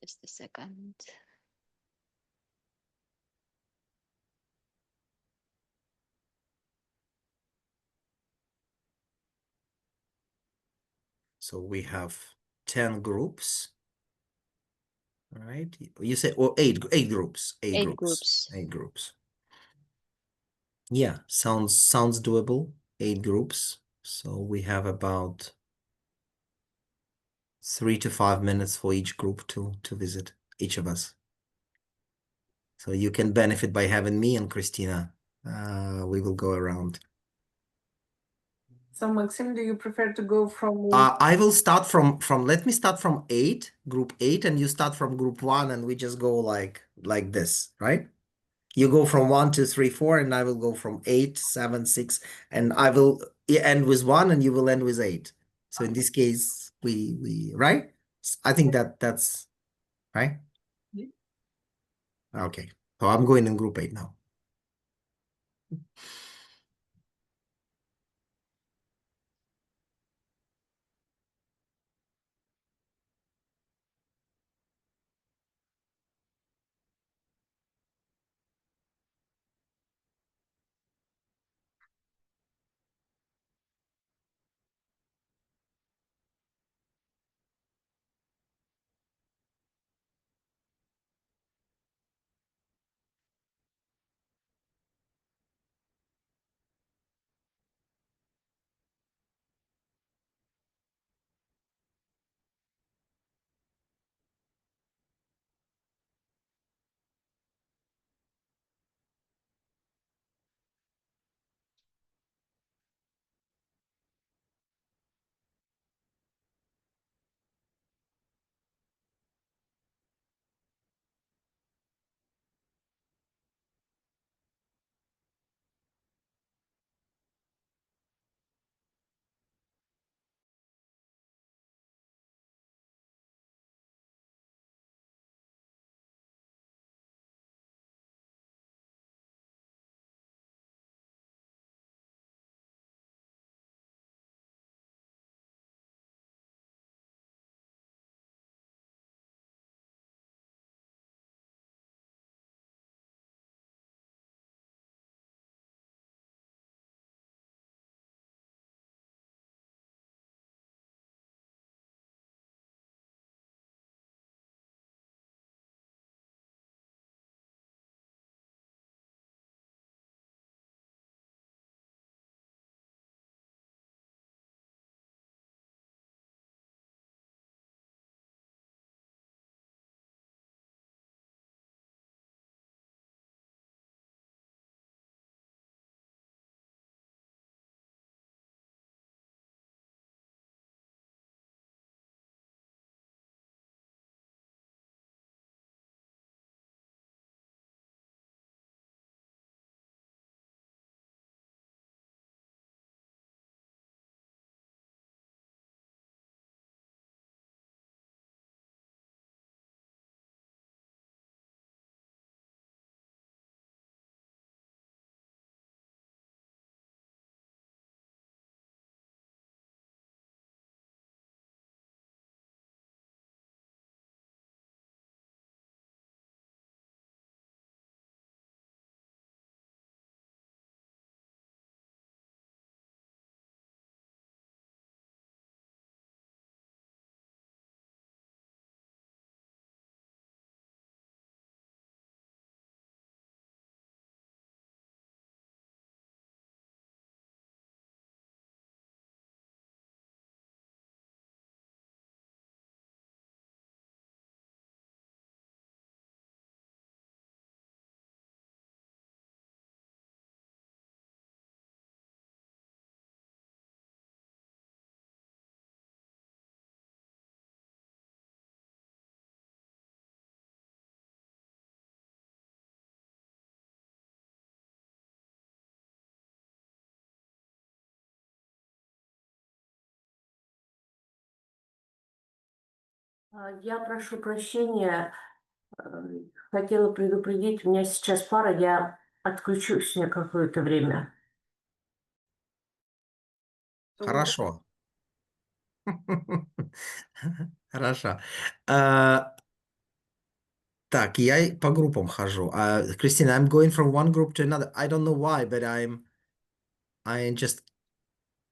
Just a second. So we have 10 groups. All right. You say, or eight groups. 8 groups. 8 groups. Yeah, sounds doable. 8 groups. So we have about 3 to 5 minutes for each group to visit each of us. So you can benefit by having me and Christina. We will go around. So, Maxim, do you prefer to go from? I will start from let me start from 8, group 8, and you start from group 1, and we just go like this, right? You go from 1, 2, 3, 4, and I will go from 8, 7, 6, and I will end with 1, and you will end with 8. So in this case, we right? I think that's right. Yeah. Okay. So I'm going in group 8 now. Я прошу прощения, хотела предупредить, у меня сейчас пара, я отключусь на какое-то время. Хорошо. Хорошо. А, Так, я по группам хожу. Christina, I'm going from one group to another. I don't know why, but I just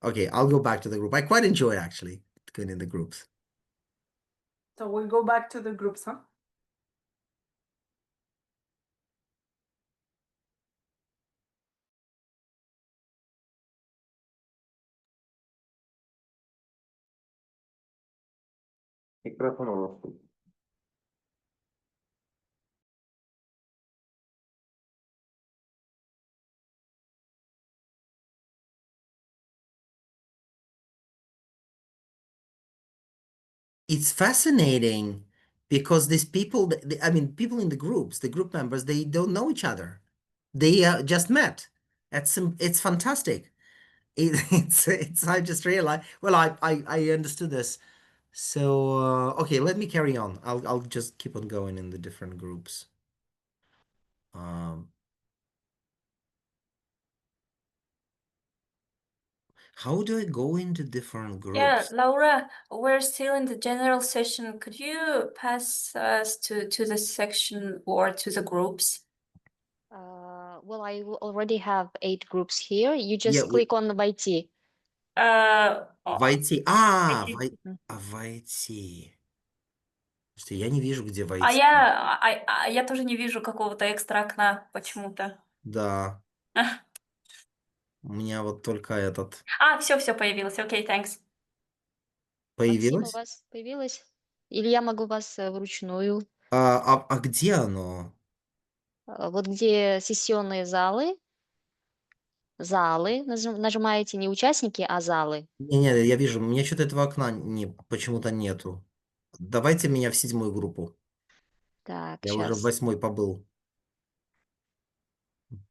okay, I'll go back to the group. I quite enjoy actually going in the groups. So we'll go back to the groups, huh? Микрофон у вас. It's fascinating because these people, I mean, people in the groups, the group members, they don't know each other. They just met. It's fantastic. It's I just realized. Well, I understood this. So okay, let me carry on. I'll just keep on going in the different groups. Um, how do I go into different Yeah, groups? Laura, we're still in the general session. Could you pass us to the section or to the groups? Well, I already have 8 groups here. You Yeah, just click on войти. войти. Войти. Что я не вижу, где войти. Я тоже не вижу какого-то экстра окна почему-то. Да. У меня вот только этот. Все появилось. Окей, thanks. Максим, у Появилось? вас появилось? Или я могу вас вручную? А где оно? Вот где сессионные залы, нажимаете не участники, а залы. Не, я вижу, у меня что-то этого окна почему-то нету. Давайте меня в 7-ю группу. Так, Я уже в сейчас. 8-й побыл.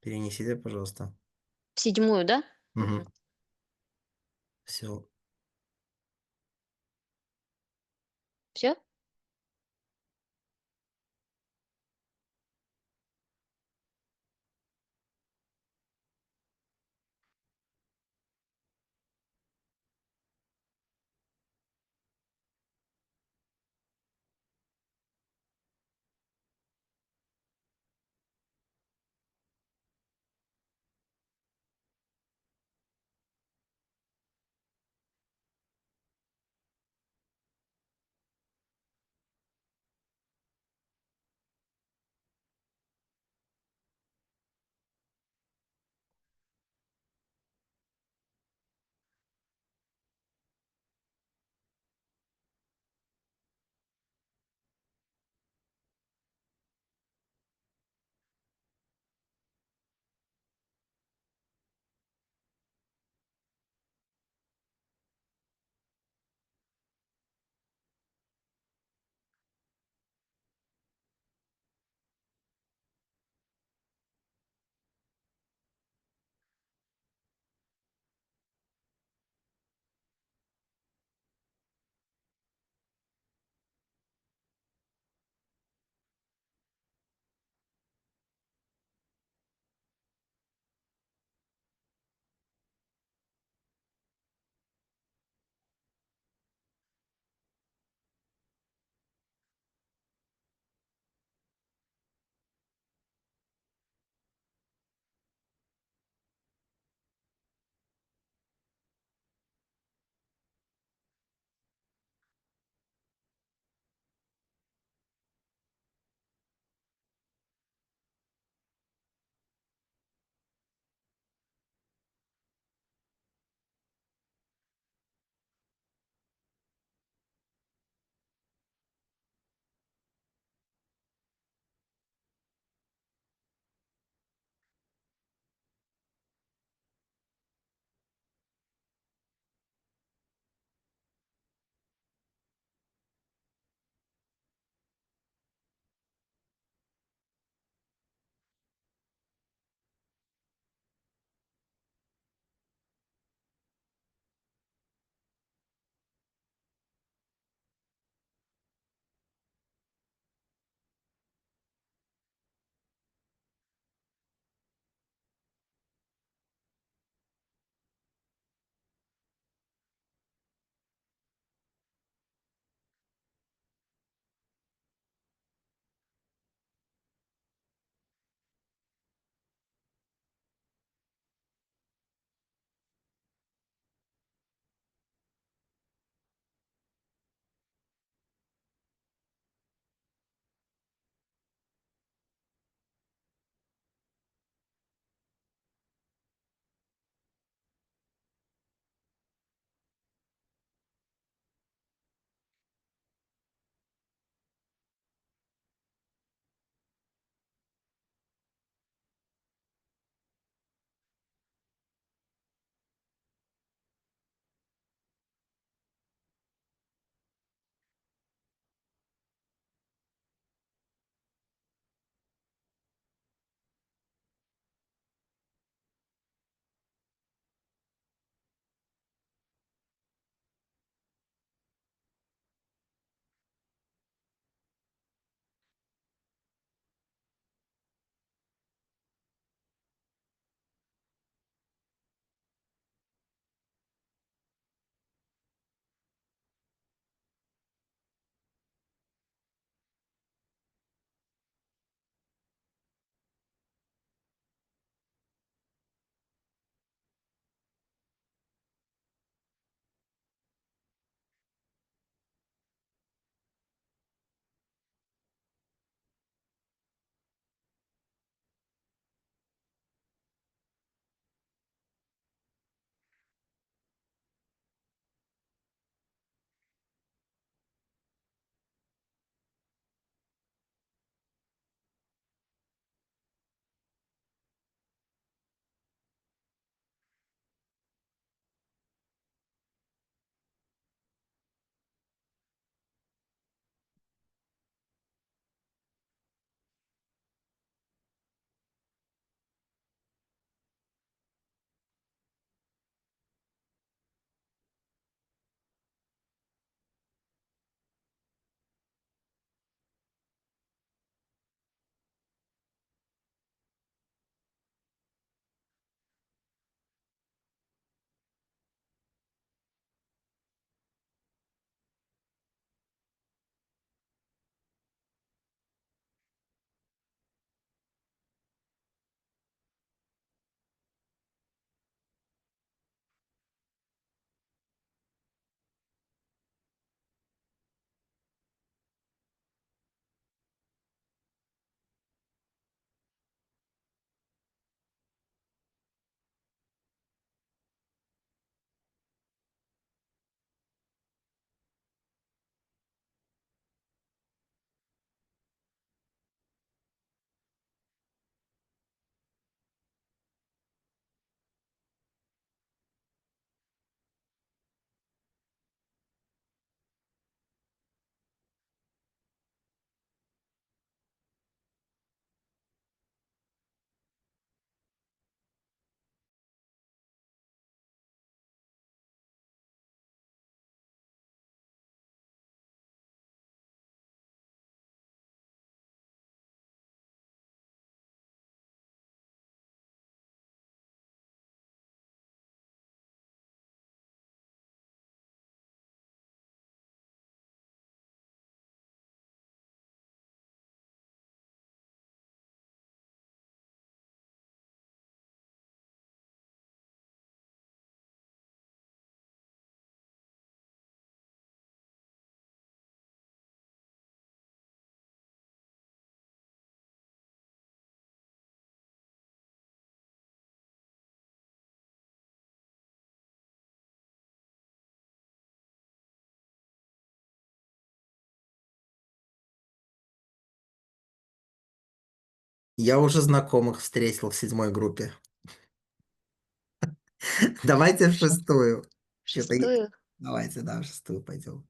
Перенесите, пожалуйста. В 7-ю, да? Угу. Все. Все? Я уже знакомых встретил в 7-й группе. Давайте в 6-ю. Чё-то и- Шестую. Давайте, да, в 6-ю пойдем.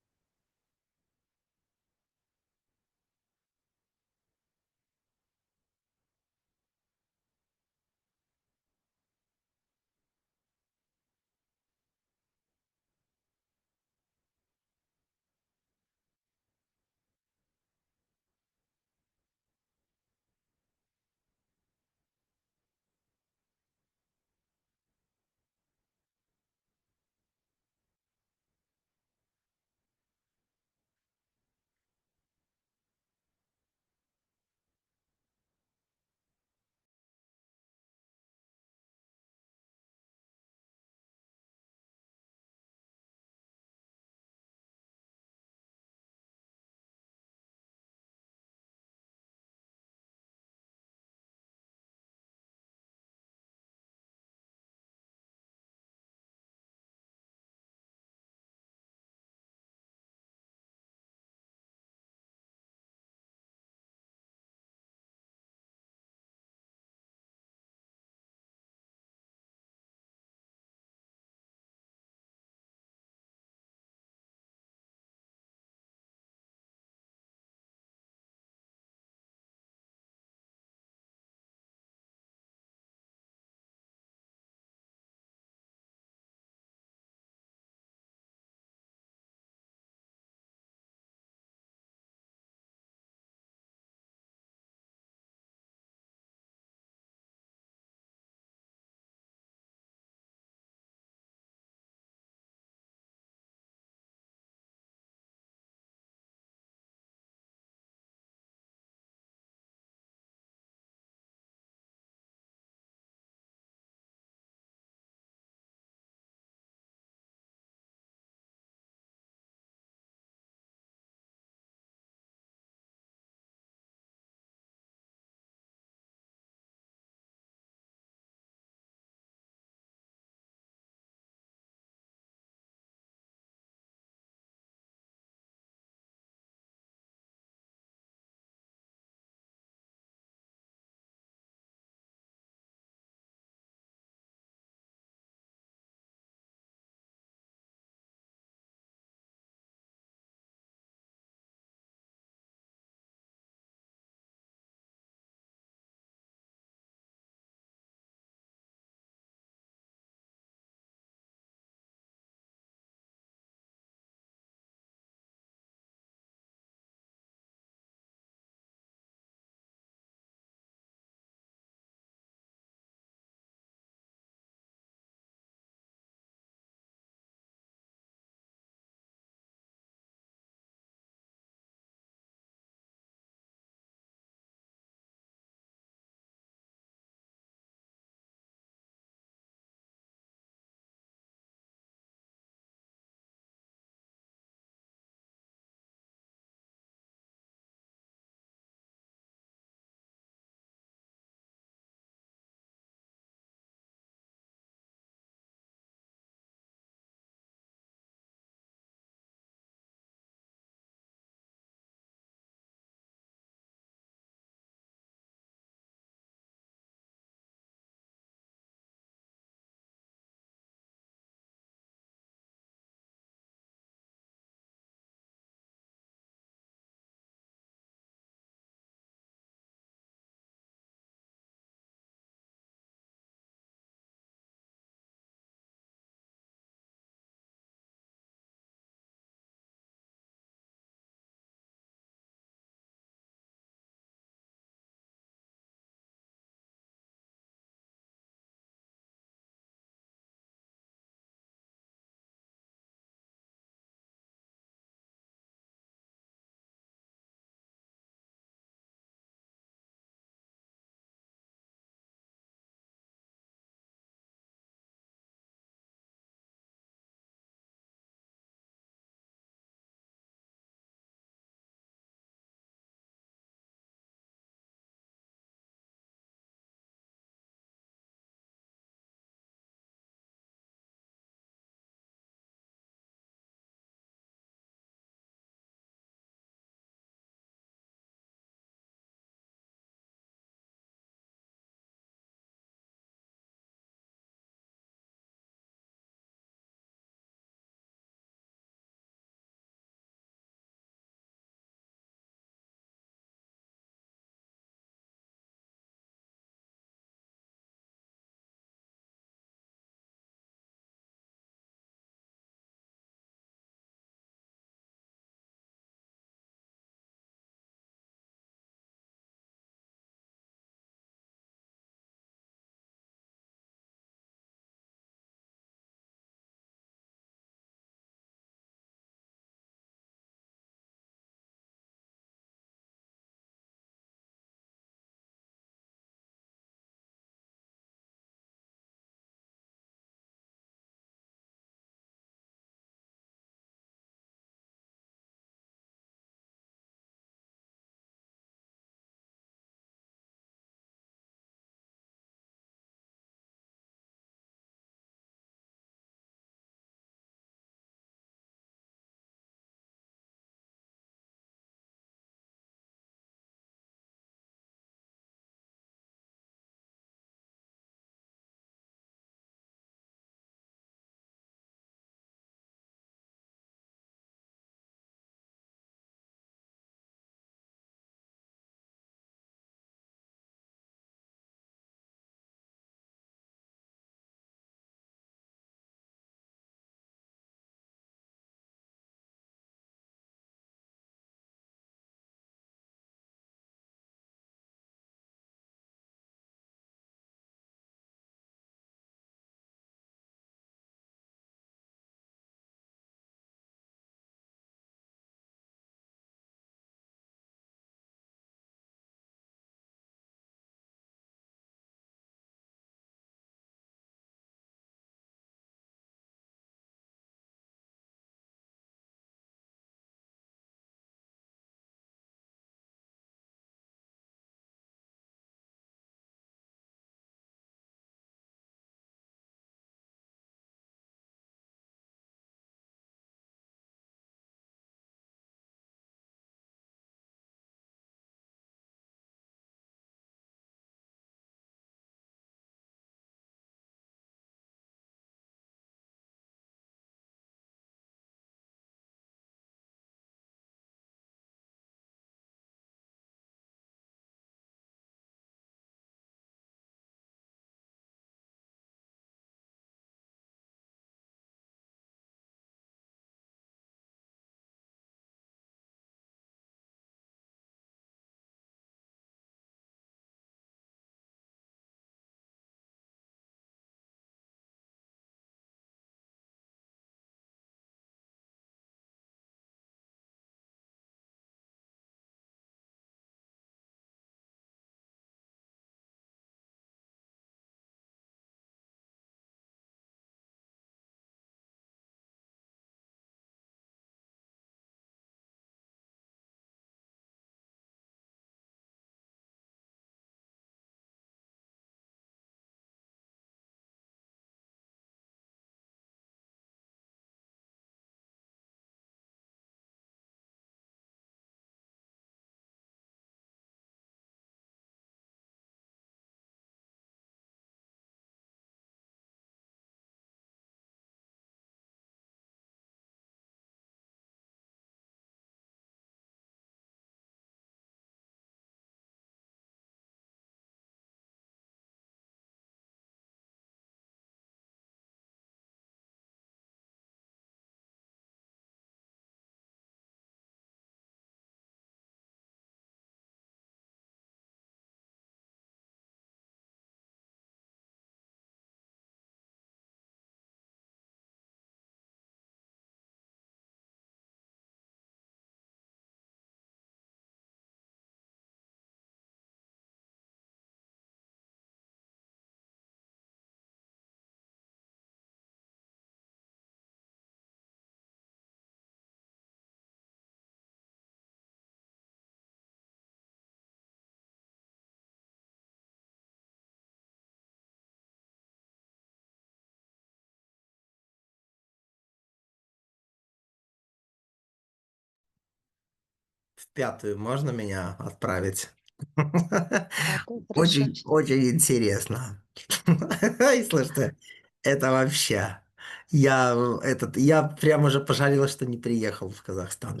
В пятую можно меня отправить? Пятый, хорошо. Очень, очень интересно. И слушайте, это вообще... Я прям уже пожалел, что не приехал в Казахстан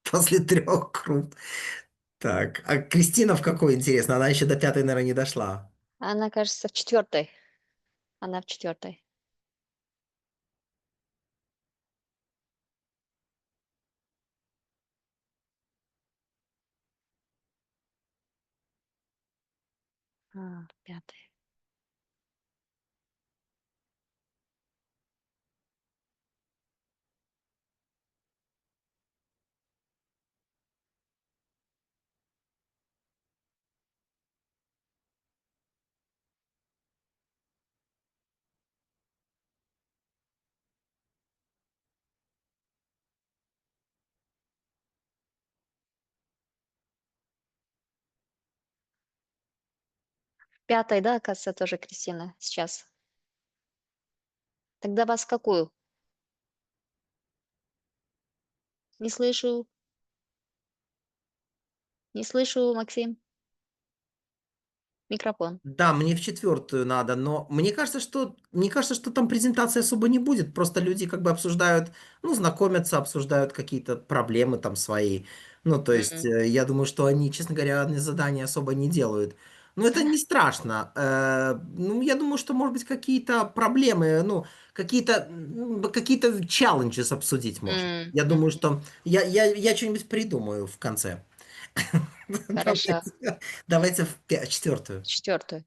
после 3 групп. Так, а Кристина в какой, интересно? Она еще до пятой, наверное, не дошла. Она, кажется, в 4. Она в 4. А, 5. Пятый, да, оказывается, тоже Кристина сейчас. Тогда вас в какую? Не слышу. Не слышу, Максим. Микрофон. Да, мне в 4 надо, но мне кажется, что там презентации особо не будет. Просто люди как бы обсуждают, ну, знакомятся, обсуждают какие-то проблемы там свои. Ну, то есть, я думаю, что они, честно говоря, задания особо не делают. Но это не страшно. Ну, я думаю, что, может быть, какие-то проблемы, ну, какие-то challenges обсудить можно. Я думаю, что я что-нибудь придумаю в конце. Хорошо. Давайте в 4. 4.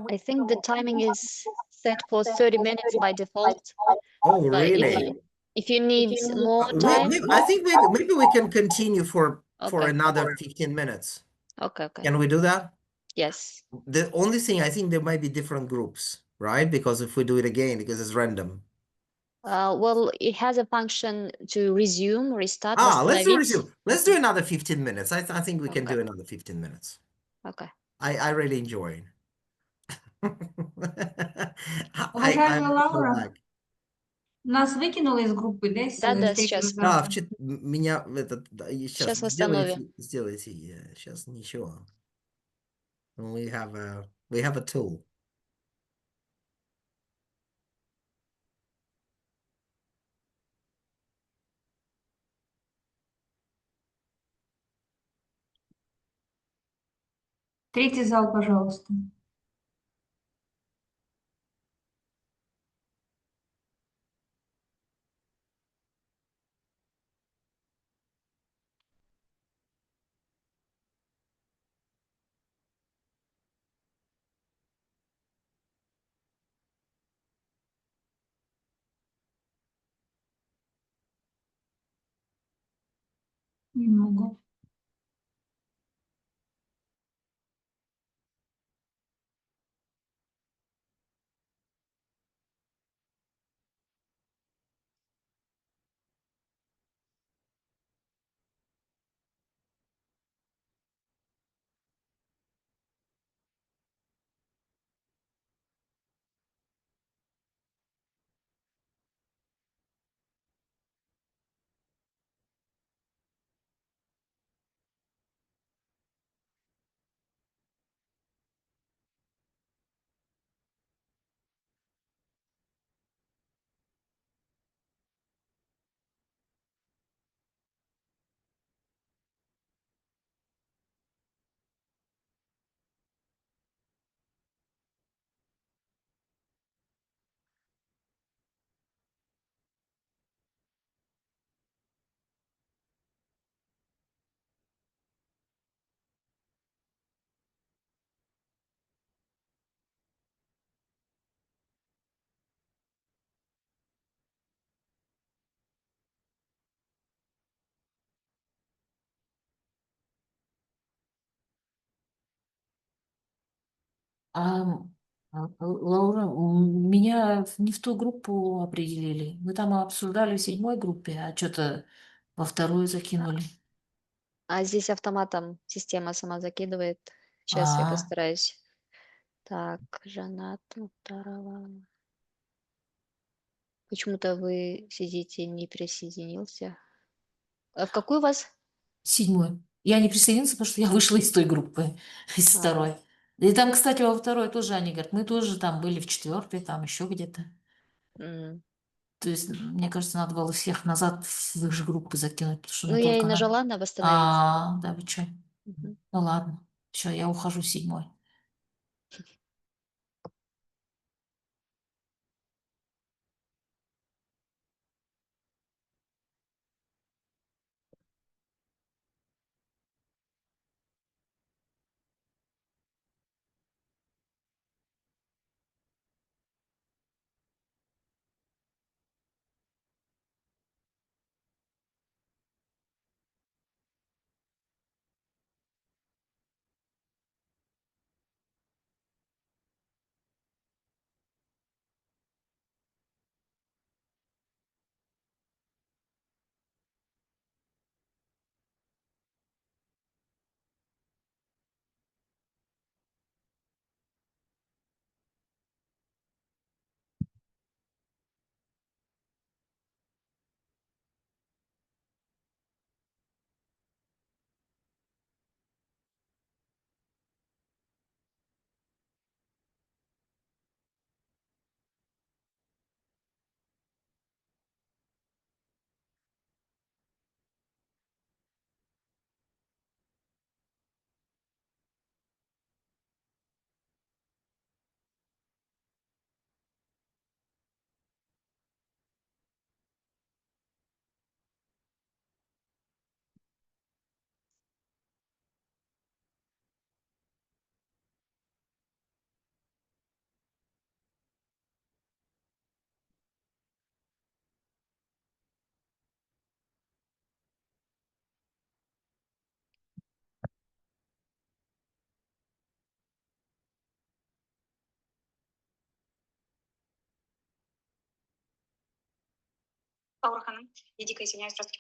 I think the timing is set for 30 minutes by default. Oh, But really? if you need more time, I think maybe we can continue for okay. another 15 minutes. Okay. Can we do that? Yes. The only thing, I think there might be different groups, right? Because if we do it again, because it's random. Well, it has a function to restart, Let's do восстановить. resume. Let's do another 15 minutes. I think we can Okay. do another 15 minutes. Okay. I really enjoy it. Уважаемая I'm Лаура, back. Нас выкинуло из группы, да, с Да, третьего сейчас. Да, этажа? меня этот сейчас Сейчас восстановим. сделайте, сейчас ничего. We have a tool. Третий зал, пожалуйста. Немного. А, Лаура, меня не в ту группу определили. Мы там обсуждали в 7-й группе, а что-то во 2-ю закинули. А здесь автоматом система сама закидывает. Сейчас я А, постараюсь. Так, Жанат Мухтарова. Почему-то вы сидите, не присоединился. А в какой у вас? 7-й. Я не присоединился, потому что я вышла из той группы, из А, 2-й. И там, кстати, во 2-й тоже они говорят, мы тоже там были в 4-й, там еще где-то. м. То есть, мне кажется, надо было всех назад в их же группы закинуть, потому что Ну, мы я и только на... нажала на восстановить. Да, вы что? Мгм. Ну ладно, все, я ухожу в 7-й. Аура Ханым, я дико извиняюсь, здравствуйте,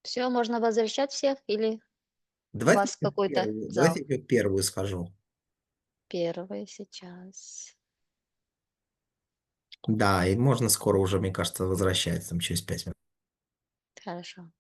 Все, можно возвращать всех или у Давайте вас я какой-то первую, зал? давайте я первую схожу. Первый сейчас. Да, и можно скоро уже, мне кажется, возвращаться, там через 5 минут. Хорошо.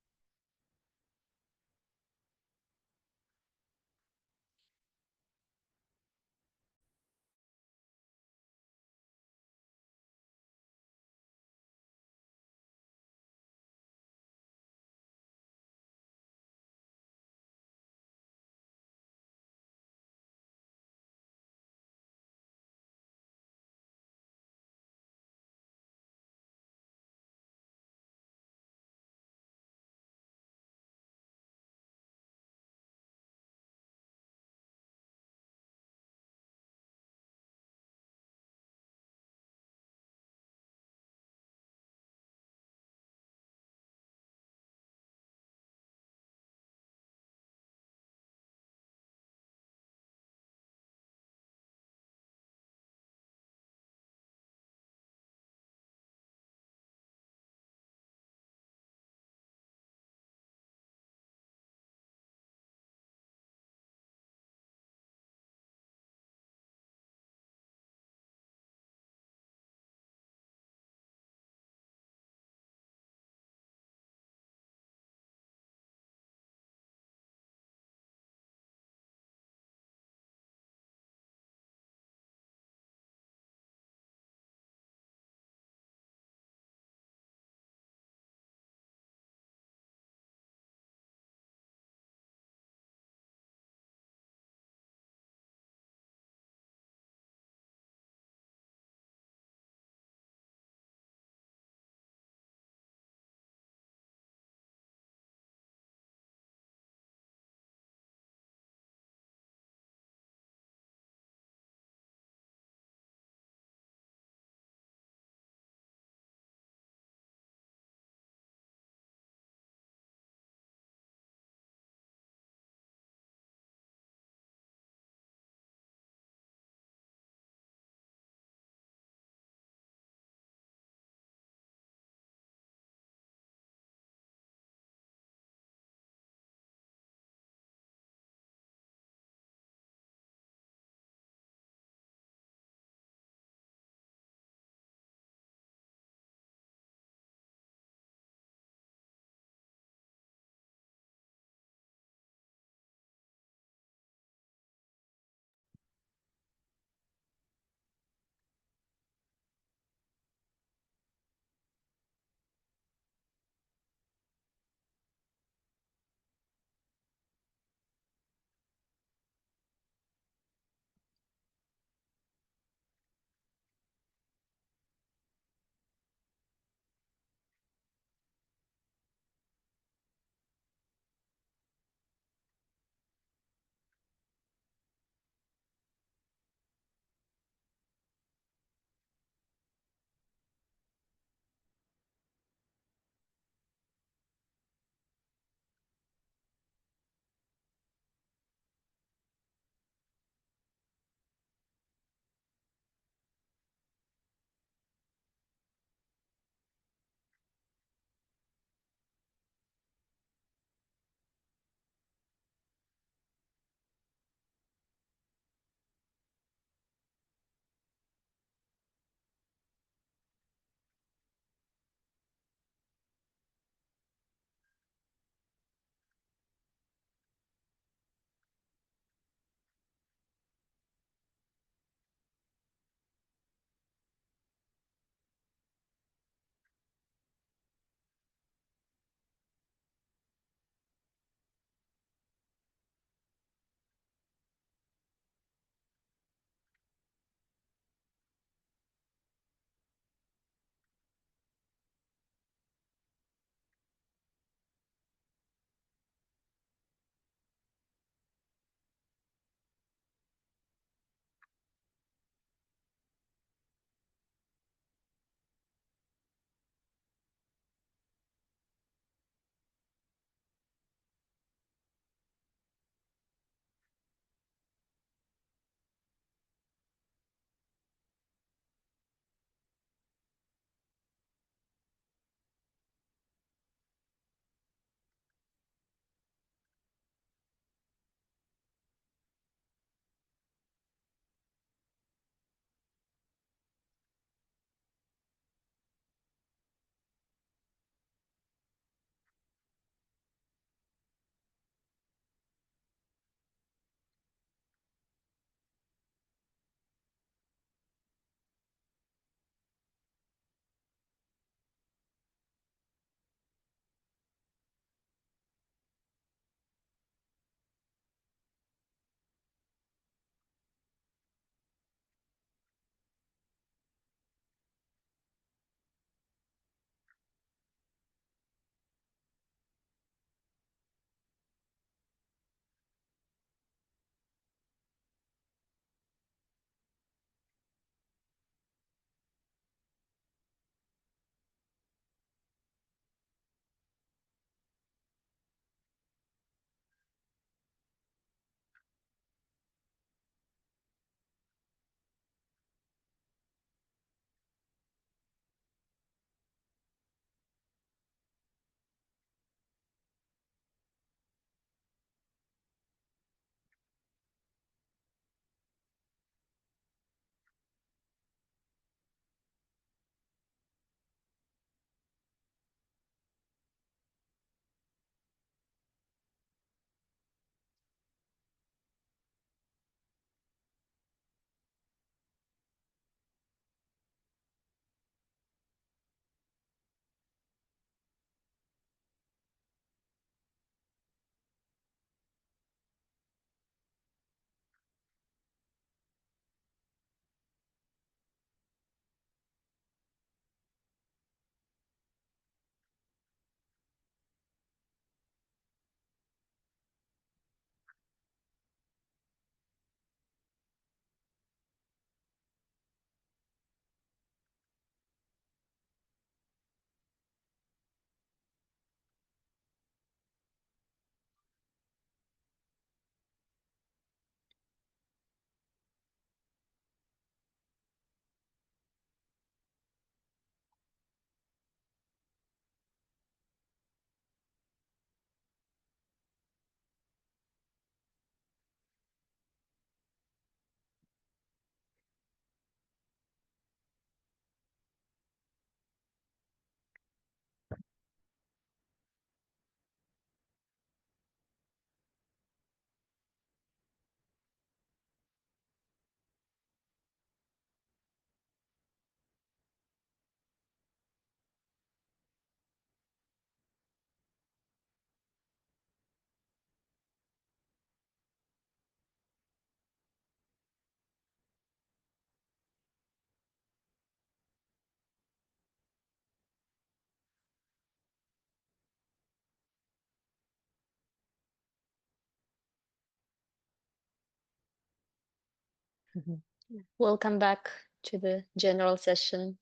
Welcome back to the general session.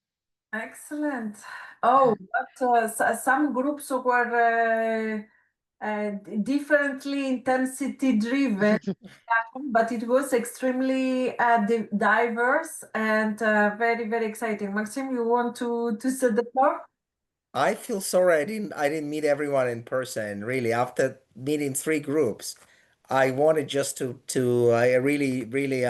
Excellent. Oh, but some groups were differently intensity driven, but it was extremely diverse and very, very exciting. Maxim, you want to set the floor? I feel sorry I didn't meet everyone in person. Really, after meeting 3 groups, I wanted just to I really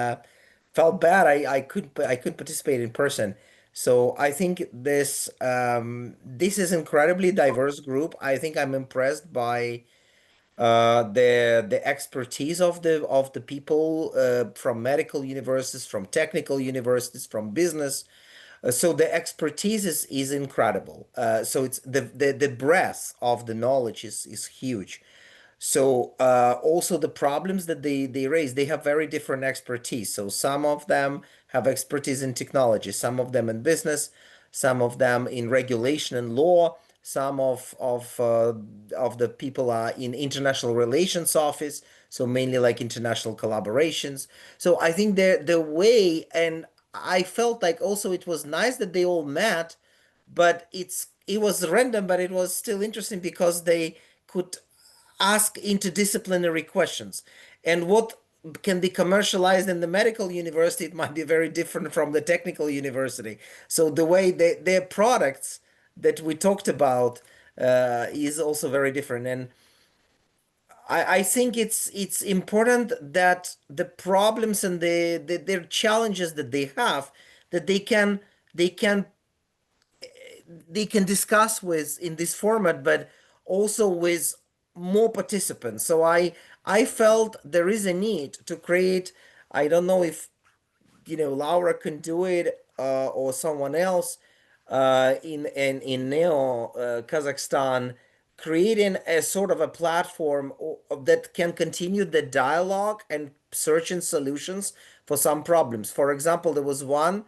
felt bad. I couldn't participate in person. So I think this is incredibly diverse group. I think I'm impressed by the expertise of the people from medical universities, from technical universities, from business. So the expertise is incredible. So it's the breadth of the knowledge is huge. So also the problems that they raise, they have very different expertise. So some of them have expertise in technology, some of them in business, some of them in regulation and law, some of the people are in international relations office, so mainly like international collaborations. So I think the way, and I felt like also it was nice that they all met, but it was random, but it was still interesting because they could ask interdisciplinary questions. And what can be commercialized in the medical university, it might be very different from the technical university. So the way their products that we talked about is also very different. And I think it's important that the problems and their challenges that they have, that they can they can discuss with in this format, but also with more participants. So I felt there is a need to create. I don't know if Laura can do it or someone else in Neo Kazakhstan, creating a sort of a platform that can continue the dialogue and searching solutions for some problems. For example, there was one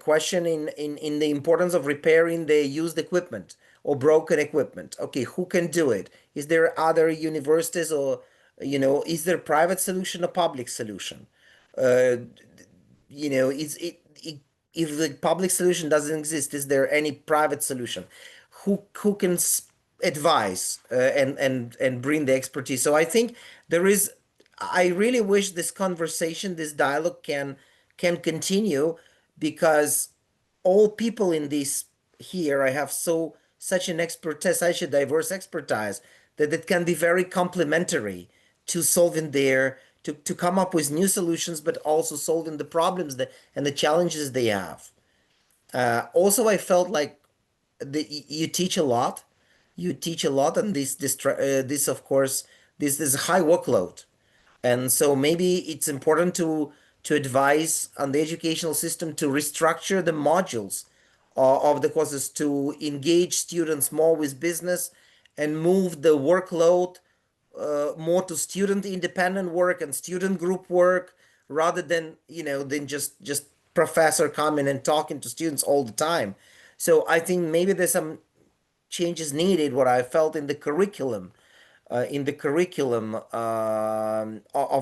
question in the importance of repairing the used equipment or broken equipment. Okay, who can do it? Is there other universities, or is there private solution or public solution? uh, is if the public solution doesn't exist, is there any private solution? Who can advise and bring the expertise? So I think there is. I really wish this conversation, this dialogue can continue, because all people in this here, I have such an expertise, such a diverse expertise, that it can be very complementary to solving to come up with new solutions, but also solving the problems and the challenges they have. Also, I felt like you teach a lot. You teach a lot, and this of course this is a high workload, and so maybe it's important to advise on the educational system to restructure the modules of the courses to engage students more with business and move the workload more to student independent work and student group work, rather than than just professor coming and talking to students all the time. So I think maybe there's some changes needed, what I felt in the curriculum of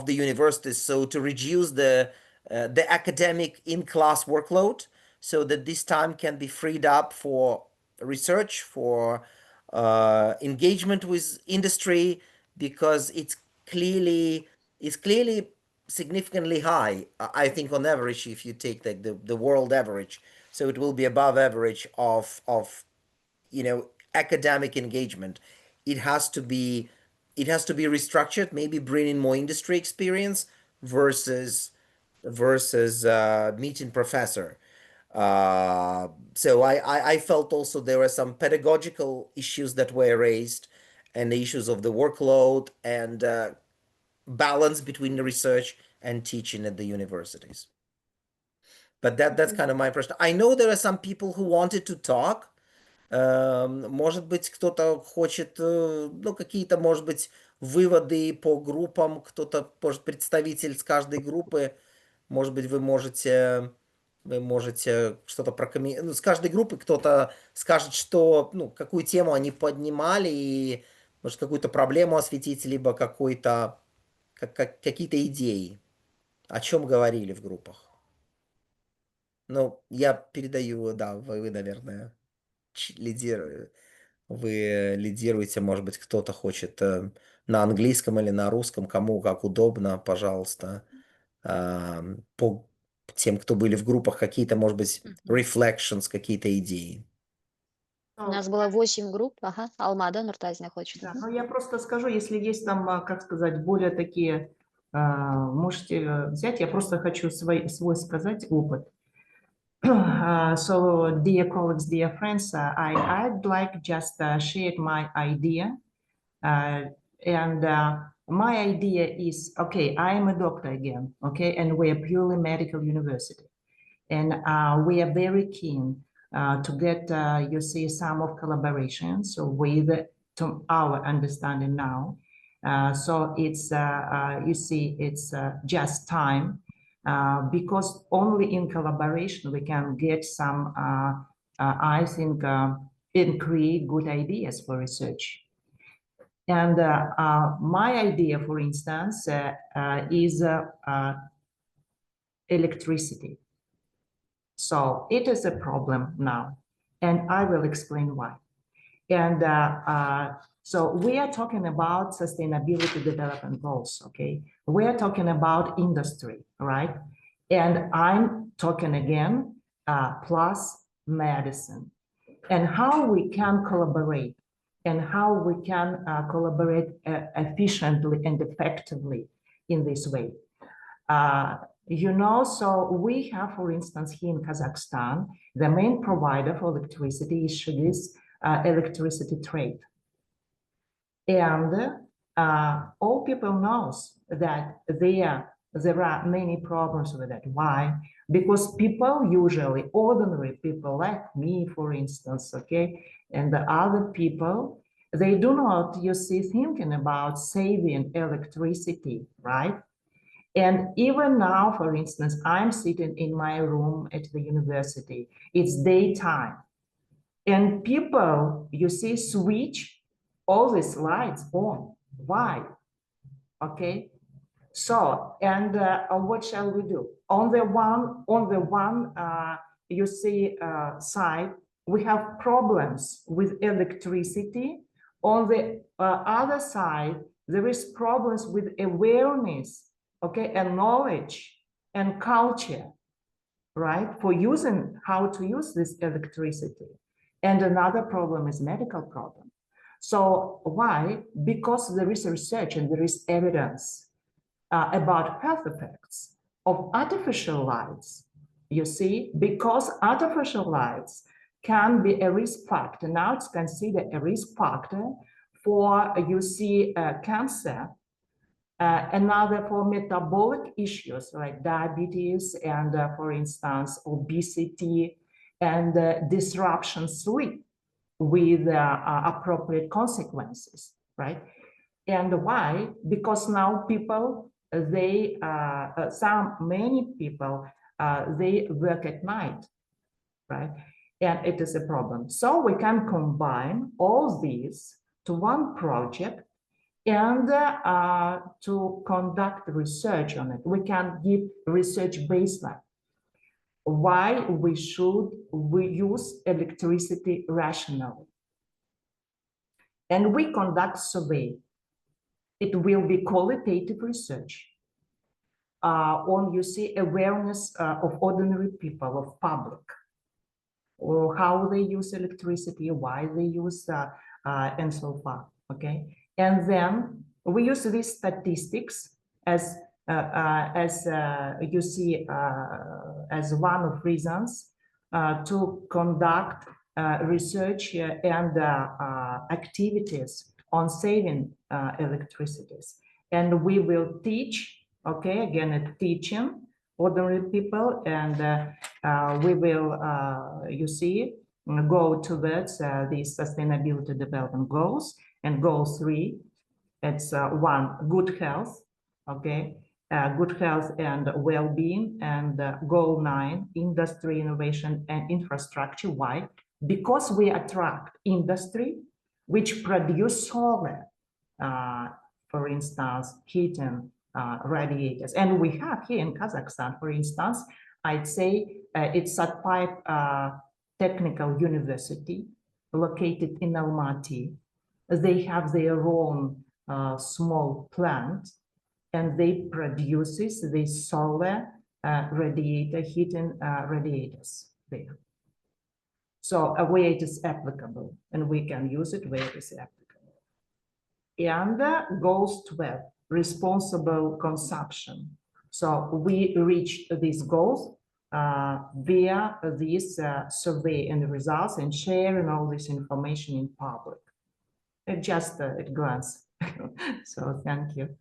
the universities, so to reduce the academic in-class workload, so that this time can be freed up for research, for engagement with industry, because it's clearly significantly high. I think on average, if you take the world average, so it will be above average of academic engagement. It has to be it has to be restructured, maybe bring in more industry experience versus meeting professor. So I felt also there were some pedagogical issues that were raised, and the issues of the workload and balance between the research and teaching at the universities. But that's kind of my impression. I know there are some people who wanted to talk. Может быть, кто-то хочет, какие-то, может быть, выводы по группам, кто-то, может, представитель с каждой группы, может быть, вы можете что-то прокомментировать. С каждой группы кто-то скажет, что, какую тему они поднимали, и, может, какую-то проблему осветить, либо какие-то идеи. О чем говорили в группах? Ну, я передаю, да, вы наверное, вы лидируете, может быть, кто-то хочет на английском или на русском, кому как удобно, пожалуйста. По тем, кто были в группах, какие-то, может быть, reflections, какие-то идеи. У нас было 8 групп. Ага, Алмада Нуртазина хочет. Да, но я просто скажу, если есть там, как сказать, более такие, можете взять, я просто хочу свой сказать опыт. So, dear colleagues, dear friends, I'd like just share my idea. And my idea is, okay, I am a doctor again, okay, and we are purely medical university. And we are very keen to get, you see, some of collaborations with, to our understanding now. So it's, you see, it's just time because only in collaboration we can get some, I think, and create good ideas for research. And my idea, for instance, is electricity. So it is a problem now, and I will explain why. And so we are talking about sustainability development goals, okay? We are talking about industry, right? And I'm talking again, plus medicine, and how we can collaborate and how we can collaborate efficiently and effectively in this way. You know, so we have, for instance, here in Kazakhstan, the main provider for electricity is Shigis electricity trade. And all people knows that there are many problems with that. Why? Because people usually, ordinary people like me, for instance, okay, and the other people, they do not, you see, thinking about saving electricity, right? And even now, for instance, I'm sitting in my room at the university. It's daytime. And people, you see, switch all these lights on. Why? Okay. So, and what shall we do? On the one, you see, side, we have problems with electricity. On the other side, there is problems with awareness, okay, and knowledge and culture, right, for using how to use this electricity. And another problem is medical problem. So why? Because there is research and there is evidence about health effects of artificial lights. You see, because artificial lights can be a risk factor. Now it's considered a risk factor for, you see, cancer, another for metabolic issues like diabetes and, for instance, obesity and disruption sleep with appropriate consequences, right? And why? Because now people, they, many people, they work at night, right? And it is a problem. So we can combine all these to one project and to conduct research on it. We can give research baseline. Why we use electricity rationally. And we conduct survey. It will be qualitative research on, you see, awareness of ordinary people, of public, or how they use electricity, why they use, and so far, okay? And then we use these statistics as you see, as one of reasons to conduct research and activities on saving electricities. And we will teach, okay, again, at teaching ordinary people, and we will, you see, go towards these sustainability development goals. And goal 3, it's 1, good health, okay, good health and well-being, and goal 9, industry, innovation, and infrastructure. Why? Because we attract industry which produce solar, for instance, heating radiators. And we have here in Kazakhstan, for instance, I'd say it's Satpipe Technical University located in Almaty. They have their own small plant, and they produces these solar radiator heating radiators there. So where it is applicable, and we can use it where it is applicable. And goals 12, responsible consumption. So we reached these goals via this survey and results and sharing all this information in public. Just at glance. So thank you.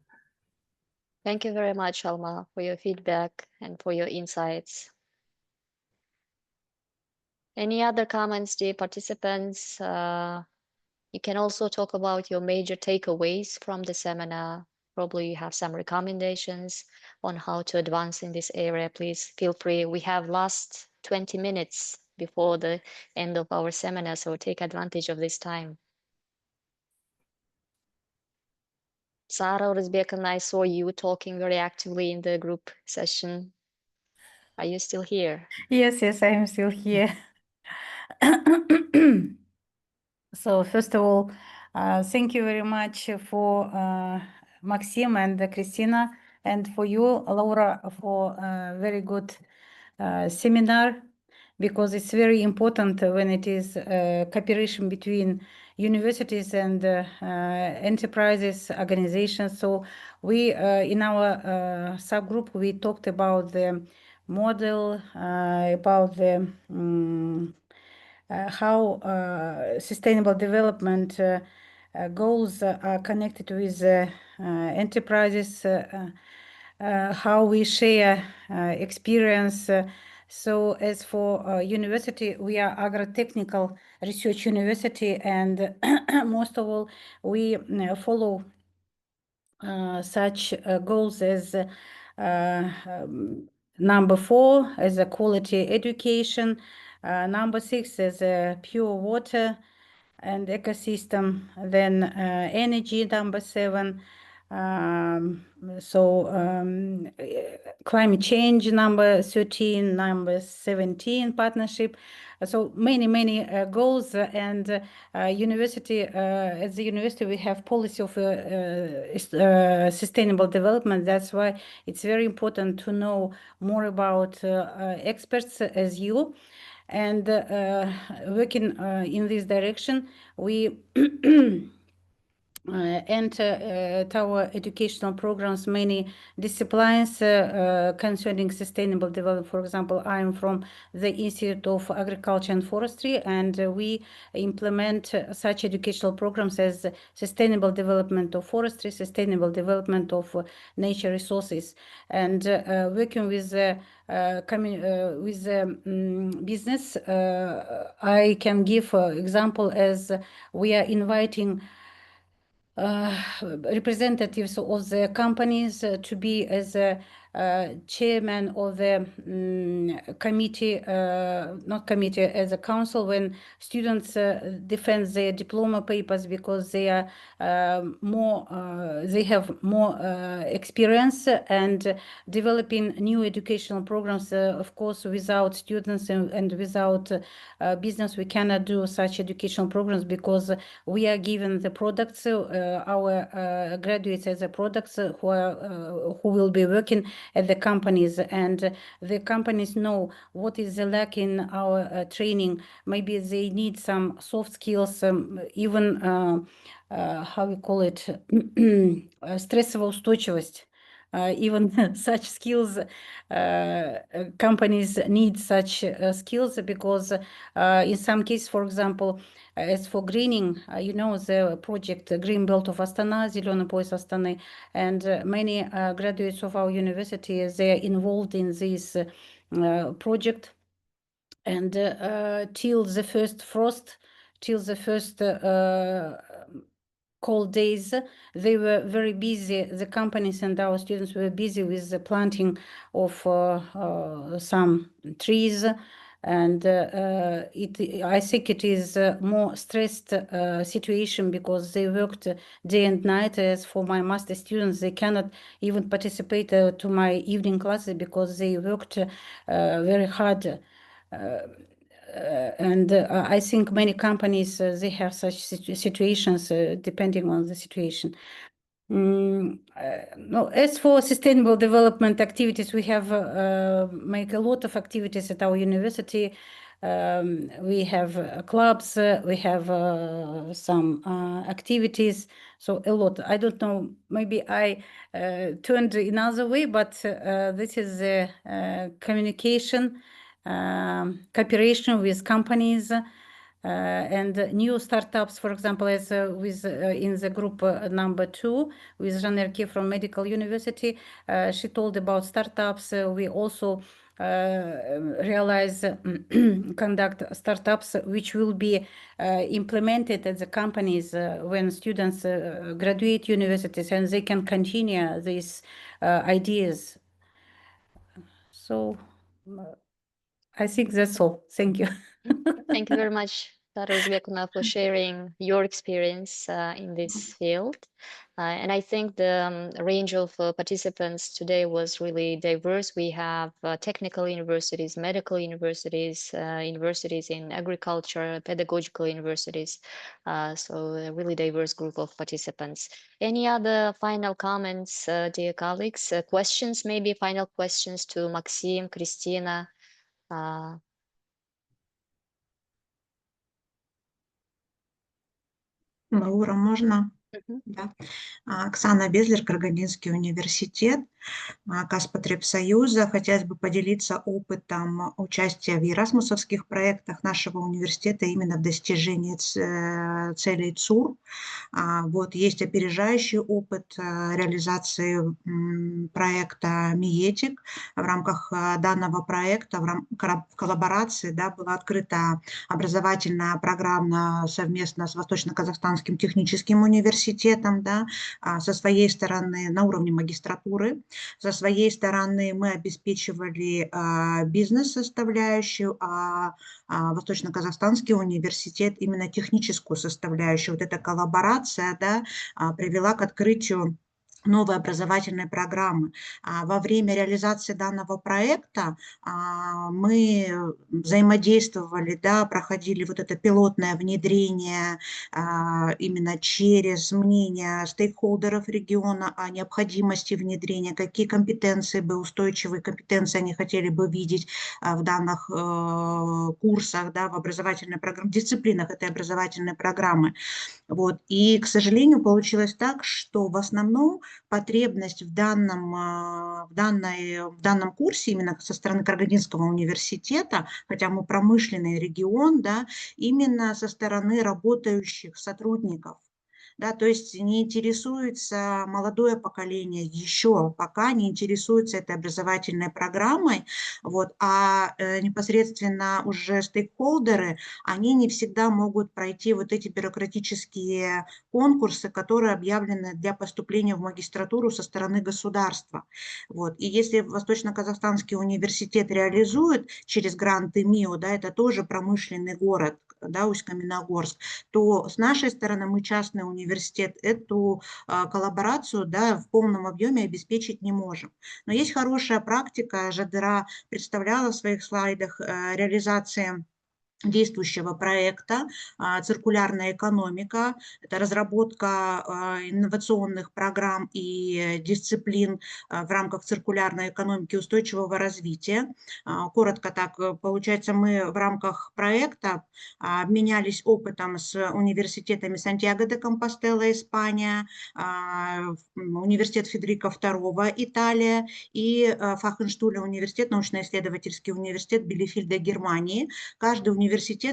Thank you very much, Alma, for your feedback and for your insights. Any other comments, dear participants? You can also talk about your major takeaways from the seminar. Probably you have some recommendations on how to advance in this area. Please feel free. We have last 20 minutes before the end of our seminar, so take advantage of this time. Sarah or Uzbekan, I saw you talking very actively in the group session. Are you still here? Yes, I am still here. So first of all, thank you very much for Maxim and Christina, and for you, Laura, for a very good seminar, because it's very important when it is cooperation between universities and enterprises, organizations. So we, in our subgroup, we talked about the model, about the how sustainable development goals are connected with enterprises, how we share experience. So as for university, we are agro-technical research university, and most of all, we follow such goals as number 4 as a quality education, number 6 as a pure water and ecosystem, then energy, number 7, climate change, number 13, number 17, partnership. So many goals, and university, at the university we have policy of sustainable development. That's why it's very important to know more about experts as you. And working in this direction, we enter our educational programs many disciplines concerning sustainable development. For example, I am from the Institute of Agriculture and Forestry, and we implement such educational programs as sustainable development of forestry, sustainable development of nature resources, and working with business. I can give example as we are inviting representatives of the companies to be as a chairman of the committee, not committee, as a council, when students defend their diploma papers, because they are they have more experience, and developing new educational programs. Of course, without students and without business, we cannot do such educational programs, because we are given the products, our graduates as a products who will be working at the companies, and the companies know what is the lack in our training. Maybe they need some soft skills, even how we call it, стрессовая устойчивость. Even such skills, companies need such skills, because in some cases, for example, as for greening, you know, the project Green Belt of Astana, Зеленый пояс Astana, and many graduates of our university, they are involved in this project. And till the first frost, till the first cold days, they were very busy. The companies and our students were busy with the planting of some trees, And I think it is a more stressed situation because they worked day and night. As for my master students, they cannot even participate to my evening classes because they worked very hard. And I think many companies, they have such situations depending on the situation. No, as for sustainable development activities, we have make a lot of activities at our university. We have clubs, we have some activities, so a lot. I don't know, maybe I turned another way, but this is communication, cooperation with companies, and new startups, for example, as with in the group number 2 with Jeanne from Medical University, she told about startups. We also conduct startups which will be implemented at the companies when students graduate universities, and they can continue these ideas. So I think that's all. Thank you. Thank you very much, Tara Uzbekuna, for sharing your experience in this field. And I think the range of participants today was really diverse. We have technical universities, medical universities, universities in agriculture, pedagogical universities. So a really diverse group of participants. Any other final comments, dear colleagues? Questions, maybe final questions to Maxim, Christina? Лаура, можно? Мгм. Да. Оксана Безлер, Карагандинский университет, Казпотребсоюза. Хотелось бы поделиться опытом участия в ерасмусовских проектах нашего университета именно в достижении целей ЦУР. Вот есть опережающий опыт реализации проекта МИЕТИК. В рамках данного проекта, в коллаборации, да, была открыта образовательная программа совместно с Восточно-Казахстанским техническим университетом, да, со своей стороны на уровне магистратуры. Со своей стороны мы обеспечивали бизнес-составляющую, а Восточно-Казахстанский университет именно техническую составляющую. Вот эта коллаборация, да, привела к открытию новой образовательной программы. Во время реализации данного проекта мы взаимодействовали, да, проходили вот это пилотное внедрение именно через мнение стейкхолдеров региона о необходимости внедрения, какие компетенции бы, устойчивые компетенции они хотели бы видеть в данных курсах, да, в образовательной программе, дисциплинах этой образовательной программы. Вот. И, к сожалению, получилось так, что в основном потребность в данном курсе именно со стороны Карагандинского университета, хотя мы промышленный регион, да, именно со стороны работающих сотрудников. Да, то есть не интересуется молодое поколение, еще пока не интересуется этой образовательной программой, вот, а непосредственно уже стейкхолдеры, они не всегда могут пройти вот эти бюрократические конкурсы, которые объявлены для поступления в магистратуру со стороны государства. Вот. И если Восточно-Казахстанский университет реализует через гранты МИО, да, это тоже промышленный город, да, Усть-Каменогорск, то с нашей стороны мы, частный университет, эту коллаборацию, да, в полном объеме обеспечить не можем. Но есть хорошая практика, Жадыра представляла в своих слайдах реализации действующего проекта «Циркулярная экономика». Это разработка инновационных программ и дисциплин в рамках циркулярной экономики устойчивого развития. Коротко так, получается, мы в рамках проекта обменялись опытом с университетами Сантьяго де Компостела, Испания, университет Федерико II, Италия, и Фахенштуле университет, научно-исследовательский университет Билефельда, Германии. Каждый университет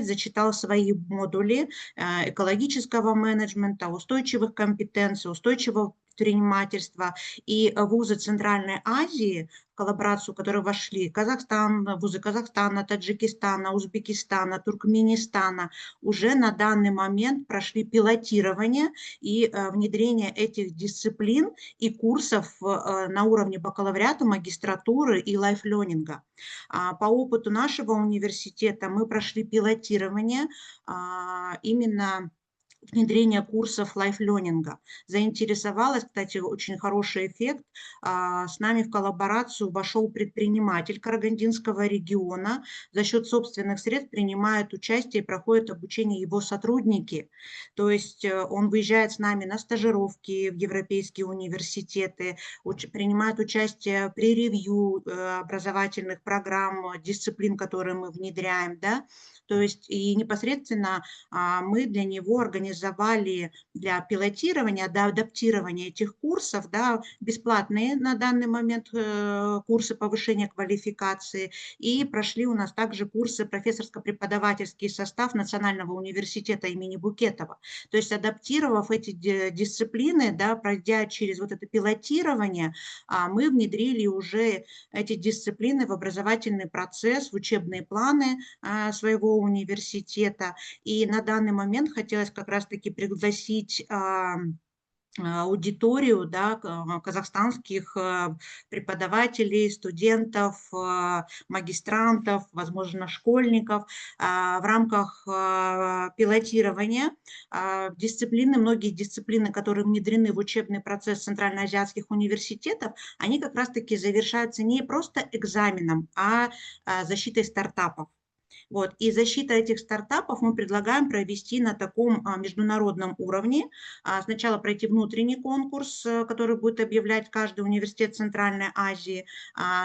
зачитал свои модули экологического менеджмента, устойчивых компетенций, устойчивого предпринимательства, и вузы Центральной Азии, в коллаборацию, в которую вошли Казахстан, вузы Казахстана, Таджикистана, Узбекистана, Туркменистана, уже на данный момент прошли пилотирование и внедрение этих дисциплин и курсов на уровне бакалавриата, магистратуры и лайфлернинга. По опыту нашего университета мы прошли пилотирование именно внедрение курсов лайфлернинга. Заинтересовалась, кстати, очень хороший эффект. С нами в коллаборацию вошел предприниматель Карагандинского региона. За счет собственных средств принимает участие и проходит обучение его сотрудники. То есть он выезжает с нами на стажировки в европейские университеты, принимает участие при ревью образовательных программ, дисциплин, которые мы внедряем, да. То есть и непосредственно мы для него организовали для пилотирования, адаптирования этих курсов, да, бесплатные на данный момент курсы повышения квалификации, и прошли у нас также курсы профессорско-преподавательский состав Национального университета имени Букетова. То есть адаптировав эти дисциплины, да, пройдя через вот это пилотирование, мы внедрили уже эти дисциплины в образовательный процесс, в учебные планы своего университета. И на данный момент хотелось как раз-таки пригласить аудиторию, да, казахстанских преподавателей, студентов, магистрантов, возможно, школьников в рамках пилотирования дисциплины, многие дисциплины, которые внедрены в учебный процесс центральноазиатских университетов, они как раз-таки завершаются не просто экзаменом, а защитой стартапов. Вот. И защита этих стартапов мы предлагаем провести на таком международном уровне. Сначала пройти внутренний конкурс, который будет объявлять каждый университет Центральной Азии.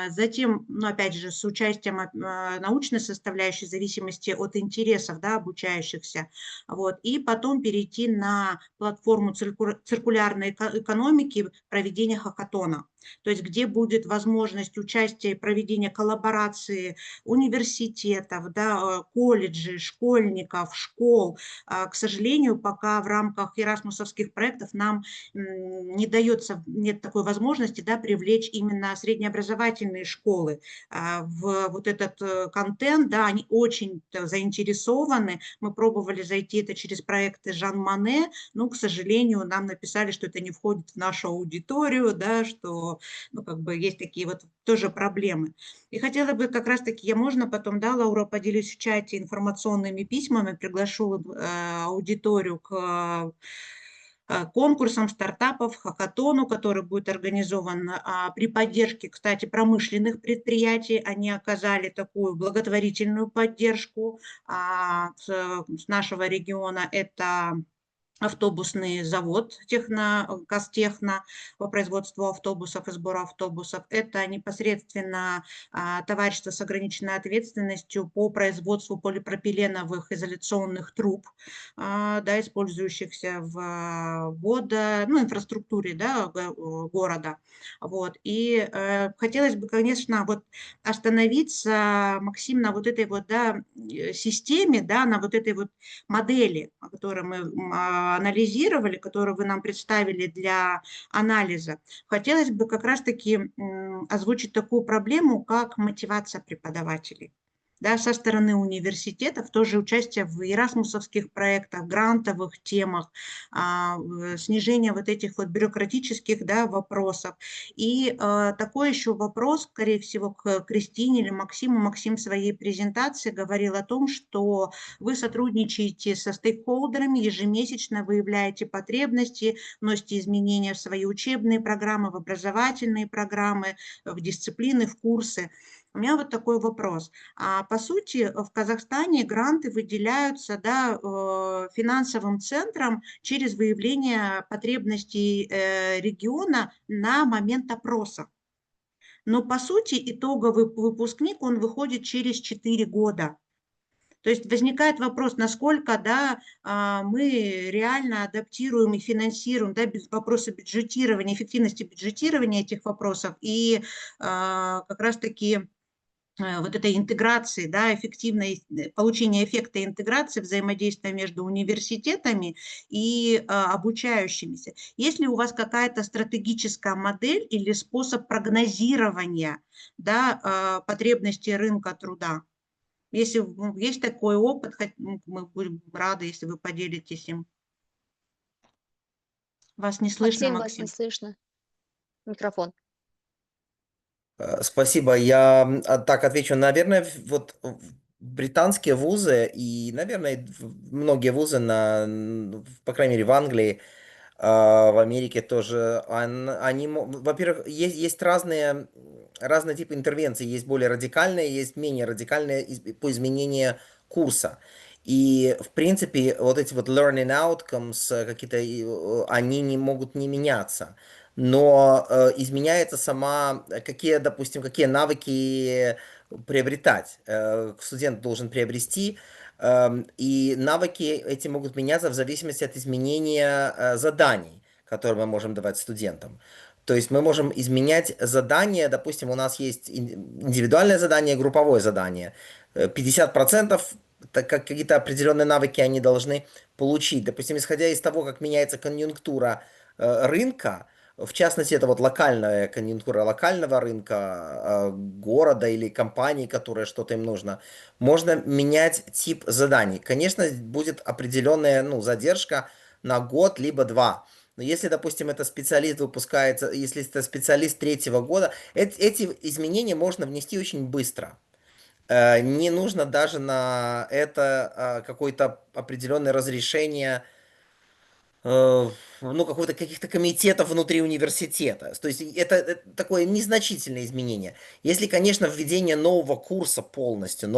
Затем, ну, опять же, с участием научной составляющей в зависимости от интересов, да, обучающихся. Вот. И потом перейти на платформу циркулярной экономики проведения хакатона. То есть где будет возможность участия и проведения коллаборации университетов, да, колледжей, школьников, школ. К сожалению, пока в рамках эрасмусовских проектов нам нет такой возможности, да, привлечь именно среднеобразовательные школы в вот этот контент, да, они очень заинтересованы. Мы пробовали зайти это через проекты Жан Мане, но, к сожалению, нам написали, что это не входит в нашу аудиторию, да, что, ну, как бы есть такие вот тоже проблемы. И хотела бы как раз-таки, можно потом, да, Лаура, поделюсь в чате информационными письмами, приглашу аудиторию к конкурсам стартапов, хакатону, который будет организован при поддержке, кстати, промышленных предприятий. Они оказали такую благотворительную поддержку с нашего региона. Это автобусный завод Казтехно по производству автобусов и сбору автобусов. Это непосредственно товарищество с ограниченной ответственностью по производству полипропиленовых изоляционных труб, да, использующихся в инфраструктуре, да, города. Вот. И хотелось бы, конечно, вот остановиться, Максим, на вот этой вот, да, системе, да, на вот этой вот модели, о которой мы анализировали, которую вы нам представили для анализа. Хотелось бы как раз-таки озвучить такую проблему, как мотивация преподавателей. Да, со стороны университетов, тоже участие в эрасмусовских проектах, грантовых темах, снижение вот этих вот бюрократических, да, вопросов. И такой еще вопрос, скорее всего, к Кристине или Максиму. Максим в своей презентации говорил о том, что вы сотрудничаете со стейкхолдерами, ежемесячно выявляете потребности, вносите изменения в свои учебные программы, в образовательные программы, в дисциплины, в курсы. У меня вот такой вопрос. По сути, в Казахстане гранты выделяются, да, финансовым центром через выявление потребностей региона на момент опроса. Но, по сути, итоговый выпускник, он выходит через 4 года. То есть возникает вопрос, насколько, да, мы реально адаптируем и финансируем, да, вопросы бюджетирования, эффективности бюджетирования этих вопросов и как раз-таки вот этой интеграции, да, эффективной получения эффекта интеграции, взаимодействия между университетами и обучающимися. Есть ли у вас какая-то стратегическая модель или способ прогнозирования, да, потребностей рынка труда? Если есть такой опыт, мы будем рады, если вы поделитесь им. Вас не слышно, Максим, вас не Максим. слышно. Микрофон. Спасибо. Я так отвечу. Наверное, вот британские вузы и, наверное, многие вузы, по крайней мере, в Англии, в Америке тоже, они, во-первых, есть разные типы интервенций. Есть более радикальные, есть менее радикальные по изменению курса. И, в принципе, вот эти вот learning outcomes какие-то, они не могут не меняться. Но изменяется сама, допустим, какие навыки приобретать. Студент должен приобрести, и навыки эти могут меняться в зависимости от изменения заданий, которые мы можем давать студентам. То есть мы можем изменять задания, допустим, у нас есть индивидуальное задание, групповое задание. 50% так как какие-то определенные навыки они должны получить. Допустим, исходя из того, как меняется конъюнктура рынка, в частности, это вот локальная конъюнктура локального рынка, города или компании, которая что-то им нужно, можно менять тип заданий. Конечно, будет определенная задержка на год либо два. Но если, допустим, это специалист выпускается, если это специалист 3-го года, эти изменения можно внести очень быстро. Не нужно даже на это какое-то определенное разрешение каких-то комитетов внутри университета. То есть это такое незначительное изменение. Если, конечно, введение нового курса полностью,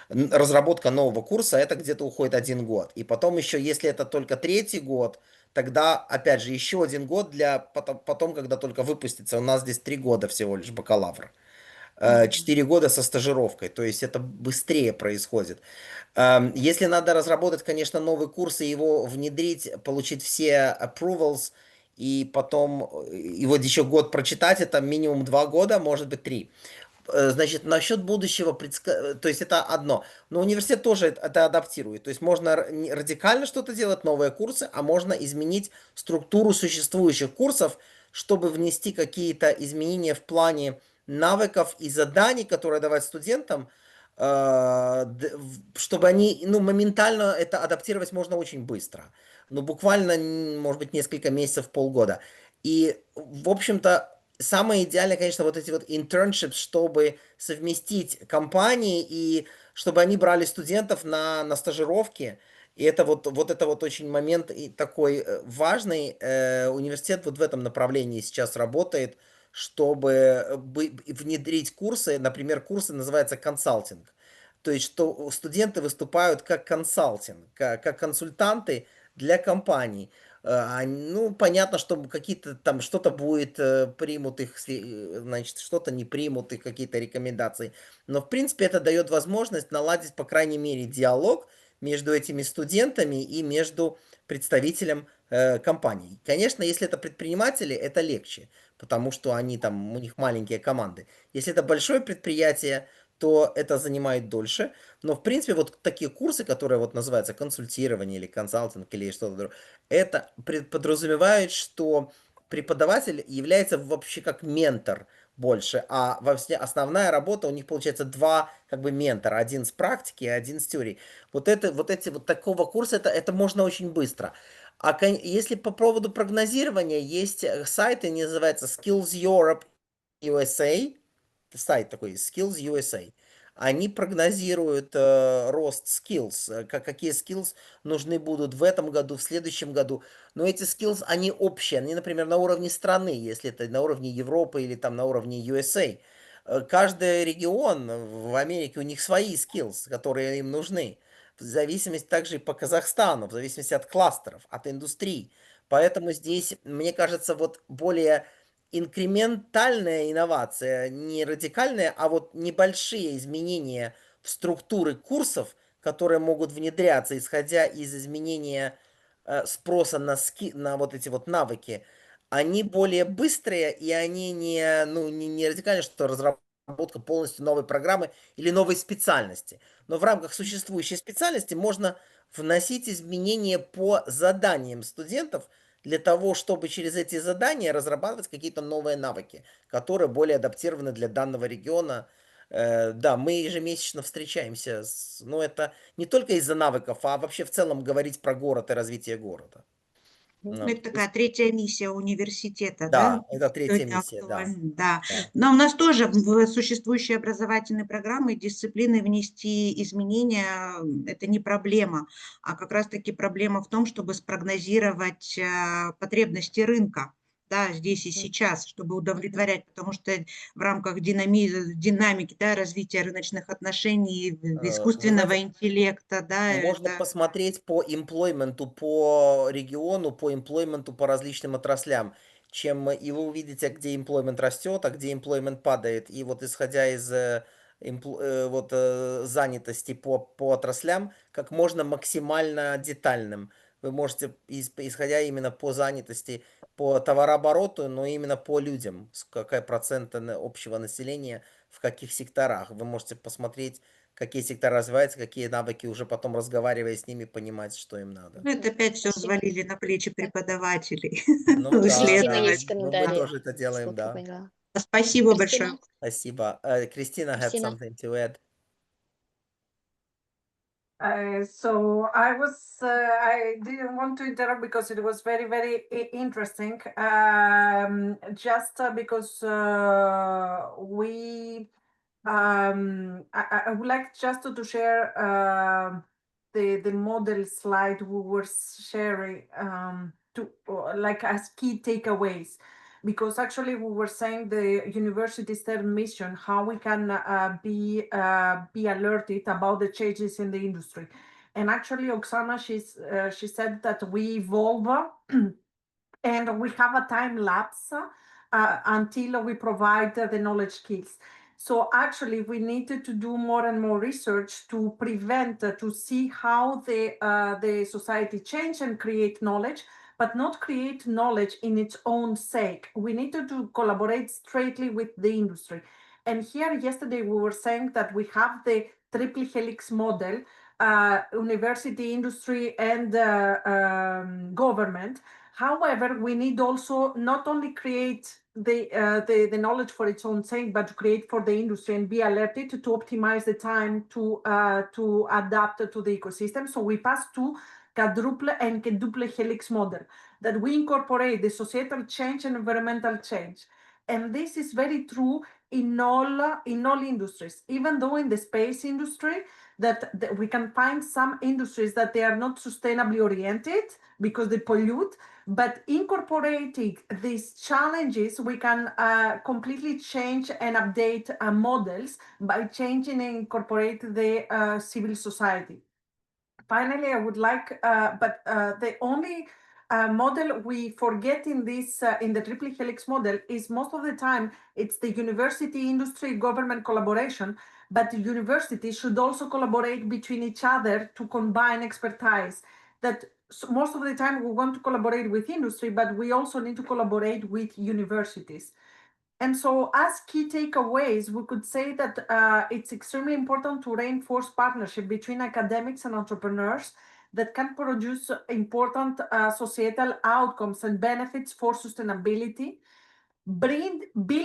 разработка нового курса, это где-то уходит 1 год. И потом еще, если это только 3-й год, тогда, опять же, еще 1 год для потом, когда только выпустится. У нас здесь 3 года всего лишь бакалавр. 4 года со стажировкой, то есть это быстрее происходит. Если надо разработать, конечно, новый курс и его внедрить, получить все approvals, и потом его еще год прочитать, это минимум 2 года, может быть 3. Значит, насчет будущего, то есть это одно. Но университет тоже это адаптирует. То есть можно радикально что-то делать, новые курсы, а можно изменить структуру существующих курсов, чтобы внести какие-то изменения в плане навыков и заданий, которые давать студентам, чтобы они, моментально это адаптировать можно очень быстро. Буквально, может быть, несколько месяцев, полгода. И, в общем-то, самое идеальное, конечно, вот эти вот internships, чтобы совместить компании и чтобы они брали студентов на стажировки. И это вот очень момент и такой важный. Университет вот в этом направлении сейчас работает, чтобы внедрить курсы. Например, курсы называются консалтинг. То есть, что студенты выступают как консалтинг, как консультанты для компаний. Понятно, что какие-то там что-то будет, примут их, значит, что-то не примут их, какие-то рекомендации. Но, в принципе, это дает возможность наладить, по крайней мере, диалог между этими студентами и между представителем компаний. Конечно, если это предприниматели, это легче, потому что у них маленькие команды. Если это большое предприятие, то это занимает дольше. Но, в принципе, вот такие курсы, которые вот называются консультирование или консалтинг или что-то другое, это подразумевает, что преподаватель является вообще как ментор больше, а основная работа у них получается 2 как бы ментора, один с практики, один с теории. Вот такого курса это можно очень быстро. А если по поводу прогнозирования, есть сайты, называется Skills Europe USA, сайт такой Skills USA. Они прогнозируют рост skills, какие skills нужны будут в этом году, в следующем году. Но эти skills, они общие, они, например, на уровне страны, если это на уровне Европы или там на уровне USA. Каждый регион в Америке, у них свои skills, которые им нужны. В зависимости также и по Казахстану, в зависимости от кластеров, от индустрий. Поэтому здесь, мне кажется, вот более инкрементальная инновация, не радикальная, а вот небольшие изменения в структуры курсов, которые могут внедряться, исходя из изменения спроса на вот эти вот навыки, они более быстрые, и они не радикально что-то разрабатывают разработка полностью новой программы или новой специальности. Но в рамках существующей специальности можно вносить изменения по заданиям студентов для того, чтобы через эти задания разрабатывать какие-то новые навыки, которые более адаптированы для данного региона. Да, мы ежемесячно встречаемся, но это не только из-за навыков, а вообще в целом говорить про город и развитие города. Ну, это такая третья миссия университета, да? Да, это третья Сегодня миссия, да. актуальна, да. Да. Но у нас тоже в существующие образовательные программы дисциплины внести изменения – это не проблема, а как раз-таки проблема в том, чтобы спрогнозировать потребности рынка. Да, здесь и сейчас, чтобы удовлетворять, потому что в рамках динамики, да, развития рыночных отношений, искусственного интеллекта, да, Можно это… посмотреть по имплойменту, по региону, по имплойменту, по различным отраслям, и вы увидите, где имплоймент растет, а где имплоймент падает. И вот исходя из занятости по отраслям, как можно максимально детальным. Вы можете, исходя именно по занятости, по товарообороту, но именно по людям, какая процент общего населения, в каких секторах. Вы можете посмотреть, какие сектора развиваются, какие навыки, уже потом разговаривая с ними, понимать, что им надо. Ну, это опять все Спасибо. взвалили на плечи преподавателей. Ну да, Кристина, да. есть Мы комментарии. тоже это делаем, да. Поняла. Спасибо Кристина? большое. Спасибо. Christina had Кристина? something to add. So I didn't want to interrupt because it was very, very interesting. Just because I would like just to share the model slide we were sharing like as key takeaways. Because actually we were saying the university's third mission, how we can be alerted about the changes in the industry. And actually, Oksana, she said that we evolve and we have a time lapse until we provide the knowledge skills. So actually, we needed to do more and more research to prevent, to see how the society change and create knowledge, but not create knowledge in its own sake. We needed to collaborate straightly with the industry. And here, yesterday, we were saying that we have the triple helix model, university, industry, and government. However, we need also not only create the knowledge for its own sake, but to create for the industry and be alerted to optimize the time to adapt to the ecosystem. So we pass to quadruple and quadruple helix model, that we incorporate the societal change and environmental change. And this is very true in all industries, even though in the space industry that we can find some industries that they are not sustainably oriented because they pollute, but incorporating these challenges, we can completely change and update models by changing and incorporate the civil society. Finally, I would like, the only model we forget in this in the triple helix model is most of the time it's the university, industry, government collaboration, but the university should also collaborate between each other to combine expertise. That most of the time we want to collaborate with industry, but we also need to collaborate with universities. And so as key takeaways, we could say that it's extremely important to reinforce partnership between academics and entrepreneurs that can produce important societal outcomes and benefits for sustainability, build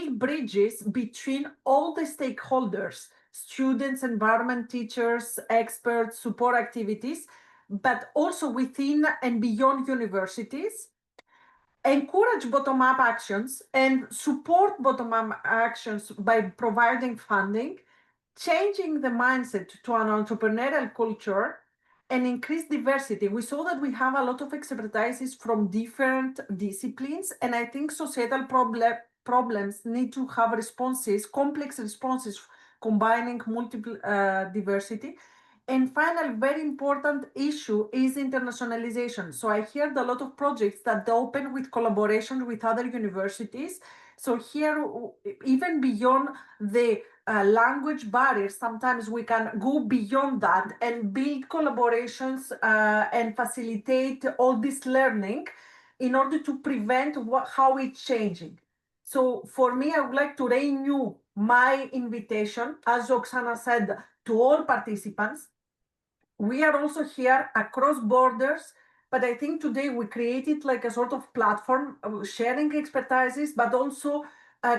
bridges between all the stakeholders, students, environment, teachers, experts, support activities, but also within and beyond universities, encourage bottom-up actions and support bottom-up actions by providing funding, changing the mindset to an entrepreneurial culture, and increase diversity. We saw that we have a lot of expertises from different disciplines, and I think societal problems need to have responses, complex responses, combining multiple diversity. And final, very important issue is internationalization. So I heard a lot of projects that open with collaboration with other universities. So here, even beyond the language barriers, sometimes we can go beyond that and build collaborations and facilitate all this learning in order to prevent how it's changing. So for me, I would like to renew my invitation, as Oksana said, to all participants. We are also here across borders, but I think today we created like a sort of platform sharing expertises, but also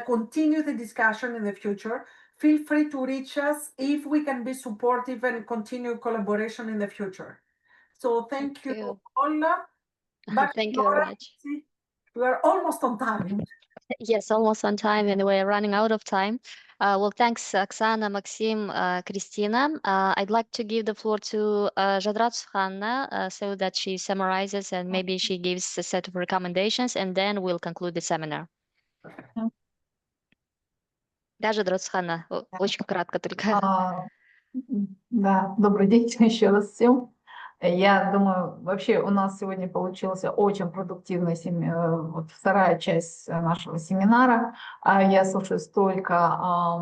continue the discussion in the future. Feel free to reach us if we can be supportive and continue collaboration in the future. So thank you all. Back Thank to you very Laura. much. We are almost on time. Yes, almost on time, and we're running out of time. Well, thanks, Oksana, Maxim, Christina. I'd like to give the floor to Jadrat Suhanna so that she summarizes and maybe she gives a set of recommendations, and then we'll conclude the seminar. Да, Жадрат Суханна, очень кратко только. Да, добрый день еще раз всем. Я думаю, вообще у нас сегодня получился очень продуктивный вот вторая часть нашего семинара. Я слушаю столько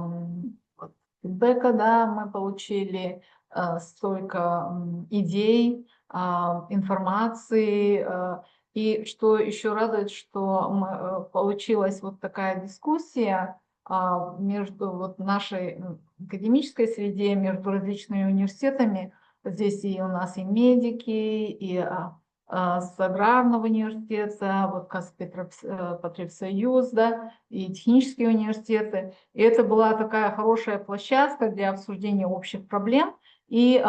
фидбэка, да, мы получили, столько идей, информации. И что еще радует, что получилась вот такая дискуссия между вот нашей академической среде, между различными университетами. Здесь и у нас и медики, и с аграрного университета, вот Казпотребсоюз, да, и технические университеты. И это была такая хорошая площадка для обсуждения общих проблем и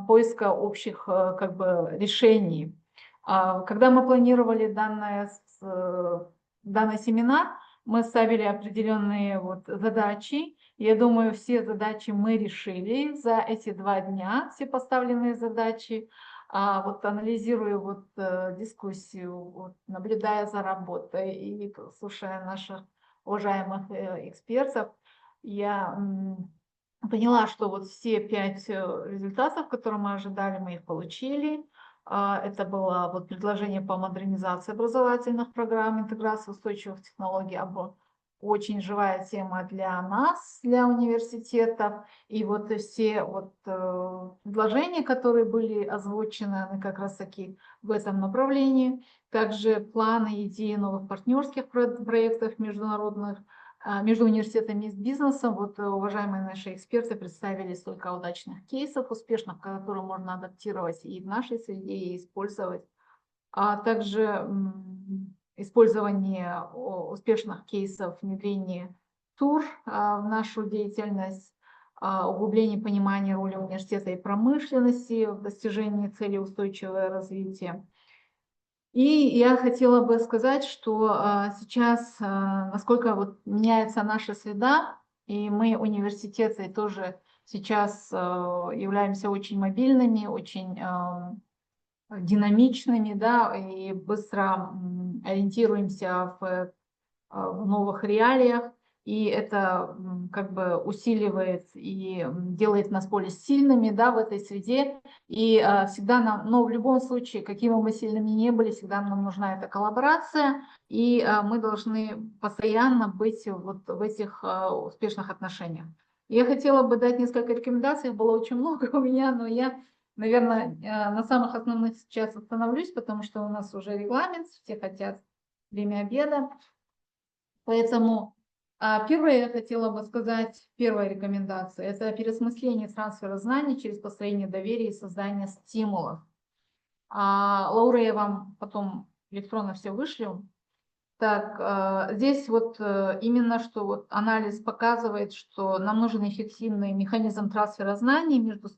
поиска общих как бы решений. Когда мы планировали данный семинар, мы ставили определенные вот задачи. Я думаю, все задачи мы решили за эти 2 дня, все поставленные задачи. Вот анализируя вот дискуссию, вот, наблюдая за работой и слушая наших уважаемых экспертов, я поняла, что вот все 5 результатов, которые мы ожидали, мы их получили. Это было вот предложение по модернизации образовательных программ, интеграции устойчивых технологий, очень живая тема для нас, для университетов. И вот все вот предложения, которые были озвучены, они как раз таки в этом направлении. Также планы, идеи новых партнерских проектов международных, между университетами и бизнесом. Вот уважаемые наши эксперты представили столько удачных кейсов, успешных, которые можно адаптировать и в нашей среде, и использовать. А также использование успешных кейсов внедрения ТУР в нашу деятельность, углубление понимания роли университета и промышленности в достижении целей устойчивого развития. И я хотела бы сказать, что сейчас, насколько вот меняется наша среда, и мы, университеты, тоже сейчас являемся очень мобильными, очень динамичными, да, и быстро ориентируемся в новых реалиях, и это как бы усиливает и делает нас более сильными, да, в этой среде. И всегда нам, но в любом случае, какими бы мы сильными ни были, всегда нам нужна эта коллаборация, и мы должны постоянно быть вот в этих успешных отношениях. Я хотела бы дать несколько рекомендаций, было очень много у меня, но я, наверное, на самых основных сейчас остановлюсь, потому что у нас уже регламент, все хотят время обеда. Поэтому первое я хотела бы сказать, первая рекомендация – это переосмысление трансфера знаний через построение доверия и создание стимулов. Лаура, я вам потом электронно все вышлю. Так, здесь вот именно что вот анализ показывает, что нам нужен эффективный механизм трансфера знаний между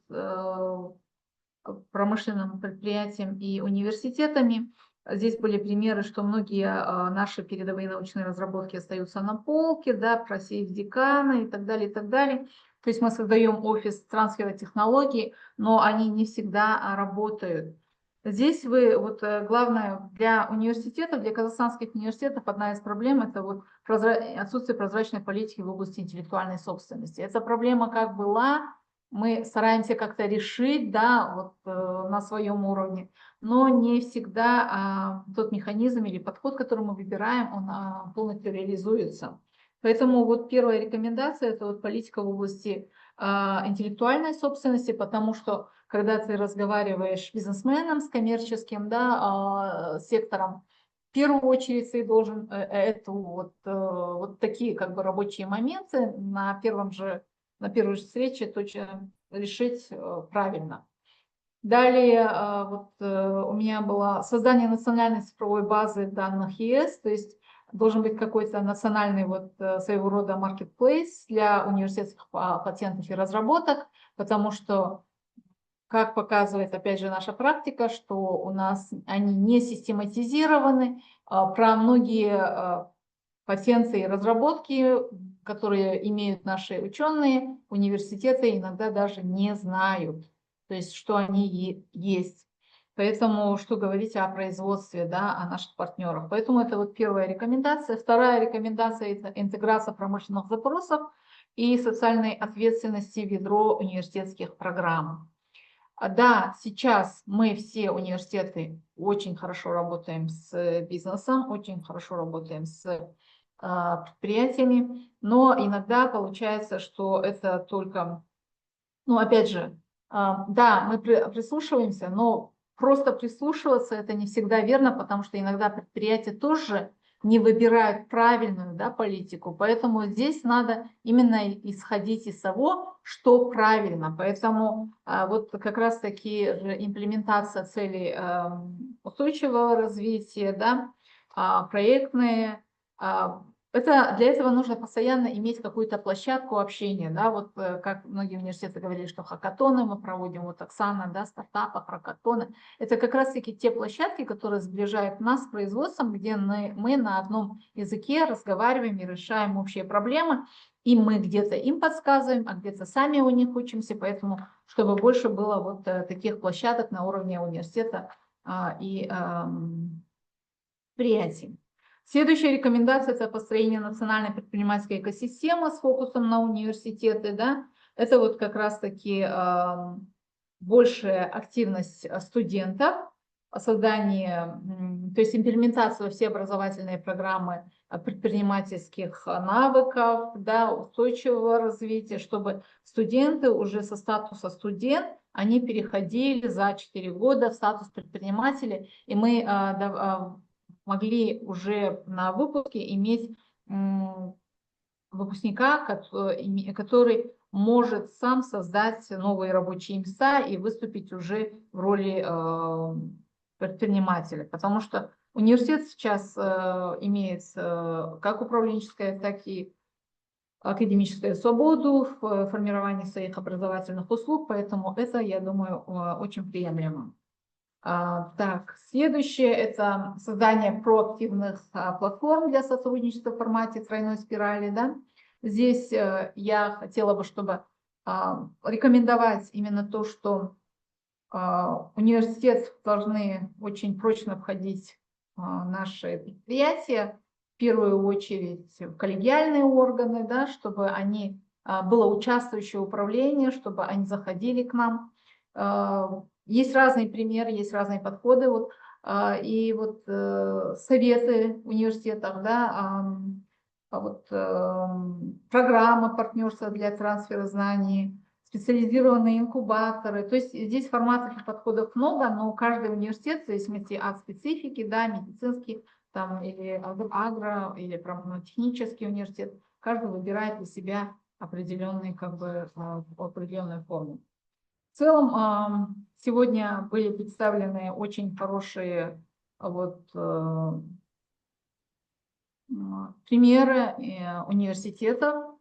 промышленным предприятием и университетами. Здесь были примеры, что многие наши передовые научные разработки остаются на полке, да, просеяв декана и так далее, и так далее. То есть мы создаем офис трансфера технологий, но они не всегда работают. Здесь вот главное для университетов, для казахстанских университетов одна из проблем – это вот отсутствие прозрачной политики в области интеллектуальной собственности. Эта проблема как была, мы стараемся как-то решить, да, вот на своем уровне, но не всегда тот механизм или подход, который мы выбираем, он полностью реализуется. Поэтому вот первая рекомендация – это вот политика в области интеллектуальной собственности, потому что когда ты разговариваешь с бизнесменом, с коммерческим, да, сектором, первую очередь ты должен вот такие как бы рабочие моменты на первой же встрече точно решить правильно. Далее у меня было создание национальной цифровой базы данных ЕС, то есть должен быть какой-то национальный своего рода marketplace для университетских патентов и разработок, потому что, как показывает, опять же, наша практика, что у нас они не систематизированы, про многие патенты и разработки, которые имеют наши ученые, университеты иногда даже не знают, то есть что они есть. Поэтому что говорить о производстве, да, о наших партнерах. Поэтому это вот первая рекомендация. Вторая рекомендация – это интеграция промышленных запросов и социальной ответственности в ядро университетских программ. Да, сейчас мы все университеты очень хорошо работаем с бизнесом, очень хорошо работаем с предприятиями, но иногда получается, что это только, ну, опять же, да, мы прислушиваемся, но просто прислушиваться это не всегда верно, потому что иногда предприятия тоже не выбирают правильную, да, политику, поэтому здесь надо именно исходить из того, что правильно. Поэтому вот как раз-таки имплементация целей устойчивого развития, да, проектные, для этого нужно постоянно иметь какую-то площадку общения, да, вот как многие университеты говорили, что хакатоны мы проводим, вот Оксана, да, стартапы, хакатоны. Это как раз-таки те площадки, которые сближают нас с производством, где мы на одном языке разговариваем и решаем общие проблемы, и мы где-то им подсказываем, а где-то сами у них учимся, поэтому чтобы больше было вот таких площадок на уровне университета и предприятий. Следующая рекомендация – это построение национальной предпринимательской экосистемы с фокусом на университеты. Да? Это вот как раз-таки большая активность студентов, создание, то есть имплементация во все образовательные программы предпринимательских навыков, да, устойчивого развития, чтобы студенты уже со статуса студент, они переходили за 4 года в статус предпринимателя, и мы могли уже на выпуске иметь выпускника, который может сам создать новые рабочие места и выступить уже в роли предпринимателя. Потому что университет сейчас имеет как управленческое, так и академическую свободу в формировании своих образовательных услуг, поэтому это, я думаю, очень приемлемо. Так, следующее – это создание проактивных платформ для сотрудничества в формате тройной спирали. Да? Здесь я хотела бы, чтобы рекомендовать именно то, что университет должны очень прочно входить наши предприятия, в первую очередь в коллегиальные органы, да, чтобы было участвующее управление, чтобы они заходили к нам. Есть разные примеры, есть разные подходы. Вот, и вот советы в университетах, да, программа партнерства для трансфера знаний, специализированные инкубаторы. То есть здесь форматов и подходов много, но каждый университет, в зависимости от специфики, да, медицинский там, или агро, или технический университет, каждый выбирает для себя определенную форму. В целом, сегодня были представлены очень хорошие примеры университетов,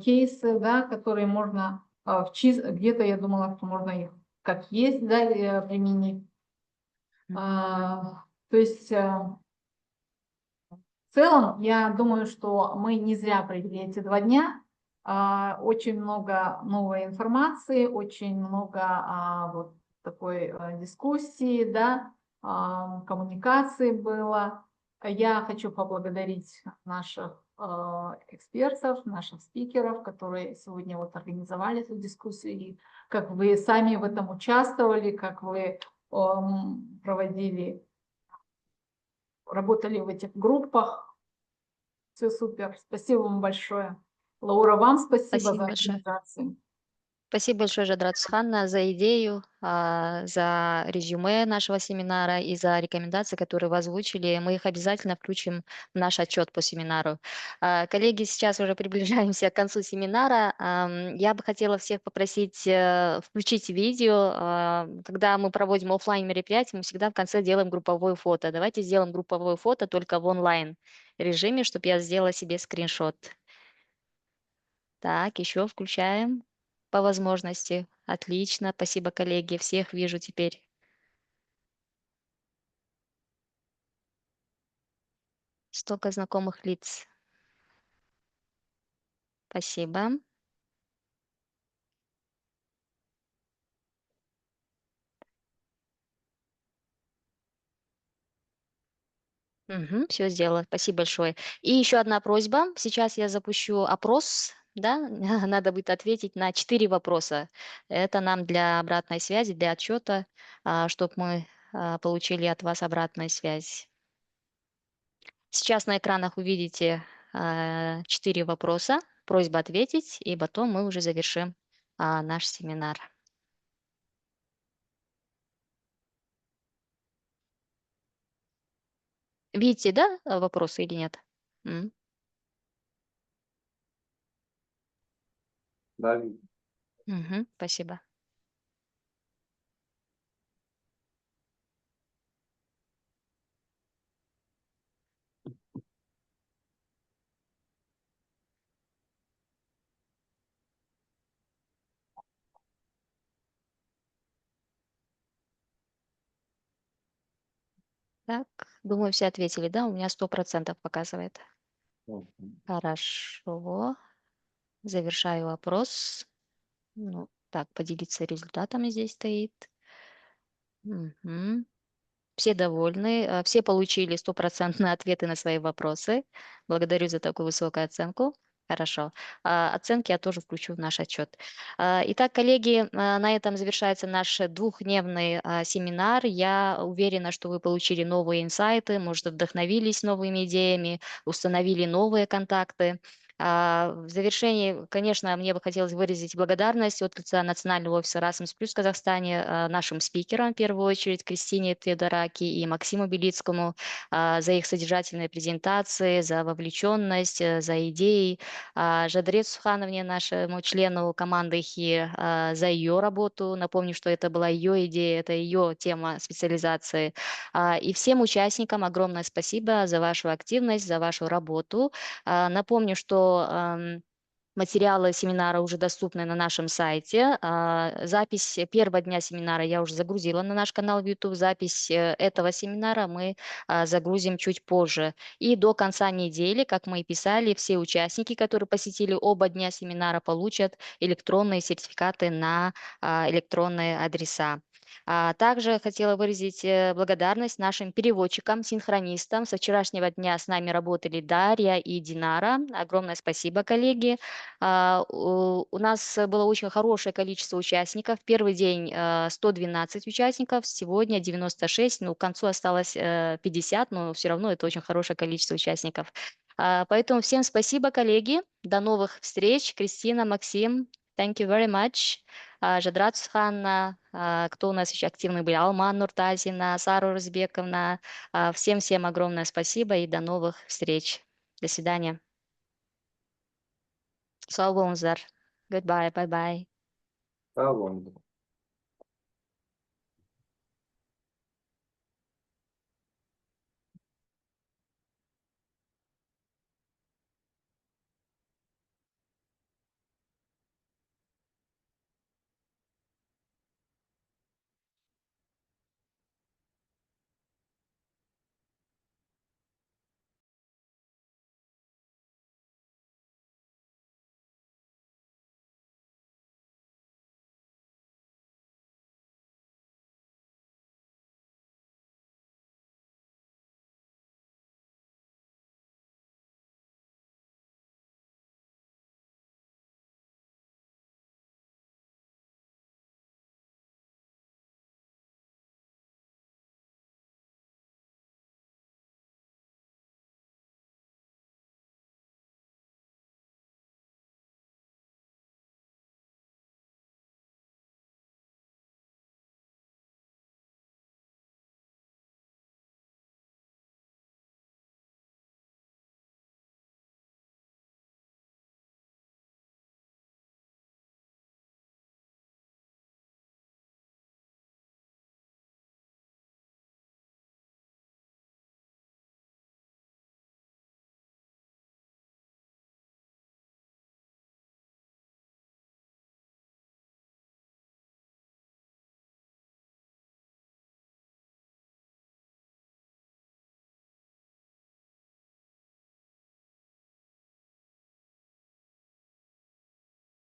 кейсы, да, которые можно где-то, я думала, что можно их как есть, да, применить. То есть в целом, я думаю, что мы не зря провели эти 2 дня. Очень много новой информации, очень много такой дискуссии, да, коммуникации было. Я хочу поблагодарить наших экспертов, наших спикеров, которые сегодня вот организовали эту дискуссию, и как вы сами в этом участвовали, как вы работали в этих группах. Все супер. Спасибо вам большое. Лаура, вам спасибо за организацию. Спасибо большое, Жадрат Ханна, за идею, за резюме нашего семинара и за рекомендации, которые вы озвучили. Мы их обязательно включим в наш отчет по семинару. Коллеги, сейчас уже приближаемся к концу семинара. Я бы хотела всех попросить включить видео. Когда мы проводим офлайн мероприятия, мы всегда в конце делаем групповое фото. Давайте сделаем групповое фото только в онлайн режиме, чтобы я сделала себе скриншот. Так, еще включаем по возможности. Отлично, спасибо, коллеги. Всех вижу теперь. Столько знакомых лиц. Спасибо. Все сделала. Спасибо большое. И еще одна просьба. Сейчас я запущу опрос. Да, надо будет ответить на 4 вопроса. Это нам для обратной связи, для отчета, чтобы мы получили от вас обратную связь. Сейчас на экранах увидите 4 вопроса. Просьба ответить, и потом мы уже завершим наш семинар. Видите, да, вопросы или нет? Да, видно. Спасибо. Так, думаю, все ответили, да? У меня 100% показывает. Хорошо. Завершаю опрос. Ну, так, поделиться результатами здесь стоит. Все довольны, все получили 100% ответы на свои вопросы. Благодарю за такую высокую оценку. Хорошо. Оценки я тоже включу в наш отчет. Итак, коллеги, на этом завершается наш двухдневный семинар. Я уверена, что вы получили новые инсайты, может, вдохновились новыми идеями, установили новые контакты. В завершении, конечно, мне бы хотелось выразить благодарность от лица Национального офиса Erasmus+ в Казахстане нашим спикерам, в первую очередь Кристине Теодораки и Максиму Белицкому, за их содержательные презентации, за вовлеченность, за идеи, Жадре Сухановне, нашему члену команды ХИ, за ее работу. Напомню, что это была ее идея, это ее тема специализации. И всем участникам огромное спасибо за вашу активность, за вашу работу. Напомню, что материалы семинара уже доступны на нашем сайте. Запись первого дня семинара я уже загрузила на наш канал в YouTube. Запись этого семинара мы загрузим чуть позже. И до конца недели, как мы и писали, все участники, которые посетили оба дня семинара, получат электронные сертификаты на электронные адреса. Также хотела выразить благодарность нашим переводчикам, синхронистам. Со вчерашнего дня с нами работали Дарья и Динара. Огромное спасибо, коллеги. У нас было очень хорошее количество участников. Первый день 112 участников, сегодня 96, ну, к концу осталось 50, но все равно это очень хорошее количество участников. Поэтому всем спасибо, коллеги. До новых встреч. Кристина, Максим, thank you very much. Жадрат Ханна, кто у нас еще активный был, Алман Нуртазина, Сара Розбековна. Всем огромное спасибо и до новых встреч. До свидания. Sağ olun. Goodbye. Bye bye. Да, вон.